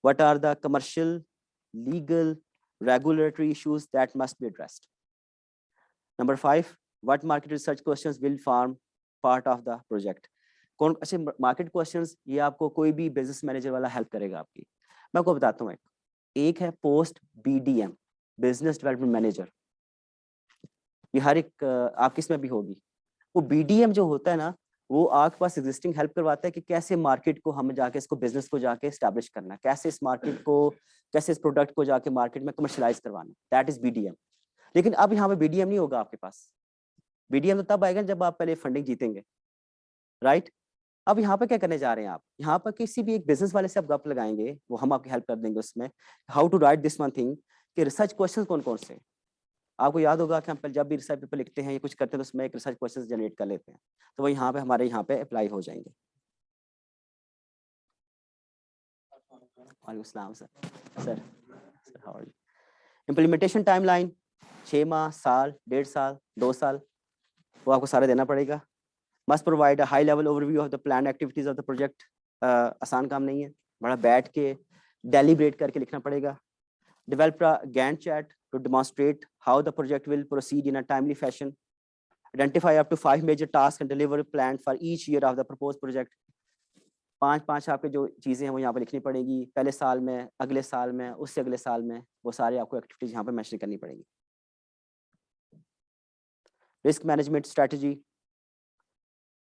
What are the commercial, legal, regulatory issues that must be addressed. Number 5, what market research questions will form part of the project. कौन अच्छे market questions, ये आपको कोई भी business manager वाला help करेगा आपकी। मैं आपको बताता हूँ, एक है post BDM, business development manager, ये हर एक आपकी इसमें भी होगी। वो BDM जो होता है ना, वो आपके पास एग्जिस्टिंग हेल्प करवाता है कि कैसे मार्केट को हम जाके इसको बिजनेस को जाके एस्टैब्लिश करना है, कैसे इस मार्केट को, कैसे इस प्रोडक्ट को जाके मार्केट में कमर्शलाइज करवाना, दैट इज BDM। लेकिन अब यहाँ पे BDM नहीं होगा आपके पास, BDM तो तब आएगा जब आप पहले फंडिंग जीतेंगे, राइट। अब यहाँ पे क्या करने जा रहे हैं आप, यहाँ पर किसी भी एक बिजनेस वाले से आप गप लगाएंगे, वो हम आपकी हेल्प कर देंगे उसमें, how to write this one thing, कि रिसर्च क्वेश्चन कौन कौन से। आपको याद होगा कि हम जब भी रिसर्च पेपर लिखते हैं या कुछ करते हैं तो उसमें एक रिसर्च क्वेश्चन जनरेट कर लेते हैं, तो वो यहाँ पे हमारे यहाँ पे अप्लाई हो जाएंगे। वालेकुम सलाम sir how are you. Implementation timeline 6 माह, साल, 1.5 साल, 2 साल, वो आपको सारा देना पड़ेगा। Must provide a high level overview of the plan activities of the project. आसान काम नहीं है, बड़ा बैठ के डेलीब्रेट करके लिखना पड़ेगा। Develop a Gantt chart to demonstrate how the project will proceed in a timely fashion. Identify up to 5 major task and deliver plan for each year of the proposed project. 5 आपके जो चीज़ें हैं वो यहाँ पे लिखनी पड़ेगी, पहले साल में, अगले साल में, उससे अगले साल में, वो सारे आपको एक्टिविटीज यहाँ पे मेंशन करनी पड़ेगी। रिस्क मैनेजमेंट स्ट्रेटजी,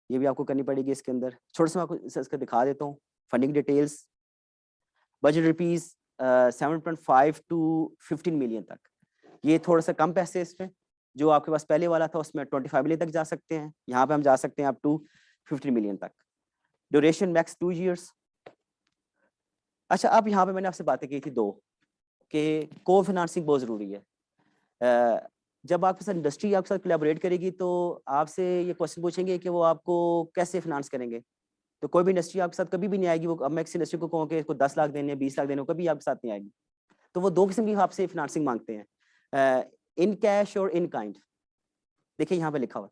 ये भी आपको करनी पड़ेगी इसके अंदर। छोटा सा मैं आपको इसका दिखा देता हूँ। Funding details, budget rupees 7.5 to 15 million तक, ये थोड़ा सा कम पैसे इसमें, जो आपके पास पहले वाला था उसमें 25 मिलियन तक जा सकते हैं, यहाँ पे हम जा सकते हैं अप टू 15 मिलियन तक। Duration max 2 years। अच्छा, अब यहाँ पे मैंने आपसे बातें की थी दो, कि को फाइनेंसिंग बहुत ज़रूरी है। जब आपके साथ इंडस्ट्री आपके साथ कोलैबोरेट करेगी तो आपसे ये क्वेश्चन पूछेंगे कि वो आपको कैसे फाइनेंस करेंगे। तो कोई भी इंडस्ट्री आपके साथ कभी भी नहीं आएगी, वो अब मैं किसी इंडस्ट्री को कहूँ कि इसको 10 लाख देने हैं, 20 लाख देने हैं, कभी आपके साथ नहीं आएगी। तो वो दो किस्म की आपसे फाइनेंसिंग मांगते हैं, इन कैश और इन काइंड। देखिए यहाँ पे लिखा हुआ है।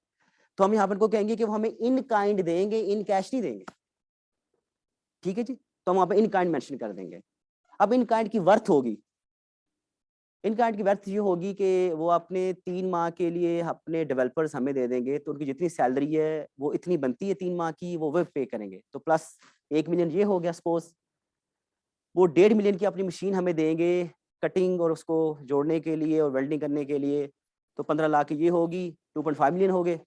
तो हम यहाँ पर उनको कहेंगे कि वो हमें इन काइंड देंगे, इन कैश नहीं देंगे। ठीक है जी, तो हम वहाँ पे इन काइंड मेंशन कर देंगे। अब इन काइंड की वर्थ होगी, इन काइंड की वर्थ ये होगी कि वो अपने 3 माह के लिए अपने डेवलपर्स हमें दे देंगे, तो उनकी जितनी सैलरी है वो इतनी बनती है 3 माह की, वो पे करेंगे। तो प्लस 1 मिलियन ये हो गया सपोज, वो 1.5 मिलियन की अपनी मशीन हमें देंगे कटिंग और उसको जोड़ने के लिए और वेल्डिंग करने के लिए, तो 15 लाख की ये होगी, 2.5 मिलियन हो गए।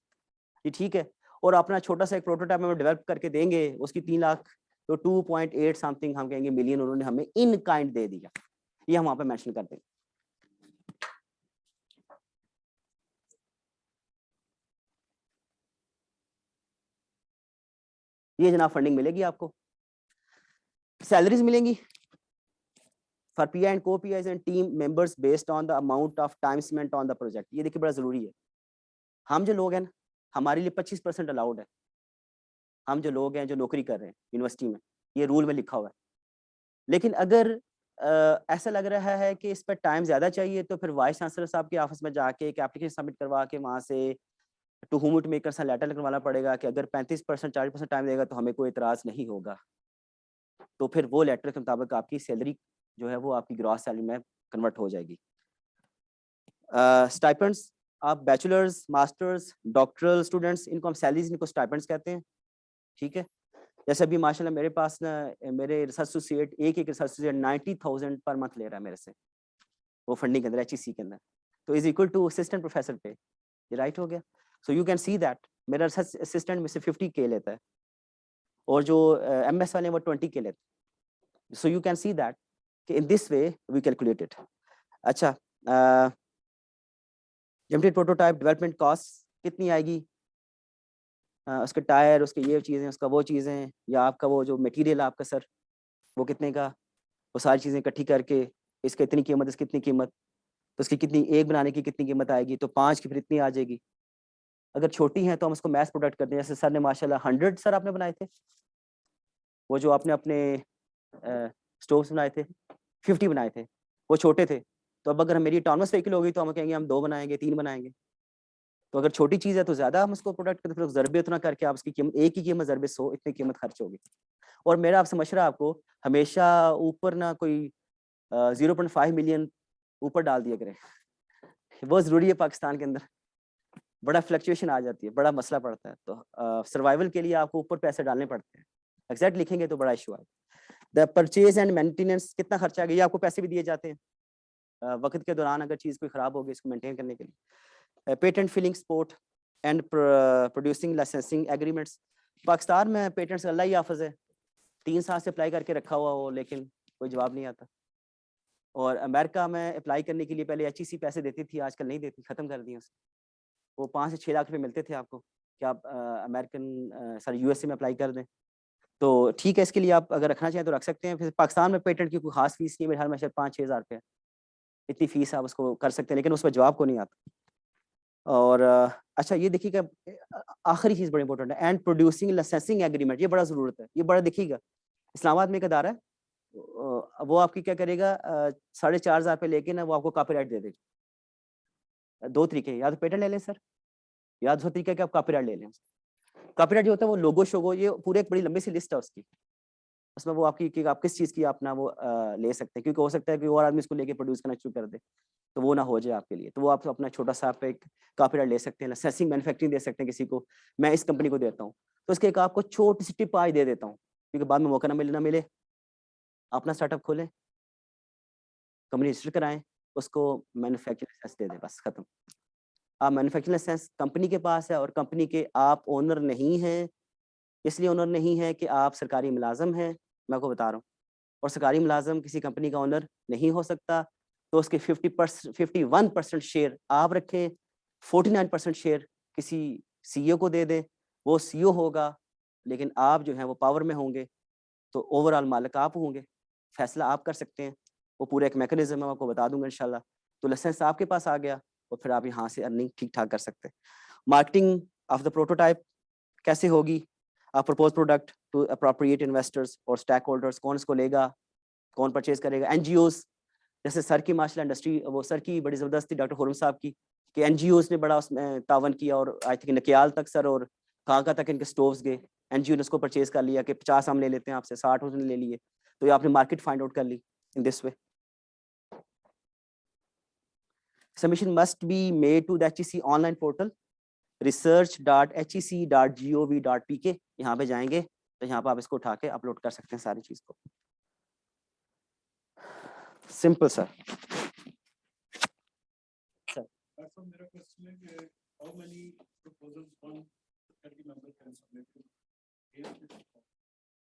ये ठीक है। और अपना छोटा सा एक प्रोटोटाइप हमें डेवलप करके देंगे, उसकी 3 लाख, तो 2.8 समथिंग हम कहेंगे मिलियन उन्होंने हमें इन काइंड दे दिया। ये हम वहाँ पे मेंशन कर देंगे। ये जनाब फंडिंग मिलेगी आपको, सैलरीज मिलेंगी for P and co PIs and team members based on the amount of time spent on the project. ये देखिए बड़ा जरूरी है। हम जो लोग हैं ना, हमारे लिए 25% अलाउड है। हम जो लोग हैं जो नौकरी कर रहे हैं यूनिवर्सिटी में, ये रूल में लिखा हुआ है। लेकिन अगर ऐसा लग रहा है कि इस पर टाइम ज़्यादा चाहिए, तो फिर वाइस चांसलर साहब के ऑफिस में जाके एक एप्लीकेशन सबमिट करवा के वहाँ से टू हुम इट मेकर सा लेटर लिखवाना पड़ेगा कि अगर 35% 40% टाइम देगा तो हमें कोई इतराज़ नहीं होगा। तो फिर वो लेटर के मुताबिक आपकी सैलरी जो है वो आपकी ग्रॉस सैलरी में कन्वर्ट हो जाएगी। स्टाइपेंड्स, आप बैचलर्स, मास्टर्स, डॉक्टरल स्टूडेंट्स, इनको हम सैलरीज, इनको स्टाइपेंड्स कहते हैं। ठीक है। जैसे अभी माशाल्लाह मेरे पास ना, मेरे रिसर्च एसोसिएट एक रिसर्च एसोसिएट 90,000 पर मंथ ले रहा है मेरे से, वो फंडिंग के अंदर, एचईसी के अंदर। तो is equal to assistant professor पे। ये राइट हो गया। So you can see that मेरा रिसर्च असिस्टेंट में से 50K लेता है, और जो एमएस वाले हैं वो 20K लेते हैं। So you can see that कि in this way we calculate it. अच्छा, लिमिटेड प्रोटोटाइप डेवलपमेंट कॉस्ट कितनी आएगी? उसके टायर, उसके ये चीज़ें, उसका वो चीज़ें, या आपका वो जो मटेरियल आपका सर वो कितने का, वो सारी चीज़ें इकट्ठी करके इसका इतनी कीमत, इसकी इतनी कीमत, तो उसकी कितनी, एक बनाने की कितनी कीमत आएगी, तो 5 की फिर इतनी आ जाएगी। अगर छोटी हैं तो हम उसको मैस प्रोडक्ट करते हैं। जैसे सर ने माशाल्लाह 100 सर आपने बनाए थे, वो जो आपने अपने स्टोव्स बनाए थे 50 बनाए थे, वो छोटे थे। तो अब अगर मेरी ऑटोनमस व्हीकल होगी तो हम कहेंगे हम 2 बनाएंगे, 3 बनाएंगे। तो अगर छोटी चीज़ है तो ज़्यादा हम उसको प्रोडक्ट करते, फिर ज़रबे उतना करके आप उसकी कीमत, एक की कीमत ज़रबे 100, इतनी कीमत खर्च होगी। और मेरा आपसे मशवरा आपको हमेशा ऊपर ना कोई 0.5 मिलियन ऊपर डाल दिया करें। बहुत ज़रूरी है पाकिस्तान के अंदर, बड़ा फ्लक्चुएशन आ जाती है, बड़ा मसला पड़ता है। तो सर्वाइवल के लिए आपको ऊपर पैसे डालने पड़ते हैं। एग्जैक्ट लिखेंगे तो बड़ा इशू है। द परचेज एंड मेंटेनेंस, कितना खर्चा आ गया, ये आपको पैसे भी दिए जाते हैं वक्त के दौरान अगर चीज़ कोई ख़राब होगी इसको मेंटेन करने के लिए। Patent filling support and producing licensing agreements. Pakistan में पेटेंट्स अल्लाह ही हाफ़िज़ है, 3 साल से अप्लाई करके रखा हुआ हो लेकिन कोई जवाब नहीं आता। और अमेरिका में अप्लाई करने के लिए पहले एचईसी पैसे देती थी, आजकल नहीं देती, ख़त्म कर दिया उसने। वो 5 से 6 लाख रुपए मिलते थे आपको कि आप यूएसए में अप्लाई कर दें। तो ठीक है, इसके लिए आप अगर रखना चाहें तो रख सकते हैं। फिर पाकिस्तान में पेटेंट की कोई खास फीस नहीं है, मेरे ख्याल में शायद 5-6 हज़ार रुपये इतनी फीस आप उसको कर सकते हैं, लेकिन उसमें जवाब को नहीं आता। और अच्छा ये देखिएगा, आखिरी चीज़ बड़ी इंपॉर्टेंट है, एंड प्रोड्यूसिंग लाइसेंसिंग एग्रीमेंट, ये बड़ा ज़रूरत है, ये बड़ा देखिएगा। इस्लामाबाद में एक अदारा है, वो आपकी क्या करेगा, 4,500 रुपये लेके ना वो आपको कॉपीराइट दे देगा। 2 तरीके हैं, या तो पेटेंट ले लें सर, या दूसरा तरीका है कि आप कॉपीराइट ले लें। कॉपीराइट जो होता है वो लोगो शोगो, ये पूरे एक बड़ी लंबी सी लिस्ट है उसकी, उसमें वो आपकी कि आप किस चीज़ की अपना वो ले सकते हैं, क्योंकि हो सकता है कि और आदमी इसको लेके प्रोड्यूस करना शुरू कर दे, तो वो ना हो जाए आपके लिए। तो वो आप अपना छोटा सा आप एक कॉपीराइट ले सकते हैं, लाइसेंसिंग मैन्युफैक्चरिंग दे सकते हैं किसी को, मैं इस कंपनी को देता हूँ, तो उसके एक आपको छोटी सी टिप आज दे देता हूँ, क्योंकि बाद में मौका ना मिले, अपना स्टार्टअप खोलें, कंपनी रजिस्टर कराएं, उसको मैन्युफैक्चरिंग लाइसेंस दे दें, बस खत्म। आप मैन्युफैक्चरिंग लाइसेंस कंपनी के पास है और कंपनी के आप ओनर नहीं हैं, इसलिए ओनर नहीं है कि आप सरकारी मुलाजम हैं, मैं आपको बता रहा हूँ, और सरकारी मुलाजम किसी कंपनी का ओनर नहीं हो सकता। तो उसके 51% शेयर आप रखें, 49% शेयर किसी सीईओ को दे दें, वो सीईओ होगा लेकिन आप जो है वो पावर में होंगे, तो ओवरऑल मालिक आप होंगे। फैसला आप कर सकते हैं, वो पूरा एक मैकेनिज्म है, आपको बता दूंगा इंशाल्लाह। तो लाइसेंस आपके पास आ गया और फिर आप यहाँ से अर्निंग ठीक ठाक कर सकते हैं। मार्केटिंग ऑफ द प्रोटोटाइप कैसे होगी? Propose product to appropriate investors और स्टेक होल्डर्स, कौन इसको लेगा, कौन परचेज करेगा? एनजीओज, जैसे सर की माशाल्लाह इंडस्ट्री, वो सर की बड़ी ज़बरदस्त थी डॉक्टर खुरम साहब की, कि एनजीओज ने बड़ा उसमें तावन किया और आई थिंक नकियाल तक सर और कांका तक इनके स्टोव्स गए, एनजीओ ने उसको परचेज कर लिया कि 50 हम ले लेते हैं आपसे, 60 उसने ले लिए, तो ये आपने मार्केट फाइंड आउट कर ली in this way. Submission must be made to the HEC online portal research.hec.gov.pk। यहाँ पे जाएंगे तो यहाँ पे आप इसको उठा के अपलोड कर सकते हैं सारी चीज को। Simple sir. That's one मेरा question है कि how many proposals one faculty member can submit to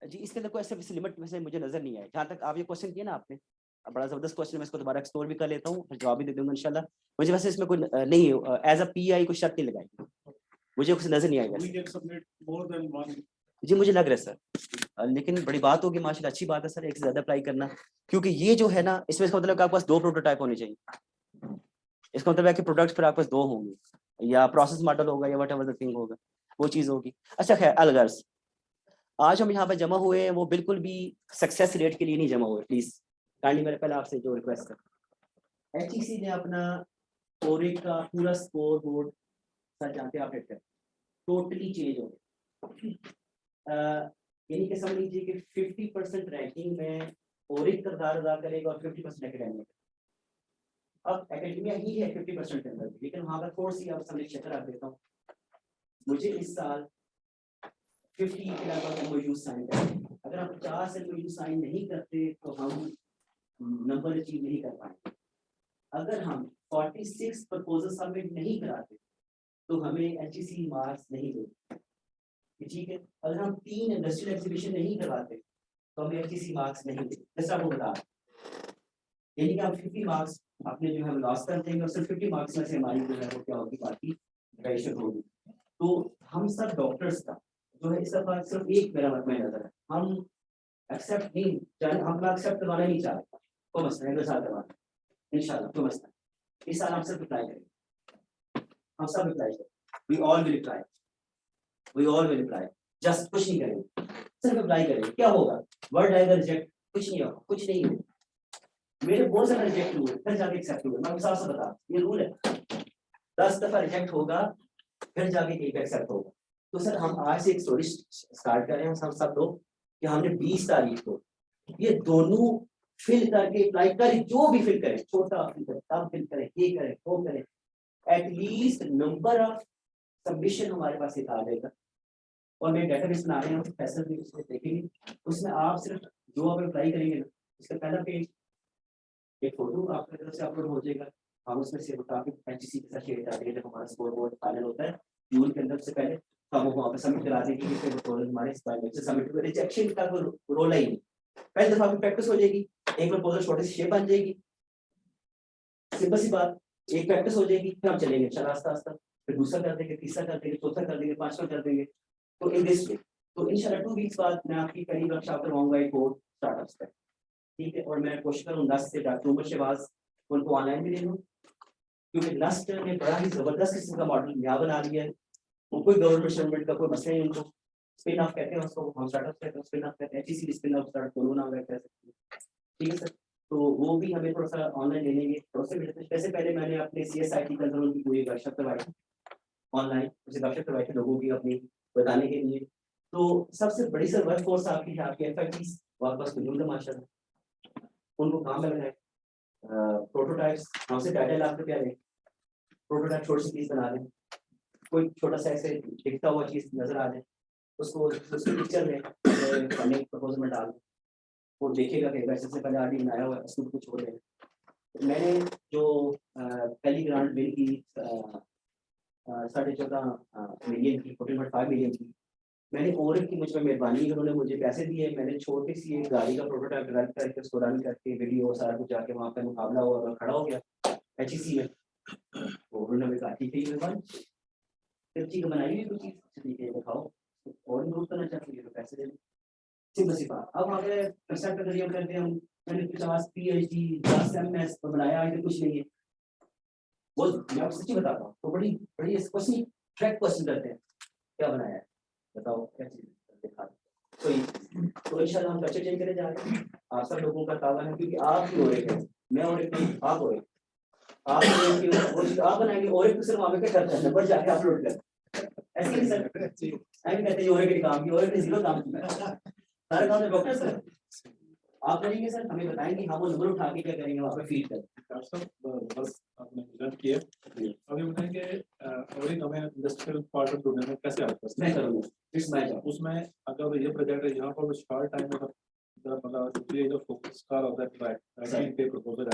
जी इसके अंदर कोई ऐसे लिमिट वैसे मुझे नजर नहीं आया। जहाँ तक आप ये क्वेश्चन किया ना आपने, बड़ा जबरदस्त क्वेश्चन, मैं इसको दोबारा एक्सप्लोर भी कर लेता हूँ, फिर जवाब भी दे दूंगा इंशाल्लाह। मुझे वैसे इसमें कोई नहीं एज अ पीआई कोई शर्त नहीं लगाई, मुझे कुछ नजर नहीं आई we वैसे। can submit more than one? जी मुझे लग रहा है सर, लेकिन बड़ी बात होगी माशाल्लाह, अच्छी बात है सर एक से ज्यादा अप्लाई करना, क्योंकि ये जो है ना इसमें इसका मतलब आपके पास 2 प्रोटोटाइप होने चाहिए। इसका मतलब है कि प्रोडक्ट्स फिर आपके पास 2 होंगे, या प्रोसेस मॉडल होगा या व्हाटएवर द थिंग होगा, वो चीज होगी। अच्छा खैर अलगर्ज, आज हम यहाँ पे जमा हुए हैं वो बिल्कुल भी सक्सेस रेट के लिए नहीं जमा हुए। प्लीज काइंडली मेरे पहले आपसे जो रिक्वेस्ट है, एचईसी ने अपना ओरिक का पूरा स्कोर बोर्ड सर जानते हैं आप अपडेट कर टोटली चेंज हो गया। यानी कि समझ लीजिए कि 50% रैंकिंग में ओरिक किरदार अदा करेगा और 50% एकेडमिक। अब एकेडमिया ही है 50% के अंदर, लेकिन वहाँ पर थोड़ी सी आप समझ चेक करा देता हूँ। मुझे इस साल 50 के लगभग एमओयू साइन करें, अगर आप 50 एमओयू साइन नहीं करते तो हम नंबर अचीव नहीं कर पाएंगे। अगर हम 46 प्रपोजल सबमिट नहीं कराते तो हमें एचईसी मार्क्स नहीं देते, ठीक है। अगर हम 3 इंडस्ट्रियल एग्जीबिशन नहीं करवाते तो हमें एचईसी मार्क्स नहीं देते। जैसा आपको बता, यानी कि आप 50 मार्क्स आपने जो है लॉस कर देंगे और सिर्फ 50 मार्क्स में से हमारी जो है वो क्या होगी, बाकी ग्रेजुएशन होगी। तो हम सब डॉक्टर्स का जो है इस दफा सिर्फ एक मेरा मत में नजर है, हम एक्सेप्ट नहीं चाहे, हम एक्सेप्ट करवाना नहीं चाहते, तो मसला है साल करवाना इंशाल्लाह, तो मसला इस साल हम सब अप्लाई करेंगे, हम सब अप्लाई करेंगे, we all will apply, we all will apply, just कुछ नहीं करेंगे, सिर्फ अप्लाई करेंगे। क्या होगा, वर्ड आएगा रिजेक्ट, कुछ नहीं होगा, कुछ नहीं है। मेरे बहुत सारे रिजेक्ट हुए फिर जाके एक्सेप्ट हुए, मैं आपको साफ साफ बता, ये रूल है, 10 दफा रिजेक्ट होगा फिर जाके एक एक्सेप्ट होगा। तो सर हम आज से एक स्टोरी स्टार्ट कर रहे हैं हम सब लोग कि हमने 20 तारीख को ये दोनों फिल करके अप्लाई करें, जो भी फिल करें, छोटा फिल करें, कम फिल करें, ये करें, वो करें, एटलीस्ट नंबर ऑफ सबमिशन हमारे पास एक आ जाएगा। और मैं डेटाबेस बना रहे हैं फैसल भी उसमें देखेंगे, उसमें आप सिर्फ जो आप अप्लाई करेंगे ना, इसका पहला पेज एक फोटो आपकी तरफ से अपलोड हो जाएगा, हम उसमें से काफी एचईसी के साथ शेयर करेंगे। जब हमारा स्कोर बोर्ड फाइनल होता है जून के अंदर से पहले, तो हम वहाँ पे सबमिट करा देंगे कि फिर प्रपोजल हमारे फाइनल से सबमिट हुए, रिजेक्शन का कोई रोल ही नहीं। पहली दफा आपकी प्रैक्टिस हो जाएगी, एक प्रपोजल छोटी सी शेप बन जाएगी, सिंपल सी बात, एक प्रैक्टिस हो जाएगी, फिर हम चलेंगे चला आस्ता आस्ता, फिर दूसरा कर देंगे, तीसरा कर देंगे, चौथा कर देंगे, पांचवा कर देंगे। तो इन दिस वे, तो इंशाल्लाह 2 वीक्स बाद मैं आपकी पहली वर्कशॉप करवाऊंगा एक और स्टार्टअप्स पे, ठीक है। और मैं कोशिश करूँ 10 से डॉक्टर उमर शहबाज उनको ऑनलाइन भी दे दूँ, क्योंकि लास्ट ने बड़ा ही जबरदस्त किस्म का मॉडल यहाँ बना लिया है, वो कोई गवर्नमेंट का कोई मसला नहीं उनको, स्पिन ऑफ कहते हैं उसको, हम स्टार्टअप कहते हैं, स्पिन ऑफ कहते हैं, एचईसी स्पिन ऑफ स्टार्ट दोनों नाम रख सकते हैं, ठीक है सर। तो वो भी हमें थोड़ा सा ऑनलाइन ले लेंगे, वैसे पहले मैंने अपने सीएसआईटी के अंदर उनकी पूरी वर्कशॉप करवाई ऑनलाइन, उसे वर्कशॉप करवाई थी लोगों की अपनी बताने के लिए। तो सबसे बड़ी सर वर्क फोर्स आपकी है, आपकी एफआईटीज वापस मौजूद है माशाल्लाह, उनको काम लग रहा है। प्रोटोटाइप्स हमसे डाटा लाख रुपया लें, प्रोटोटाइप छोटी सी चीज बना दें, कोई छोटा सा ऐसे दिखता हुआ चीज नजर आ जाए, उसको उसके पिक्चर में फंडिंग प्रपोजल में डाल दें, वो देखेगा कि वैसे से पहले आदमी बनाया हुआ है, उसको कुछ छोड़ दें। मैंने जो पहली ग्रांट बिल की 14.5 मिलियन की, 14.5 मिलियन की, मैंने ओरिक की मुझ पर मेहरबानी, उन्होंने मुझे पैसे दिए, मैंने छोटी सी एक गाड़ी का प्रोटोटाइप डेवलप करके उसको रन करके वीडियो सारा कुछ जाके वहाँ पे मुकाबला हुआ और खड़ा हो गया एचईसी में, तो उन्होंने मुझे कहा ठीक है मेहरबानी, फिर चीज बनाई हुई कुछ चीज ठीक है दिखाओ और इम्प्रूव करना चाहते हैं तो पैसे दे। सिंपल सी बात। अब वहाँ पे कंसेप्ट अगर ये करते हैं हम, मैंने 50 PhD 10 MS तो बनाया है, कुछ नहीं है। वो मैं आपको सच्ची बताता हूँ, तो बड़ी बड़ी क्वेश्चन ट्रैक क्वेश्चन करते हैं, क्या बनाया है बताओ, क्या चीज दिखा। तो इंशाल्लाह हम बच्चे चेंज करे जा रहे हैं। आप सब लोगों का तावा है, क्योंकि आप भी हो रहे हैं, मैं और एक नहीं, आप हो रहे, आप वो चीज आप बनाएंगे और एक दूसरे वहाँ पे क्या करते हैं, नंबर जाके अपलोड कर, ऐसे ही सर ऐसे कहते हैं और एक काम की, और एक ने जीरो काम किया, सारे काम तो डॉक्टर सर आप करेंगे सर, हमें बताएंगे, हम वो नंबर उठा के क्या करेंगे वहाँ पे फीड कर। डॉक्टर साहब बस आपने प्रेजेंट किया, अभी बताएंगे और एक हमें इंडस्ट्रियल पार्ट ऑफ दुनिया में कैसे आता है। मैं करूँगा उसमें अगर ये प्रोजेक्ट है यहाँ पर शॉर्ट टाइम में मतलब ये जो फोकस कर होता है प्रपोजल